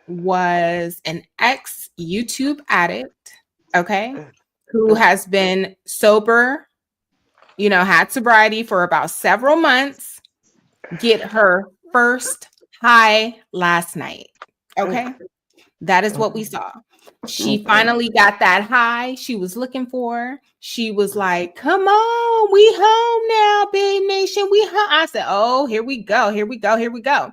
was an ex-YouTube addict, okay, who has been sober, had sobriety for about several months, get her first high last night, okay? That is what we saw. She finally got that high she was looking for. She was like, come on, we home now, Babe Nation. We home. I said, oh, here we go. Here we go. Here we go.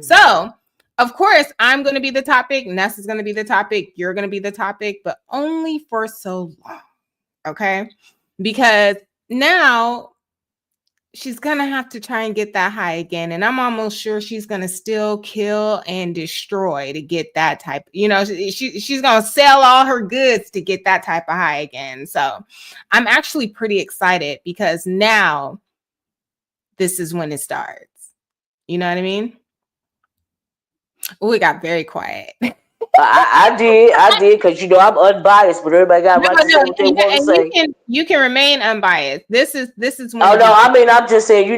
So, of course, I'm going to be the topic. Ness is going to be the topic. You're going to be the topic, but only for so long. Okay? Because now she's going to have to try and get that high again. And I'm almost sure she's going to still kill and destroy to get that type. She's going to sell all her goods to get that type of high again. So I'm actually pretty excited because now this is when it starts. You know what I mean? Oh, it got very quiet. I did, because I'm unbiased, but everybody got right to say what they want to say. You can remain unbiased. This is when. Oh no, I mean I'm just saying,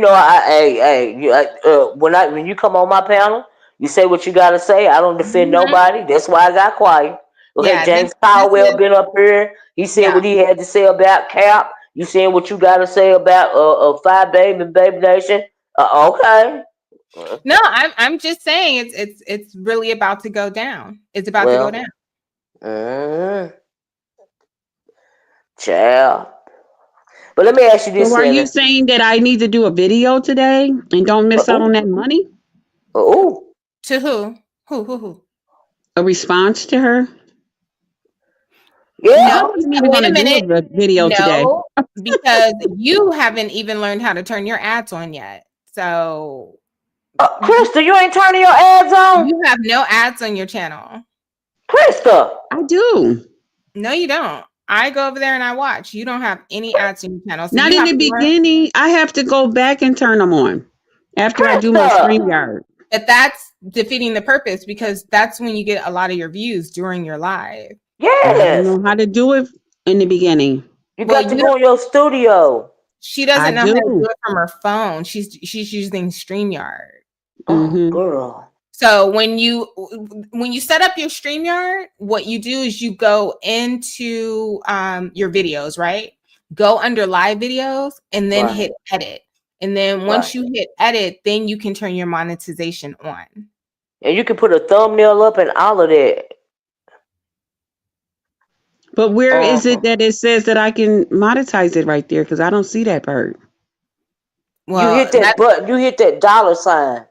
when you come on my panel, you say what you gotta say. I don't defend nobody. That's why I got quiet. Okay, yeah, James Caldwell been up here. He said what he had to say about Cap. You saying what you gotta say about Five Babe and Baby Nation? Okay. No, I'm just saying it's really about to go down. It's about to go down. Child. But let me ask you this. So are you saying that I need to do a video today and don't miss out on that money? Oh. To who? Who? A response to her? Yeah. No, I wasn't even going to do a video today. Because you haven't even learned how to turn your ads on yet. So Krista, you ain't turning your ads on? You have no ads on your channel. Krista. I do. No, you don't. I go over there and I watch. You don't have any ads on your channel. So not in the beginning. I have to go back and turn them on after I do my StreamYard. But that's defeating the purpose because that's when you get a lot of your views during your live. Yes. I don't know how to do it in the beginning. You got to go in your studio. She doesn't know how to do it from her phone. She's using StreamYard. Oh, girl. So when you set up your StreamYard, what you do is you go into your videos, right? Go under live videos and then hit edit. And then once you hit edit, then you can turn your monetization on. And you can put a thumbnail up and all of that. But where is it that it says that I can monetize it right there? Because I don't see that part. Well, you hit that button. You hit that $sign.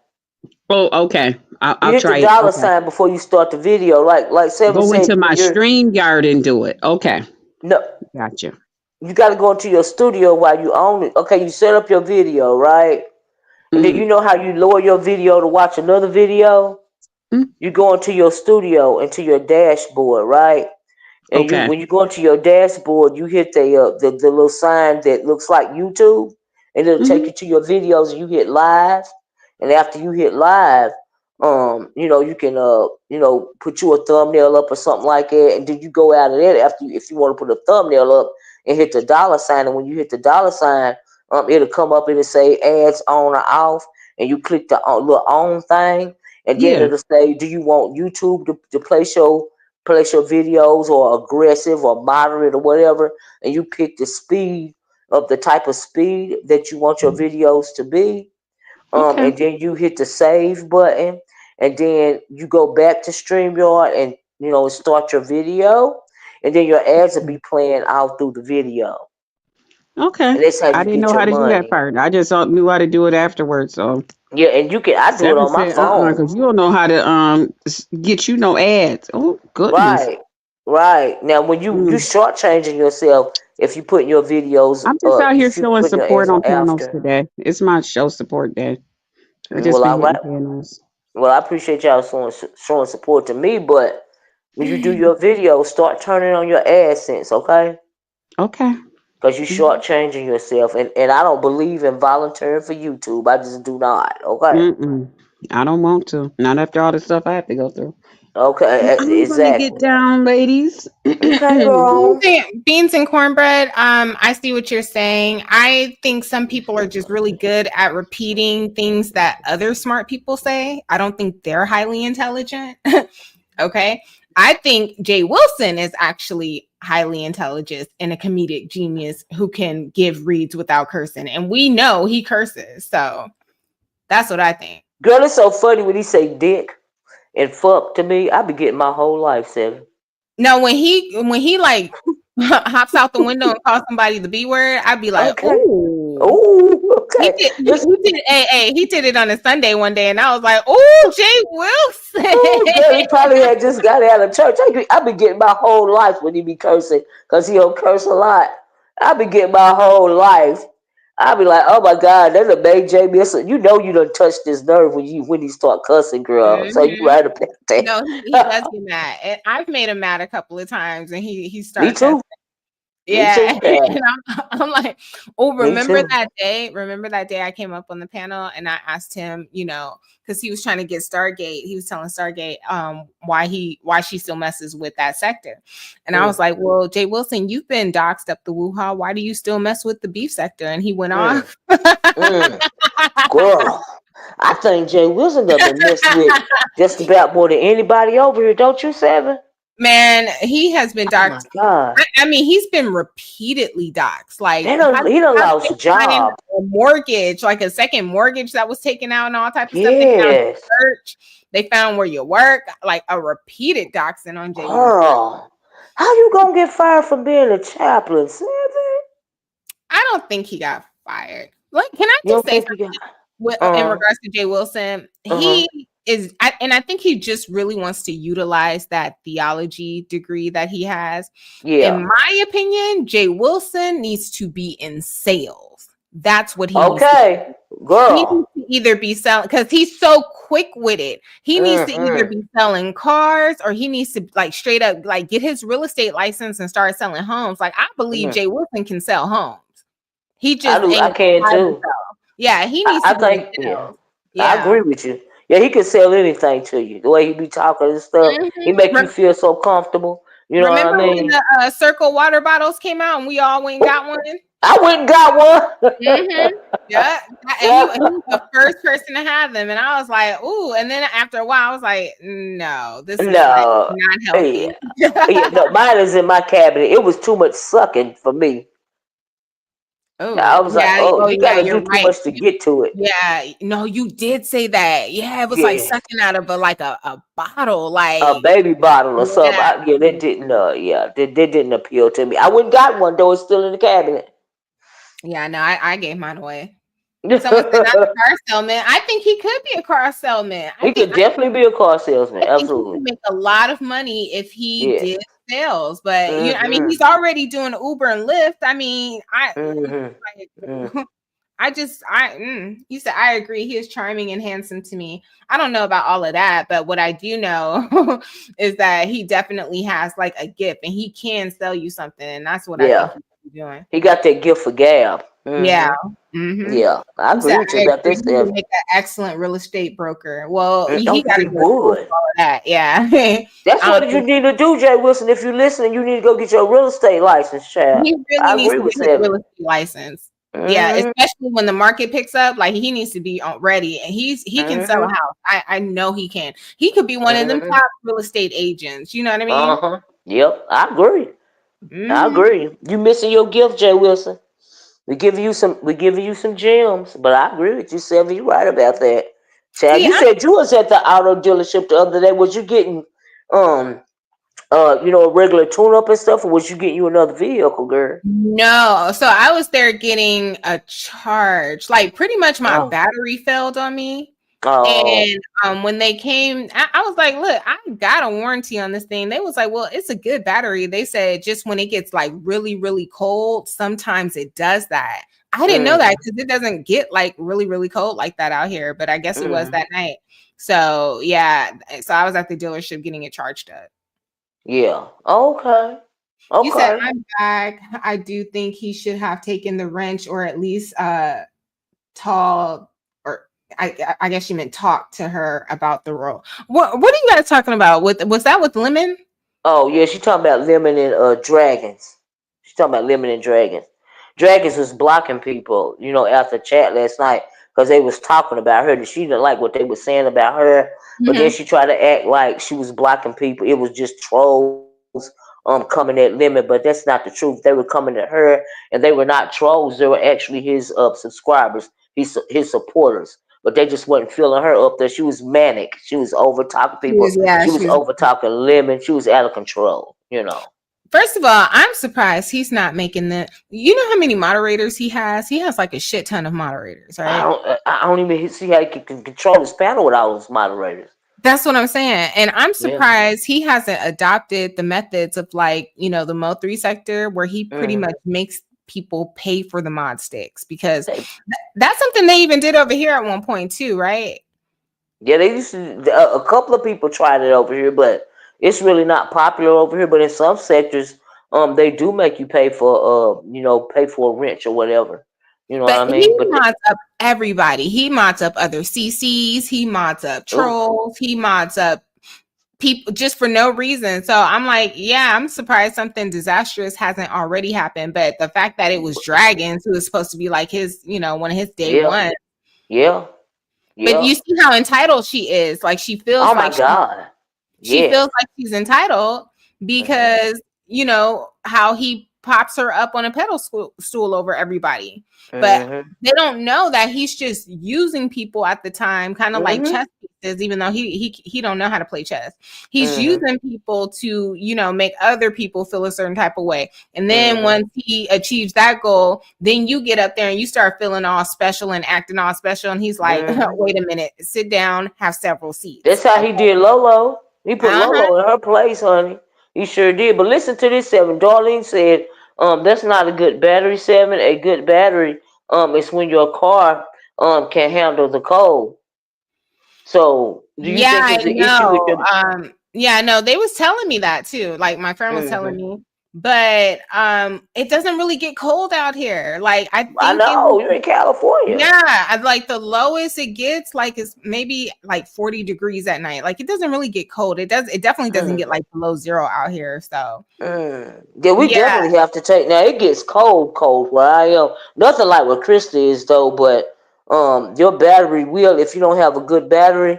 Oh, okay. I'll hit try the it. $sign before you start the video. Like Seven Go said, into my StreamYard and do it. Okay. No. Gotcha. You got to go into your studio while you own it. Okay, you set up your video, right? And then you know how you lower your video to watch another video? You go into your studio, into your dashboard, right? And when you go into your dashboard, you hit the little sign that looks like YouTube, and it'll take you to your videos. And you hit live, and after you hit live, you can put you a thumbnail up or something like that, and then you go out of that after if you want to put a thumbnail up and hit the $sign, and when you hit the $sign, it'll come up and it'll say ads on or off, and you click the little on thing, and then it'll say, do you want YouTube to place your videos or aggressive or moderate or whatever, and you pick the speed of the type of speed that you want your videos to be. And then you hit the save button, and then you go back to StreamYard and start your video, and then your ads will be playing out through the video. Okay. And that's how you I didn't get know your how to do that money. part. I just knew how to do it afterwards. So yeah, and I do it on my phone. Because you don't know how to get no ads. Oh goodness. Right. Now when you shortchanging yourself if you put your videos I'm just out here if you showing put your support ads on on panels after. today. It's my show support day. I just Well, be all right. hitting panels. Well, I appreciate y'all showing support to me, but when you do your video, start turning on your AdSense, okay? Okay. Because you shortchanging yourself, and I don't believe in volunteering for YouTube. I just do not, okay? I don't want to. Not after all the stuff I have to go through. Okay, I'm gonna get exactly. down, ladies. Okay, girl. Beans and cornbread. I see what you're saying. I think some people are just really good at repeating things that other smart people say. I don't think they're highly intelligent. Okay. I think Jay Wilson is actually highly intelligent and a comedic genius who can give reads without cursing. And we know he curses. So that's what I think. Girl, it's so funny when he say dick and fuck to me. I be getting my whole life, Seven. No, when he like hops out the window and calls somebody the B word, I'd be like, oh, okay. He did it on a Sunday one day, and I was like, oh, Jay Wilson. Girl, he probably had just got out of church. I be getting my whole life when he be cursing, because he don't curse a lot. I be getting my whole life. I be like, oh my God, that's a big Jay Wilson. You know you done touched his nerve when he start cussing, girl. So you right about that. No, he does get mad. And I've made him mad a couple of times, and he starts. Me too. Yeah, and I'm like, oh, remember too. that day? Remember that day I came up on the panel and I asked him, because he was trying to get Stargate. He was telling Stargate why she still messes with that sector. And I was like, well, Jay Wilson, you've been doxxed up the woo-ha. Why do you still mess with the beef sector? And he went off. Girl, I think Jay Wilson done been messed with just about more than anybody over here, don't you, Seven? Man, he has been doxxed. Oh my God. I mean, he's been repeatedly doxxed. Like he done lost a job, a mortgage, like a second mortgage that was taken out, and all type of stuff. Yes. They found your church. They found where you work. Like a repeated doxing on Jay. Girl, how you gonna get fired from being a chaplain, Seven? I don't think he got fired. Like, can I just say something in regards to Jay Wilson? He is, and I think he just really wants to utilize that theology degree that he has. Yeah. In my opinion, Jay Wilson needs to be in sales. That's what he needs to do. Girl. He needs to either be selling, because he's so quick with it. He needs to either be selling cars, or he needs to like straight up like get his real estate license and start selling homes. Like, I believe Jay Wilson can sell homes. He just I can too. Yeah, he needs to think, yeah. I agree with you. Yeah, he can sell anything to you. The way he be talking and stuff, he make you feel so comfortable. You know what I Remember when mean? the Circle water bottles came out and we all went and got one? I went and got one. Mm-hmm. Yeah, and he was the first person to have them, and I was like, "Ooh!" And then after a while, I was like, "No, this is like No, not yeah, healthy." yeah, no, mine is in my cabinet. It was too much sucking for me. I Oh was like, yeah, oh, oh you got yeah, to do you're too right. much to get to it. Yeah, no, you did say that. Yeah, it was like Yeah, sucking out of a bottle, a like baby bottle or something. yeah. Yeah, that didn't. Yeah, that didn't appeal to me. I went and got one though. It's still in the cabinet. Yeah, no, I gave mine away. Someone said not a car salesman. I think he could be a car salesman. I He think could definitely be a car salesman. I think he Absolutely. could make a lot of money if he Yeah. did sales. But you know, I mean, Mhm. he's already doing Uber and Lyft. I mean, Mhm. like, Mm. you said I agree. He is charming and handsome to me. I don't know about all of that, but what I do know is that he definitely has like a gift and he can sell you something, and that's what I think Yeah. he's doing. He got that gift for gab. Yeah. Mhm. Mm-hmm. Yeah. I You agree said with you I about agree. this, He would Evan. make an excellent real estate broker. Well, he Oh, got he to go to school would. for all of that. Yeah. That's I don't what you think need to do, Jay Wilson. If you're listening, you need to go get your real estate license, child. he really I needs agree to get with his real Evan. estate license. Yeah, Mhm. especially when the market picks up, like he needs to be ready, and he can sell a Mhm. house. I know he can. He could be one of them Mhm. top real estate agents. You know what I mean? Uh-huh. Yep. I agree. I Hmm. agree. You missing your gift, Jay Wilson. We giving you some gems, but I agree with you, Seven. You right about that. Child, See, you said you was at the auto dealership the other day. Was you getting um a regular tune up and stuff, or was you getting you another vehicle, girl? no, so I was there getting a charge. Like pretty much my Oh. battery failed on me. Oh. And when they came, I was like, look, I got a warranty on this thing. They was like, well, it's a good battery. They said just when it gets like really, really cold, sometimes it does that. I didn't know that Mm, because it doesn't get like really, really cold like that out here, but I guess it was mm, that night. So yeah, so I was at the dealership getting it charged up. yeah. Okay. You said Okay. I'm back. I do think he should have taken the wrench or at least tall or I guess you meant talk to her about the role. What are you guys talking about? Was that with Lemon? Oh yeah, she talking about lemon and dragons. She talking about lemon and dragons. Dragons was blocking people, after chat last night because they was talking about her. That she didn't like what they were saying about her, but then Mm-hmm. she tried to act like she was blocking people. It was just trolls coming at lemon, but that's not the truth. They were coming at her, and they were not trolls. They were actually his subscribers, his supporters. But they just wasn't feeling her up there. She was manic. She was over talking She people. was, yeah, She she was was. over talking lemon. She was out of control. First of all, I'm surprised he's not making the. You know how many moderators he has? He has like a shit ton of moderators, I right? don't. I don't even see how he can control his panel with all those moderators. That's what I'm saying. And I'm Yeah. surprised he hasn't adopted the methods of like, the Mo3 sector where he pretty Mm. much makes people pay for the mod sticks because They, that's something they even did over here at one point too, right? yeah, they used to. A couple of people tried it over here, but it's really not popular over here. But in some sectors, they do make you pay for a wrench or whatever. You know what But I he mean? But mods up everybody. He mods up other CCs. He mods up oh, trolls. He mods up people just for no reason. So I'm like, yeah, I'm surprised something disastrous hasn't already happened. But the fact that it was Dragons, who was supposed to be like his, one of his day yeah, one. yeah, But yeah. you see how entitled she is. Like she feels Oh my like God. she Yes. feels like she's entitled Hmm. because how he pops her up on a stool over everybody, but Hmm. they don't know that he's just using people at the time, kind of like Hmm. chess pieces, even though he don't know how to play chess. He's Hmm. using people to make other people feel a certain type of way, and then Hmm. once he achieves that goal, then you get up there and you start feeling all special and acting all special, and he's like, Hmm. wait a minute, sit down, have several seats. That's how he Okay. did Lolo. He put Uh-huh. Lolo in her place, honey. He sure did. But listen to this, Seven. Darlene said, that's not a good battery, Seven. A good battery, is when your car can handle the cold. So do you Yeah, think I it's an issue with know. your Yeah, no, they was telling me that too. Like my friend was telling hmm me. but it doesn't really get cold out here. Like I think know you're in California. Yeah, like the lowest it gets like is maybe like 40 degrees at night. Like it doesn't really get cold. It definitely doesn't get like below zero out here. So yeah, we definitely have to take. Now it gets cold where I am. Nothing like what Krista is though, but your battery will, if you don't have a good battery,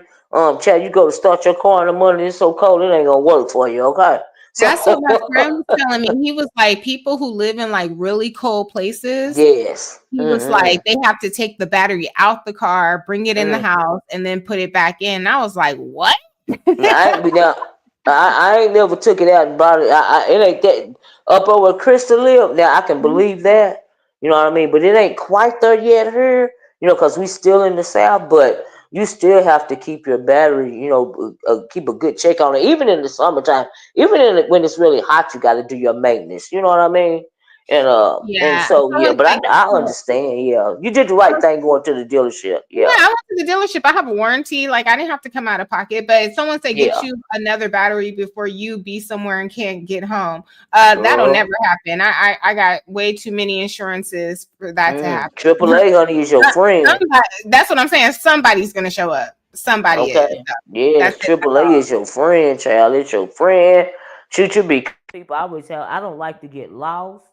Chad, you go to start your car in the morning, it's so cold it ain't gonna work for you, okay? So that's what my friend was telling me. He was like, people who live in like really cold places, yes. He was like, they have to take the battery out the car, bring it in the house, and then put it back in. And I was like, what? I ain't never took it out and brought it. It ain't that up over where Krista live. Now I can believe that, you know what I mean. But it ain't quite there yet here, you know, because we still in the South. But you still have to keep your battery, you know, keep a good check on it. Even in the summertime, even when it's really hot, you got to do your maintenance. You know what I mean? And so but I understand. Yeah, you did the right thing going to the dealership. Yeah, I went to the dealership. I have a warranty. Like I didn't have to come out of pocket. But if someone said get you another battery before you be somewhere and can't get home, that'll never happen. I got way too many insurances for that to happen. AAA, honey, is your friend. That's what I'm saying. Somebody's gonna show up. Somebody is. Yes, AAA is your friend, child. It's your friend. Should you be? People always tell I don't like to get lost.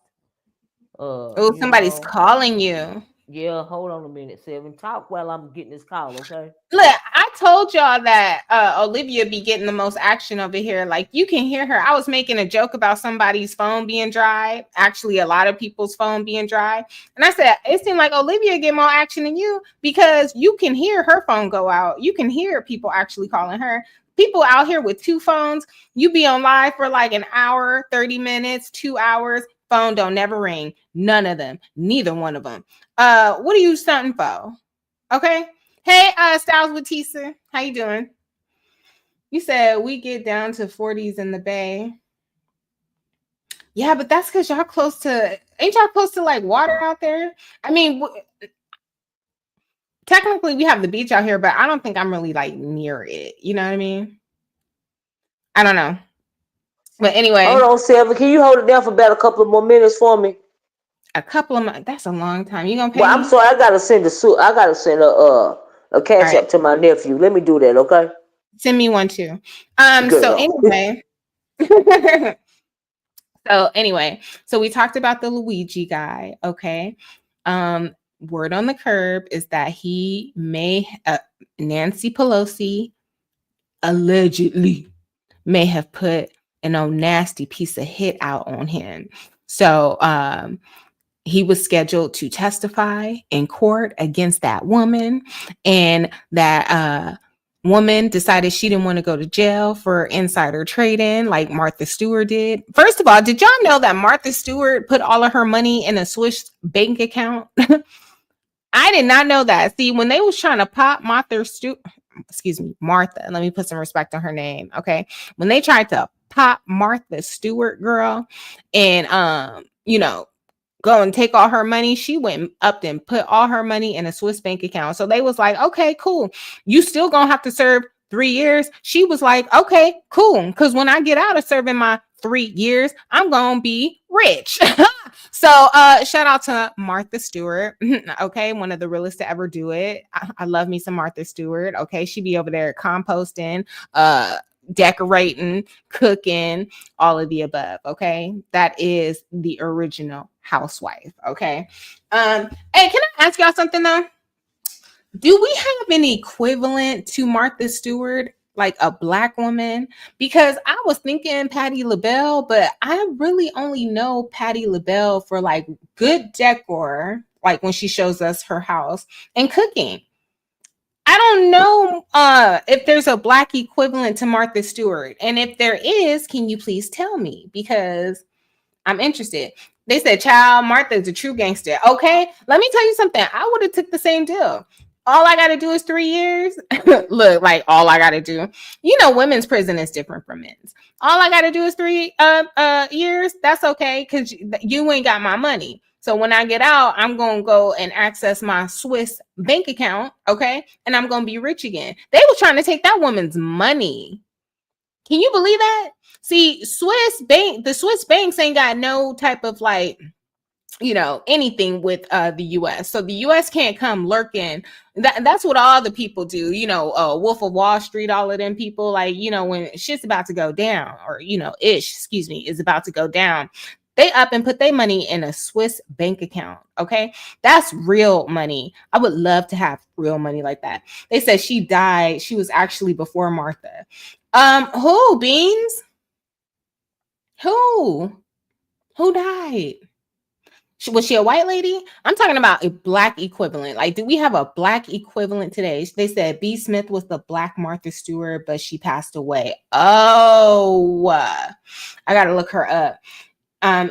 Oh, somebody's calling you. Yeah, hold on a minute, Seven. Talk while I'm getting this call, okay? Look, I told y'all that Olivia be getting the most action over here. Like you can hear her. I was making a joke about somebody's phone being dry. Actually, a lot of people's phone being dry. And I said, it seemed like Olivia get more action than you because you can hear her phone go out. You can hear people actually calling her. People out here with two phones, you be on live for like an hour, 30 minutes, 2 hours. Phone don't never ring. None of them. Neither one of them. What are you stunting for? Okay. Hey, Styles with Tisa. How you doing? You said we get down to 40s in the Bay. Yeah, but that's because y'all close to, ain't y'all close to like water out there? I mean, technically we have the beach out here, but I don't think I'm really like near it. You know what I mean? I don't know. But anyway. Hold on, Seven. Can you hold it down for about a couple of more minutes for me? A couple of months. That's a long time. You gonna pay me? I'm sorry. I gotta send a cash app to my nephew. Let me do that, okay? Send me one too. So anyway. So we talked about the Luigi guy. Okay. Word on the curb is that he may Nancy Pelosi allegedly may have put an old nasty piece of hit out on him. So he was scheduled to testify in court against that woman, and that woman decided she didn't want to go to jail for insider trading like Martha Stewart did. First of all, did y'all know that Martha Stewart put all of her money in a Swiss bank account? I did not know that. See, when they was trying to pop Martha, let me put some respect on her name, okay? When they tried to pop Martha Stewart, girl, and go and take all her money, she went up and put all her money in a Swiss bank account. So they was like, okay, cool. You still gonna have to serve 3 years. She was like, okay, cool. Because when I get out of serving my 3 years, I'm gonna be rich. So shout out to Martha Stewart. Okay, one of the realest to ever do it. I love me some Martha Stewart. Okay, she be over there composting, decorating, cooking, all of the above. Okay, that is the original housewife. Okay. Hey, can I ask y'all something though? Do we have an equivalent to Martha Stewart, like a Black woman? Because I was thinking Patti LaBelle, but I really only know Patti LaBelle for like good decor, like when she shows us her house, and cooking. I don't know if there's a Black equivalent to Martha Stewart. And if there is, can you please tell me? Because I'm interested. They said, child, Martha is a true gangster. Okay, let me tell you something. I would have took the same deal. All I got to do is 3 years. Look, like all I got to do. You know, women's prison is different from men's. All I got to do is 3 years. That's okay, because you ain't got my money. So when I get out, I'm going to go and access my Swiss bank account, okay? And I'm going to be rich again. They were trying to take that woman's money. Can you believe that? See, the Swiss banks ain't got no type of like, anything with the US. So the US can't come lurking. That's what all the people do, Wolf of Wall Street, all of them people, like, when shit's about to go down, or is about to go down, they up and put their money in a Swiss bank account. Okay, that's real money. I would love to have real money like that. They said she died. She was actually before Martha. Who, Beans? Who died? Was she a white lady? I'm talking about a black equivalent. Like, do we have a black equivalent today? They said B. Smith was the black Martha Stewart, but she passed away. Oh, I got to look her up.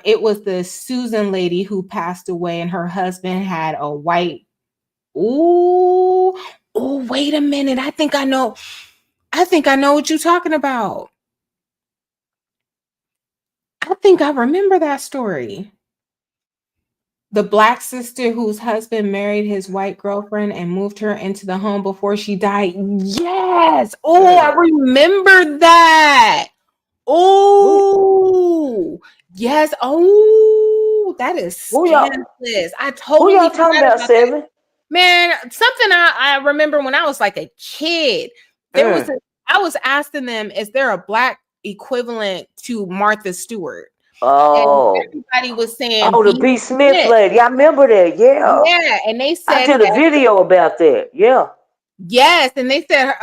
It was the Susan lady who passed away, and her husband had a white. Oh, wait a minute. I think I know what you're talking about. I think I remember that story. The black sister whose husband married his white girlfriend and moved her into the home before she died. Yes. Oh, I remember that. Oh, yes. Oh, that is scandalous. I totally who y'all talking about, Seven? Man, something I remember when I was like a kid. I was asking them, is there a black equivalent to Martha Stewart? Oh, and everybody was saying, the B. Smith lady. I remember that. Yeah. Yeah, and they said I did a video about that. Yeah. Yes, and they said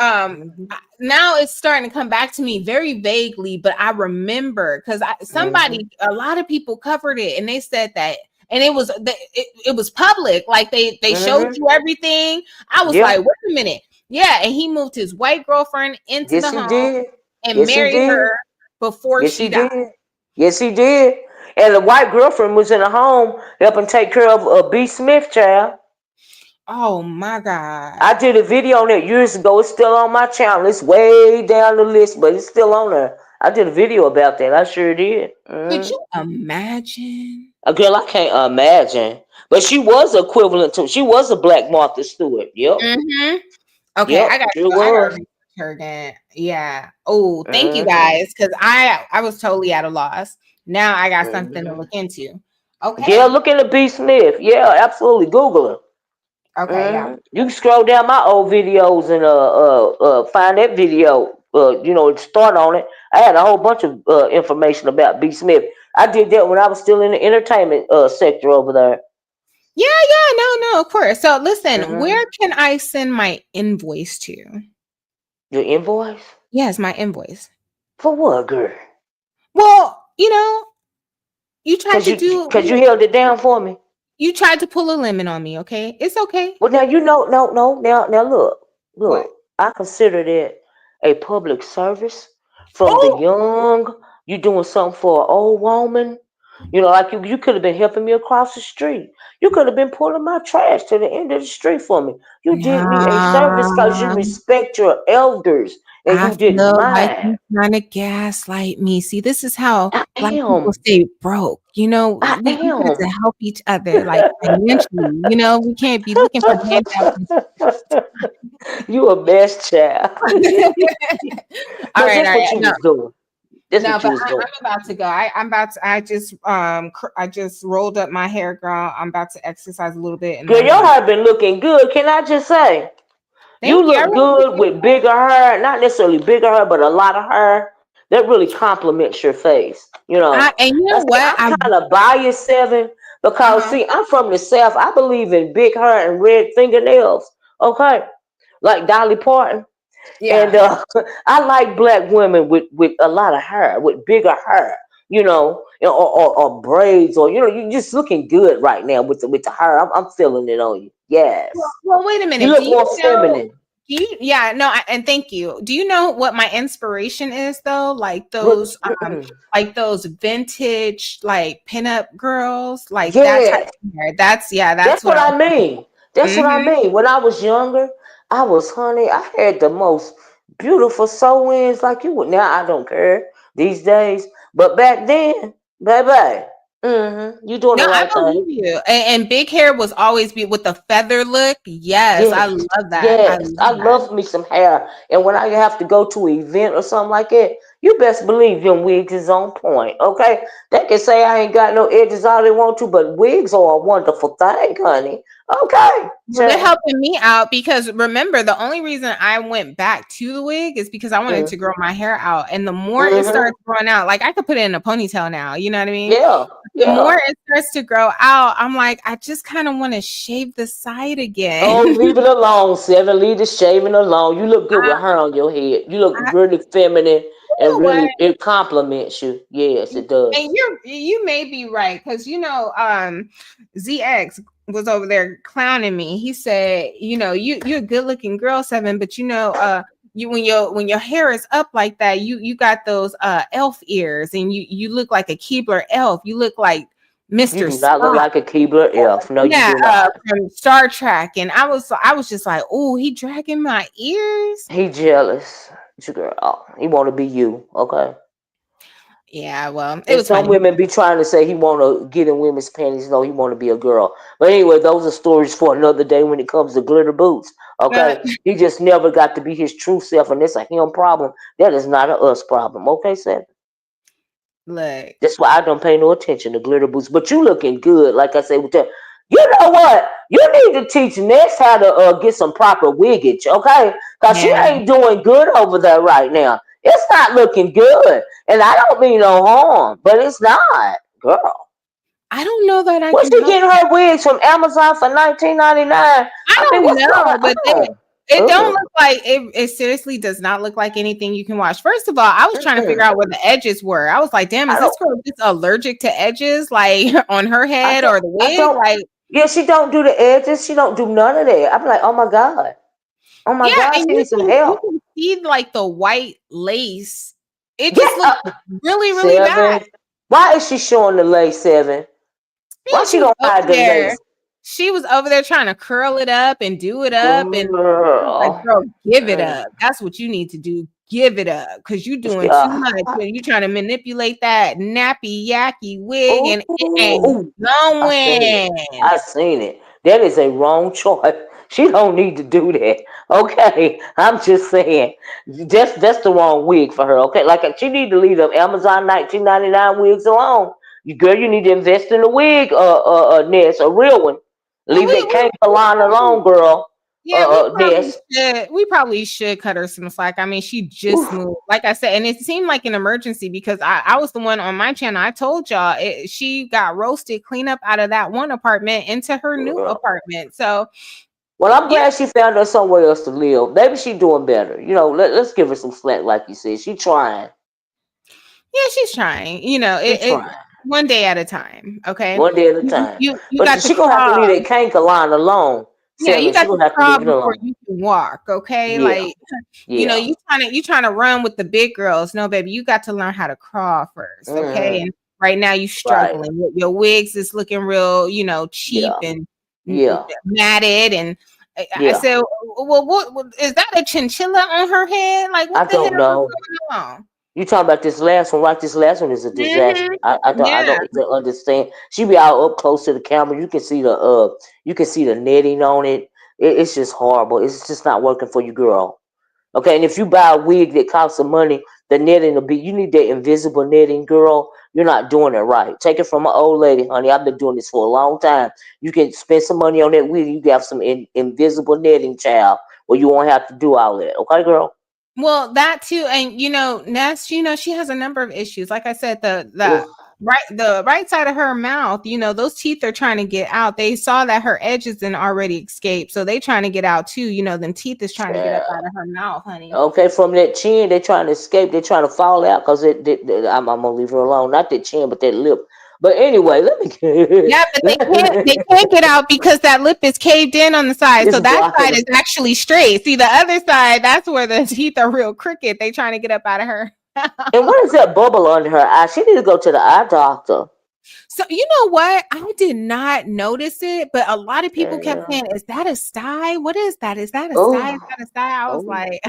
now it's starting to come back to me very vaguely, but I remember because a lot of people covered it, and they said that, and it was public, like they showed you everything. I was like, wait a minute, yeah, and he moved his white girlfriend into the home and married her before she died. Yes, he did. And the white girlfriend was in the home helping take care of a B. Smith child. Oh my God. I did a video on it years ago. It's still on my channel. It's way down the list, but it's still on there. I did a video about that. I sure did. Could you imagine? Girl, I can't imagine. But she was equivalent to, she was a black Martha Stewart. Yep. Okay, yep, I got to research her again. Yeah. Oh, thank you guys, because I was totally at a loss. Now I got something to look into. Okay. Yeah, look into B. Smith. Yeah, absolutely. Google her. Okay, yeah. You can scroll down my old videos and find that video. Start on it. I had a whole bunch of information about B. Smith. I did that when I was still in the entertainment sector over there. Yeah, no, of course. So listen, where can I send my invoice to? Your invoice? Yes, my invoice. For what, girl? Well, you tried to do because you held it down for me. You tried to pull a lemon on me, okay? It's okay. Well, now no. Now look. What? I consider that a public service from the young. You doing something for an old woman. Like you could have been helping me across the street. You could have been pulling my trash to the end of the street for me. You did me a service because you respect your elders and you didn't mind. Like you're trying to gaslight me. See, this is how black people stay broke. We have to help each other, like financially. We can't be looking for handouts. You a best child. All right, what you was doing. I'm about to go. I just rolled up my hair, girl. I'm about to exercise a little bit. Girl, your hair been looking good. Can I just say? You look good with bigger hair. Not necessarily bigger hair, but a lot of hair. That really compliments your face. And you know what? I'm kind of biased, Seven, because see, I'm from the South. I believe in big hair and red fingernails. Okay. Like Dolly Parton. Yeah. And I like black women with a lot of hair, with bigger hair, or braids, or you just looking good right now with the hair. I'm feeling it on you. Yes. Well, wait a minute. You look more feminine. And thank you. Do you know what my inspiration is though? Like those vintage like pinup girls, like that type of hair. That's what I mean. That's what I mean. When I was younger, I had the most beautiful sew-ins like you would. Now I don't care these days, but back then, baby, you doing the right thing. I believe you. And big hair was always be with the feather look. Yes, I love that. Yes, I love me some hair. And when I have to go to an event or something like that, you best believe them wigs is on point. Okay, they can say I ain't got no edges all they want to, but wigs are a wonderful thing, honey. Okay, Well, they're so, helping me out because remember, the only reason I went back to the wig is because I wanted to grow my hair out. And the more it mm-hmm. starts growing out, like I could put it in a ponytail now, you know what I mean? Yeah, The more yeah. it starts to grow out, I'm like, I just kind of want to shave the side Oh, again. leave it alone, Seven. Leave the shaving alone. You look good with hair on your head. You look I, really feminine, you and know what? really it compliments you. Yes, it And does. you may be right because ZX was over there clowning me. He said, you're a good looking girl, Seven, but you when your hair is up like that, you got those elf ears, and you look like a Keebler elf. You look like You Mr. do not look Spock. like a Keebler elf. No, you Yeah, do not. from Star Trek. And I was just like, oh, he dragging my ears. He jealous. Girl, he want to be you. Okay. Yeah, well, it And was some funny. women be trying to say he want to get in women's panties. No, he want to be a girl. But anyway, those are stories for another day when it comes to glitter boots. Uh, Okay. He just never got to be his true self, and it's a him problem. That is not a us problem. Okay, Sam? look, That's why I don't pay no attention to glitter boots. But you looking good, like I said. You know what? You need to teach Ness how to get some proper wiggage, okay? Cause she yeah. ain't doing good over there right now. It's not looking good, and I don't mean no harm, but it's not, girl. I don't know that I What's can she help. getting her wigs from Amazon for $19.99? I I mean, don't what's going know, but on? it don't Ugh. look like it seriously does not look like anything you can wash. First of all, I was trying to figure Mm-mm. out where the edges were. I was like, damn, is I this don't. girl just allergic to edges like on her I head don't. or the I wig? don't. Like, Yeah, she don't do the edges. She don't do none of that. I'm like, oh my god. Oh my yeah, god, and she you needs some can you help. can see like the white lace. It Get just looks up, really, really bad. Seven. Why is she showing the lace, Seven? Man, Why she she was don't over hide the there. lace? She was over there trying to curl it up and do it up. And I was like, Girl. girl, give it Mm. up. That's what you need to do. Give it up. Because you're doing too Yeah. much. You trying to manipulate that nappy yacky wig Ooh, and it ain't ooh. I seen it. going. I seen it. That is a wrong choice. She don't need to do that. Okay, I'm just saying. That's the wrong wig for her. Okay, like she need to leave them Amazon 1999 wigs alone. You girl, you need to invest in a wig, Ness, a real one. Well, Leave that cane we salon probably alone, girl. yeah, Ness. we probably should cut her some slack. I mean, she just Oof, moved, like I said, and it seemed like an emergency because I was the one on my channel. I told y'all she got roasted clean up out of that one apartment into her new girl. apartment. So Well, I'm yeah, glad she found her somewhere else to live. Maybe she doing better. Let's give her some slack, like you said. She trying. yeah, she's trying. She It trying. one day at a time. Okay, One day at a you time. you, you But got to she gonna have to crawl. leave that canker line alone. Yeah, you Seven. got She to gonna have to crawl leave it before alone. you can walk. Okay, Yeah. like Yeah. you trying to run with the big girls. No, baby, you got to learn how to crawl first. Okay, Mm-hmm. and right now you Right. struggling. Your wigs is looking real, cheap Yeah. and Yeah. matted. And I Yeah. said, well, what is that? A chinchilla on her head? Like, I what the hell don't is know. going on? You talking about this last one, right? This last one is a disaster. Mm-hmm. I don't Yeah. even understand. She be out up close to the camera. You can see the netting on it. It's just horrible. It's just not working for you, girl. Okay, and if you buy a wig that costs some money, the netting will be. You need that invisible netting, girl. You're not doing it right. Take it from an old lady, honey. I've been doing this for a long time. You can spend some money on that wig. You can have some invisible netting, child, where you won't have to do all that. Okay, girl. Well, that too, and Ness, she has a number of issues. Like I said, Ugh, the right side of her mouth, those teeth are trying to get out. They saw that her edges didn't already escape, so they trying to get out too. Them teeth is trying to get up child. out of her mouth, honey. Okay, from that chin, they're trying to escape. They're trying to fall out because I'm gonna leave her alone. Not that chin, but that lip. But anyway, let me. Yeah, but they can't get out because that lip is caved in on the side. It's So that side blocking. is actually straight. See, the other side, that's where the teeth are real crooked. They trying to get up out of her. And what is that bubble under her eye? She need to go to the eye doctor. So you know what? I did not notice it, but a lot of people kept Yeah. saying, "Is that a sty? What is that? Is that a sty? Is Oh, that a sty?" I was oh, like,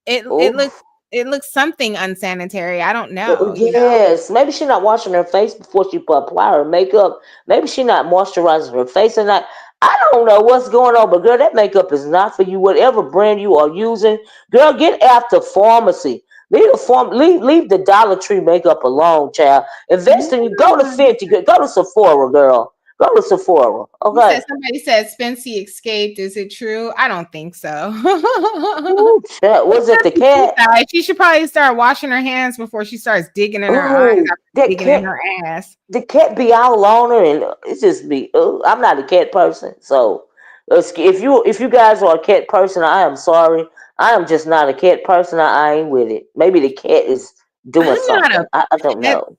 it oh. it looks it looks something unsanitary. I don't know. Yes, maybe she not washing her face before she apply her makeup. Maybe she not moisturizing her face and not. I don't know what's going on, but girl, that makeup is not for you. Whatever brand you are using, girl, get after pharmacy. Leave the Dollar Tree makeup alone, child. Invest in you. Go to Yeah. Fenty. Go to Sephora, girl. Go to Sephora. You Okay. said somebody said Spency escaped. Is it true? I don't think so. Ooh, child. Was it the cat? She should probably start washing her hands before she starts digging in her eyes Ooh, after that digging in cat. her ass. The cat be all on her, and it's just be. I'm not a cat person, so if you guys are a cat person, I am sorry. I am just not a cat person. I ain't with it. Maybe the cat is doing I'm not something. a I don't pet. know.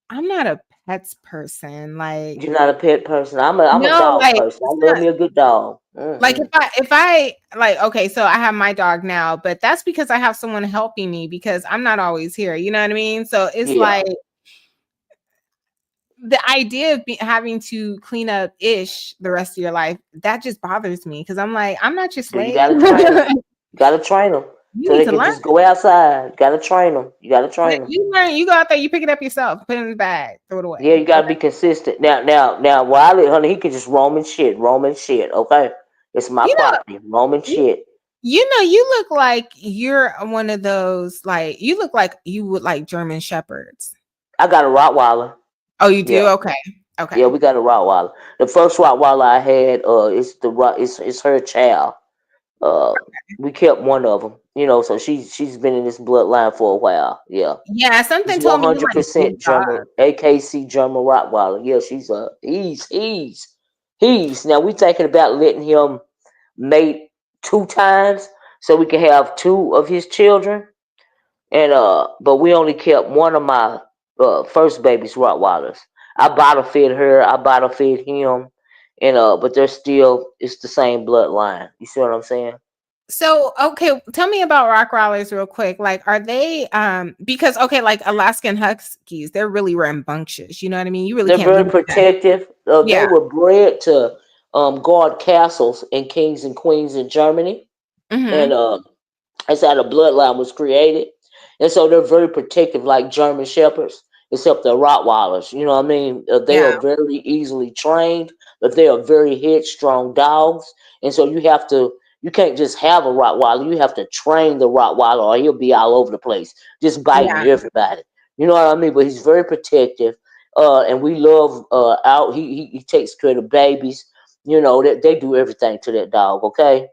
I'm not a pets person. Like You're not a pet person. I'm a no, dog like person. I it's love not me a good dog. like Mm-mm. if I like okay, so I have my dog now, but that's because I have someone helping me because I'm not always here. You know what I mean? So it's Yeah, like the idea of having to clean up ish the rest of your life that just bothers me because I'm like I'm not your so you slave. gotta train them. You gotta train them You so need they to can learn. just go outside. You gotta train them. You gotta train them. You learn. You go out there. You pick it up yourself. Put it in the bag. Throw it Yeah, away. you gotta Okay. be consistent. Now, Wiley, honey, he can just roam and shit. Okay, it's my You know. property. Roam and shit. You know. You look like you're one of those. Like you look like you would like German shepherds. I got a Rottweiler. Oh, you do. Yeah, Okay. yeah, Okay. we got a Rottweiler. The first Rottweiler I had, it's her child. Uh, we kept one of them. So she's been in this bloodline for a while. Yeah. Yeah. He's Something told one me you hundred had a big percent dog. German, AKC German Rottweiler. Yeah, he's. Now we thinking about letting him mate 2 times so we can have 2 of his children. And but we only kept one of my first baby's Rottweilers. I bottle fed her, I bottle fed him, and but it's the same bloodline. You see what I'm saying? So, okay, tell me about Rottweilers real quick. Like, are they because okay, like Alaskan Huskies, they're really rambunctious. You know what I mean? You really They're can't very lose that. protective. They Yeah. were bred to guard castles and kings and queens in Germany, and Mm-hmm. that's how the bloodline was created. And so they're very protective, like German shepherds, except they're Rottweilers. You know what I mean? They Yeah. are very easily trained, but they are very headstrong dogs. And so you can't just have a Rottweiler. You have to train the Rottweiler, or he'll be all over the place, just biting Yeah. everybody. You know what I mean? But he's very protective. And we love out. He takes care of the babies. They do everything to that dog. Okay,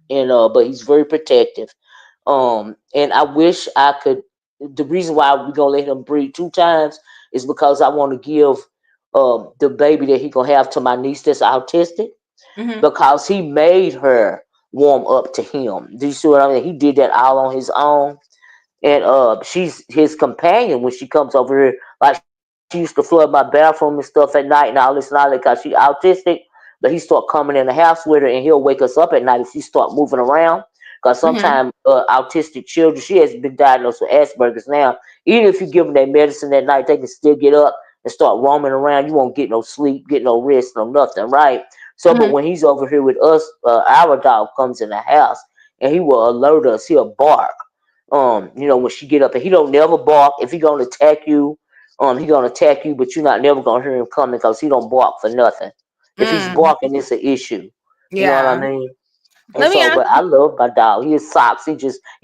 and but he's very protective. And I wish I could. The reason why we're gonna let him breed 2 times is because I want to give the baby that he gonna have to my niece that's autistic, Mm-hmm. because he made her warm up to him. Do you see what I mean? He did that all on his own, and she's his companion when she comes over here. Like, she used to flood my bathroom and stuff at night and all this and all that because she autistic. But he start coming in the house with her, and he'll wake us up at night if she start moving around. Because Mm-hmm. sometimes autistic children, she has been diagnosed with Asperger's now. Even if you give them their medicine at night, they can still get up and start roaming around. You won't get no sleep, get no rest, no nothing, right? So, but Mm-hmm. when he's over here with us, our dog comes in the house and he will alert us. He'll bark. When she get up, and he don't never bark. If he gonna attack you, he gonna attack you, but you're not never gonna hear him coming because he don't bark for nothing. If he's Mm. barking, it's an issue. You know what I Yeah. mean? And Let me so, ask but I you. love my dog. He is socks. He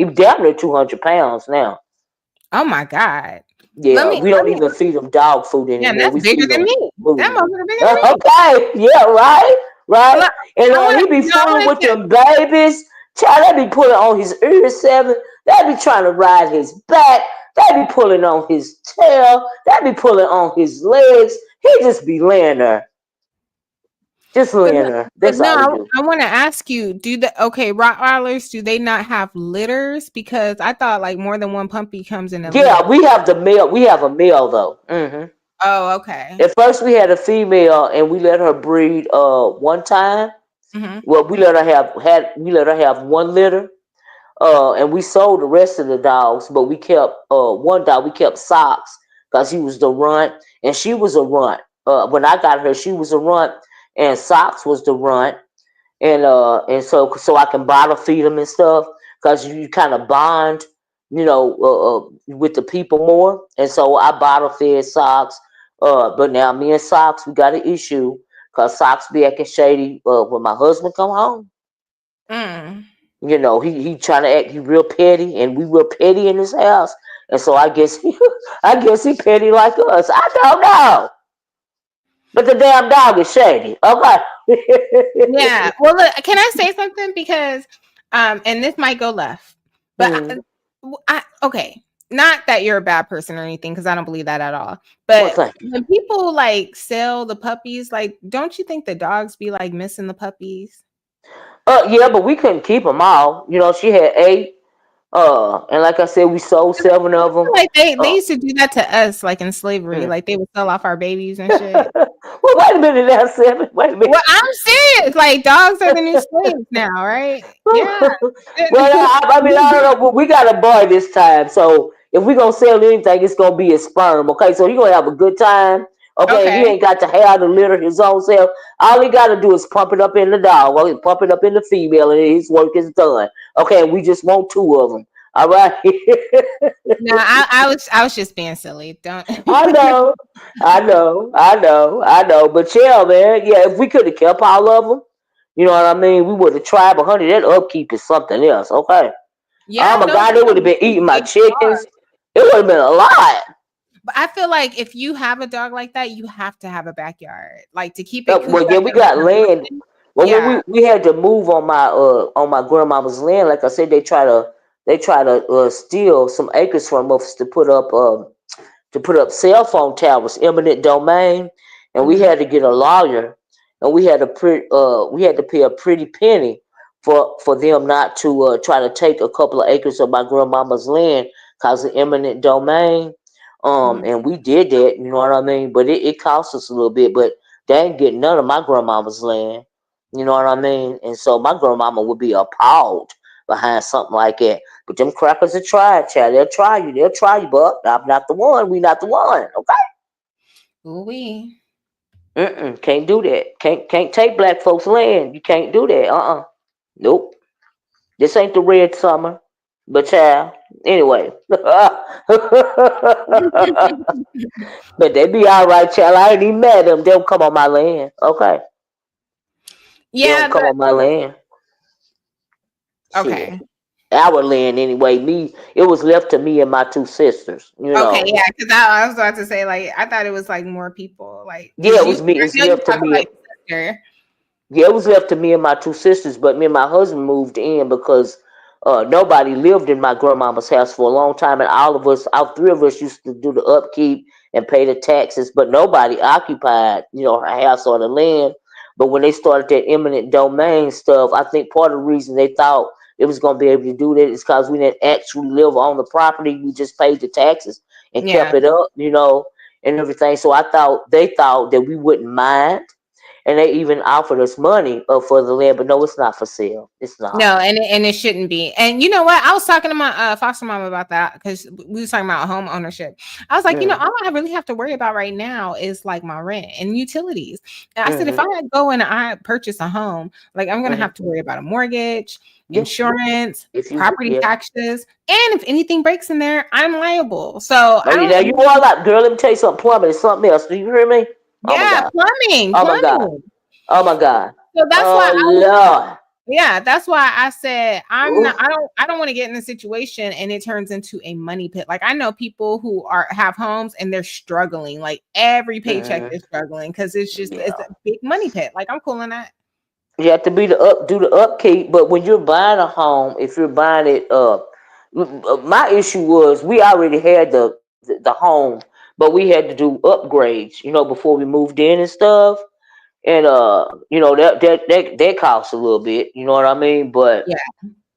damn near 200 pounds now. Oh my God. Let Yeah, me we let don't me even feed him dog food yeah, anymore. that's We bigger feed than him me. That food. motherfucker bigger than me. Okay, yeah, right, right. Look, And I want he be to no, I fooling want with to them babies. Child, they be pulling on his ear 7. They be trying to ride his back. They be pulling on his tail. They be pulling on his legs. He just be laying there, just But laying no, there. but That's no, all he do. I want to ask you, Rottweilers, do they not have litters? Because I thought like more than one puppy comes in a Yeah, litter. we have the male. We have a male though. Oh, okay. At first, we had a female, and we let her breed 1 time. Mm-hmm. Well, we let her have 1 litter, and we sold the rest of the dogs, but we kept one dog. We kept Socks because he was the runt, and she was a runt. When I got her, she was a runt, and Socks was the runt, and so I can bottle feed them and stuff because you kind of bond, with the people more, and so I bottle fed Socks. But now me and Socks, we got an issue because Socks be acting shady when my husband come home. Mm. You know, he trying to act he real petty, and we real petty in his house. And so I guess I guess he petty like us. I don't know. But the damn dog is shady. Okay. Yeah. Well, look, can I say something? Because, and this might go left, but okay, not that you're a bad person or anything, because I don't believe that at all. Well, But thank you. when people like sell the puppies, like, don't you think the dogs be like missing the puppies? Yeah, but we couldn't keep them all. You know, she had 8. And like I said, we sold 7 of them. Like they used to do that to us, like in slavery, like they would sell off our babies and shit. Well, wait a minute now, 7. Wait a minute. Well, I'm serious. Like dogs are the new slaves now, right? Yeah. Well, I mean, I don't know, but we got a boy this time, so if we gonna sell anything, it's gonna be his sperm. Okay, so he gonna have a good time. Okay, he Okay. ain't got to have the litter his own self. All he got to do is pump it up in the dog, or he pump it up in the female, and his work is done. Okay, we just want 2 of them. All right. No, I was just being silly. Don't. I know, but yeah, man, yeah. If we could have kept all of them, you know what I mean, we would have tried. But honey, that upkeep is something else. Okay. Yeah, Oh my no, God, they would have been eating my chickens. It would have been a lot. but I feel like if you have a dog like that, you have to have a backyard, like to keep it Well, cooped yeah, up we and got like land. Well, yeah. when we had to move on my grandmama's land, like I said, they try to steal some acres from us to put up cell phone towers, eminent domain, and we had to get a lawyer, and we had to pay a pretty penny for them not to try to take a couple of acres of my grandmama's land cause of eminent domain. And we did that, you know what I mean? But it cost us a little bit, but they ain't getting none of my grandmama's land. You know what I mean? And so my grandmama would be appalled behind something like that. But them crackers are tried, child. They'll try you. They'll try you, but I'm not the one. We not the one. Okay. Ooh-wee. Can't do that. Can't take black folks' land. You can't do that. Nope. This ain't the red summer. But child, anyway. But they be all right, child. I ain't even mad at them. They don't come on my land. Okay. They Yeah. don't come on my land. Okay. Shit. Our land anyway. It was left to me and my 2 sisters. You Okay. know. Yeah. Because I was about to say, like, I thought it was like more people. Like, Yeah, it was me. It's I know you left to talk me. about your sister. Yeah, it was left to me and my 2 sisters, but me and my husband moved in because nobody lived in my grandmama's house for a long time, and all 3 of us used to do the upkeep and pay the taxes, but nobody occupied, you know, her house or the land. But when they started that eminent domain stuff, I think part of the reason they thought it was going to be able to do that is because we didn't actually live on the property. We just paid the taxes and Yeah. kept it up, you know, and everything. So they thought that we wouldn't mind, and they even offered us money for the land, but no, it's not for sale. It's not. No, and it shouldn't be. And you know what? I was talking to my foster mom about that because we was talking about home ownership. I was like, you know, all I really have to worry about right now is like my rent and utilities. And I said, if I go and I purchase a home, like I'm gonna have to worry about a mortgage, insurance, property taxes, and if anything breaks in there, I'm liable. So I don't. Now you all out, girl. Let me tell you something. Plumbing is something else. Do you hear me? Yeah, plumbing. Oh my God. Oh my God. So that's why Lord. Yeah, that's why I said I don't want to get in a situation and it turns into a money pit. Like I know people who have homes and they're struggling. Like every paycheck they're struggling because it's a big money pit. Like I'm cool on that. You have to do the upkeep, but when you're buying a home, if you're buying it my issue was we already had the home, but we had to do upgrades, you know, before we moved in and stuff. And you know, that costs a little bit, you know what I mean? But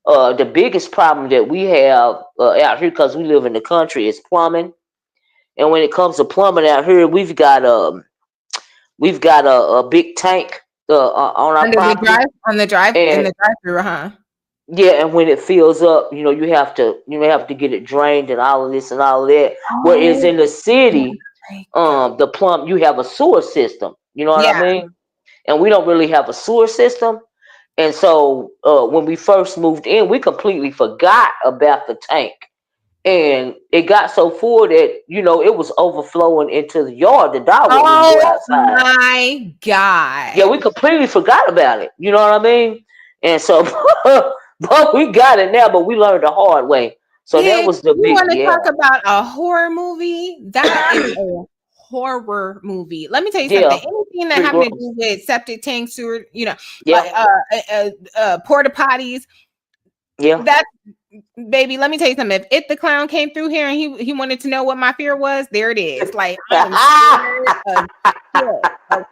the biggest problem that we have out here, because we live in the country, is plumbing. And when it comes to plumbing out here, we've got a big tank on our property. In the drive-through, huh? Yeah, and when it fills up, you know, you have to get it drained and all of this and all of that. Whereas in the city, you have a sewer system. You know what I mean? And we don't really have a sewer system. And so when we first moved in, we completely forgot about the tank. And it got so full that, you know, it was overflowing into the yard. The dog wouldn't even go outside. Oh my God. Yeah, we completely forgot about it. You know what I mean? And so But we got it now, but we learned the hard way. So that Bitch, was the you big, want to yeah. talk about a horror movie? That is a horror movie. Let me tell you something. Yeah. Anything that Pretty having to gross. do with septic tanks, sewer, Yeah. like porta potties, Yeah. that baby, let me tell you something. If It the Clown came through here and he wanted to know what my fear was, there it is. Like, I am scared of shit,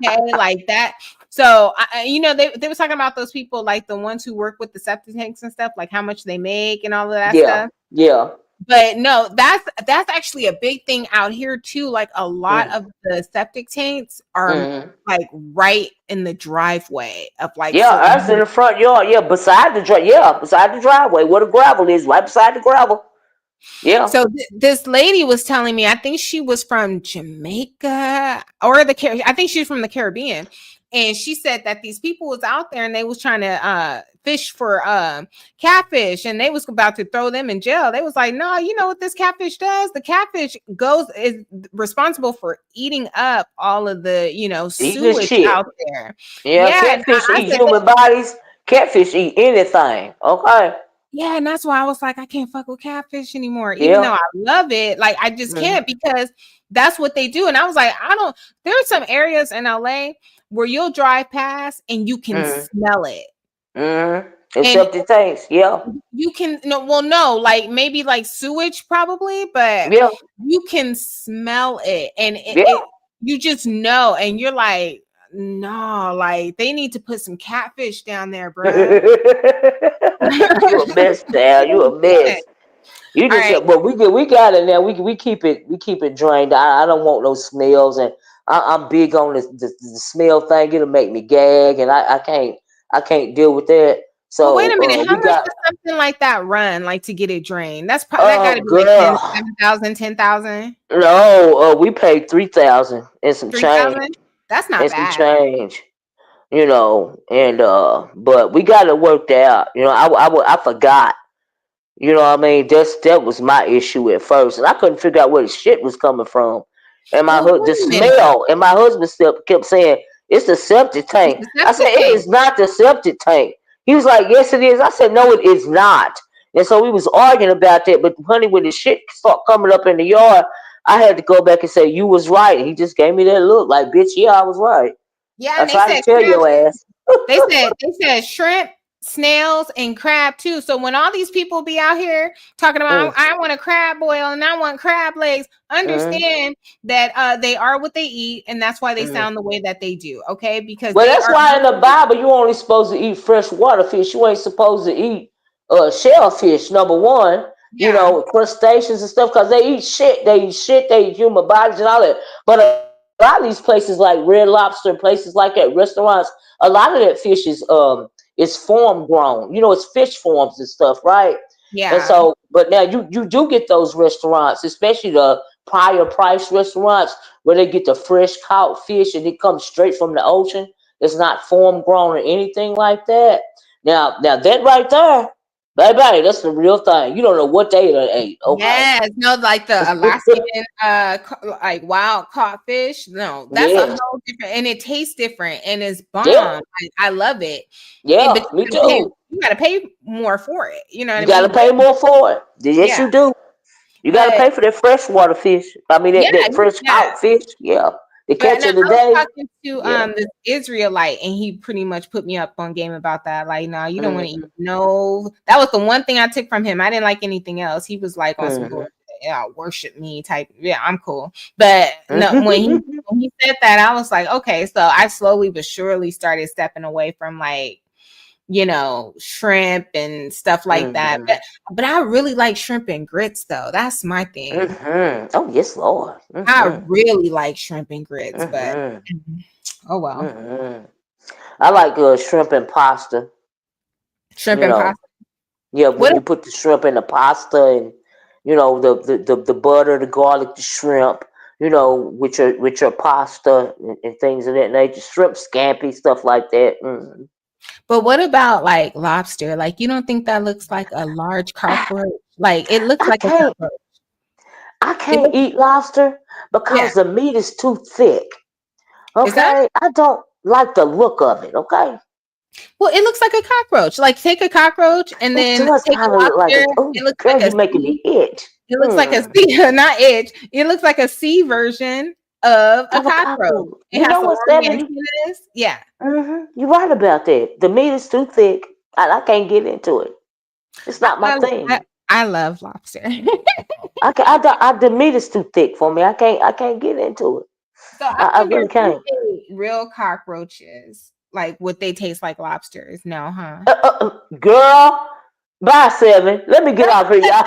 okay? Like that. So, they were talking about those people, like the ones who work with the septic tanks and stuff, like how much they make and all of that Yeah. stuff. Yeah. But no, that's actually a big thing out here too. Like a lot of the septic tanks are like right in the driveway of like Yeah, certain. us in the front yard. Yeah, beside the driveway where the gravel is, right beside the gravel. Yeah. So this lady was telling me, I think she was from Jamaica or I think she's from the Caribbean. And she said that these people was out there and they was trying to fish for catfish, and they was about to throw them in jail. They was like, no, you know what this catfish does? The catfish is responsible for eating up all of the, Eat this sewage shit. out there. Yeah, Yeah. And catfish I eat said, human bodies. Catfish eat anything. Okay. yeah, and that's why I was like, I can't fuck with catfish anymore, even though Yeah. I love it. Like, I just can't, because that's what they do. And I was like, there are some areas in LA where you'll drive past and you can smell it. Except it tastes. Yeah. You can, no, like maybe like sewage probably, but Yeah. you can smell it, and Yeah. you just know, and you're like, no, like they need to put some catfish down there, bro. You a mess, Dad. You a mess. You All just right. but we got it now. We keep it drained. I don't want no smells, and I'm big on the smell thing. It'll make me gag, and I can't deal with that. Well, wait a minute. So How we much got does something like that run, like to get it drained? That got to be like girl. 7,000, 10,000, No, we paid 3,000 and some change 3,000. That's not and some bad. change. And but we got it worked out. I forgot. You know what I mean? That was my issue at first, and I couldn't figure out where the shit was coming from. And Well, the wait a minute. smell, and my husband still kept saying it's the septic tank. It's the I said septic it tank. is not the septic tank. He was like, yes, it is. I said no, it is not. And so we was arguing about that. But honey, when the shit started coming up in the yard, I had to go back and say you was right. He just gave me that look, like, bitch, yeah, I was right. Yeah, I and they tried to said tell crab. your ass. They said shrimp, snails, and crab too. So when all these people be out here talking about, I want a crab boil and I want crab legs, understand that they are what they eat, and that's why they sound the way that they do. Okay, because that's why in the Bible you only supposed to eat freshwater fish. You ain't supposed to eat shellfish. Number one, crustaceans and stuff, because they eat shit. They eat human bodies and all that. But a lot of these places like Red Lobster, places like that, restaurants, a lot of that fish is farm grown. It's fish farms and stuff, right? Yeah. And so, but now you do get those restaurants, especially the higher price restaurants, where they get the fresh caught fish and it comes straight from the ocean. It's not farm grown or anything like that. Now that right there, baby, that's the real thing. You don't know what they ate. Okay. Yes, no, like the Alaskan like wild caught fish. No, that's a whole different, and it tastes different, and it's bomb. Yeah. I love it. Yeah, but me too. You gotta pay more for it. You know what I mean? You gotta pay more for it. Yes, Yeah. you do. You gotta pay for that freshwater fish. I mean, that fresh caught fish. Yeah. The catch of the day. I was talking to this Israelite, and he pretty much put me up on game about that. Like, no, you don't want to eat. No, that was the one thing I took from him. I didn't like anything else. He was like on some bullshit, worship me type. Yeah, I'm cool. But no, when he said that, I was like, okay. So I slowly but surely started stepping away from like, shrimp and stuff like that. But I really like shrimp and grits though. That's my thing. Oh yes, Lord. I really like shrimp and grits, but oh well. I like shrimp and pasta. Shrimp and pasta. Yeah, when you put the shrimp in the pasta, and the butter, the garlic, the shrimp, with your pasta and things of that nature, shrimp scampi, stuff like that. But what about like lobster? Like, you don't think that looks like a large cockroach? Like, it looks like a cockroach. I can't eat lobster because the meat is too thick. Okay, I don't like the look of it. Okay. Well, it looks like a cockroach. Like take a cockroach and It then does take kind a of look like a. lobster. Oh, It looks girl, like a you making me C. itch. It looks like a C, not itch. It looks like a C version of a Of a cockroach. cockroach. It You has know some what's long that? antennas. Yeah. You're right about that. The meat is too thick. I can't get into it. It's I not my I, I, thing. I love lobster. The meat is too thick for me. I can't get into it. So I I wonder really if you can't. ate real cockroaches, like would they taste like lobsters? No, huh? Girl, bye 7. Let me get off here, y'all.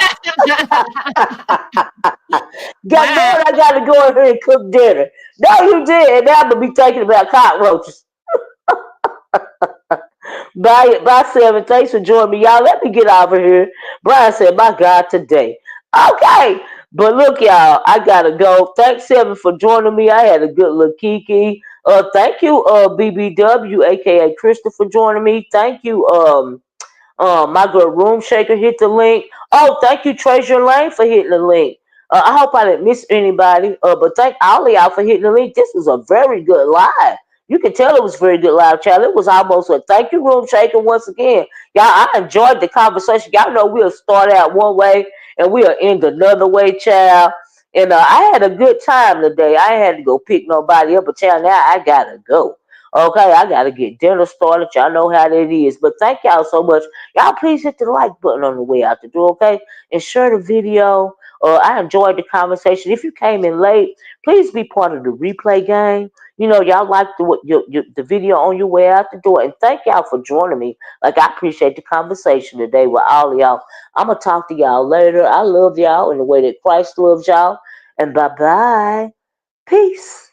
God Wow. damn, I gotta go in here and cook dinner. No, you did. Now I'm gonna be thinking about cockroaches. Bye 7. Thanks for joining me, y'all. Let me get off of here. Brian said, "My God, today." Okay, but look, y'all, I gotta go. Thanks 7 for joining me. I had a good little kiki. Thank you, BBW, aka Krista, for joining me. Thank you, my girl Room Shaker hit the link. Oh, thank you, Treasure Lane, for hitting the link. I hope I didn't miss anybody. But thank all of y'all for hitting the link. This was a very good live. You can tell it was very good live, child. It was almost a thank you, Room Shaker, once again. Y'all, I enjoyed the conversation. Y'all know we'll start out one way and we'll end another way, child. And I had a good time today. I ain't had to go pick nobody up, but child, now I gotta go. Okay, I gotta get dinner started. Y'all know how that is. But thank y'all so much. Y'all please hit the like button on the way out the door, okay? And share the video. I enjoyed the conversation. If you came in late, please be part of the replay game. You know, y'all like the video on your way out the door. And thank y'all for joining me. Like, I appreciate the conversation today with all of y'all. I'm going to talk to y'all later. I love y'all in the way that Christ loves y'all. And bye-bye. Peace.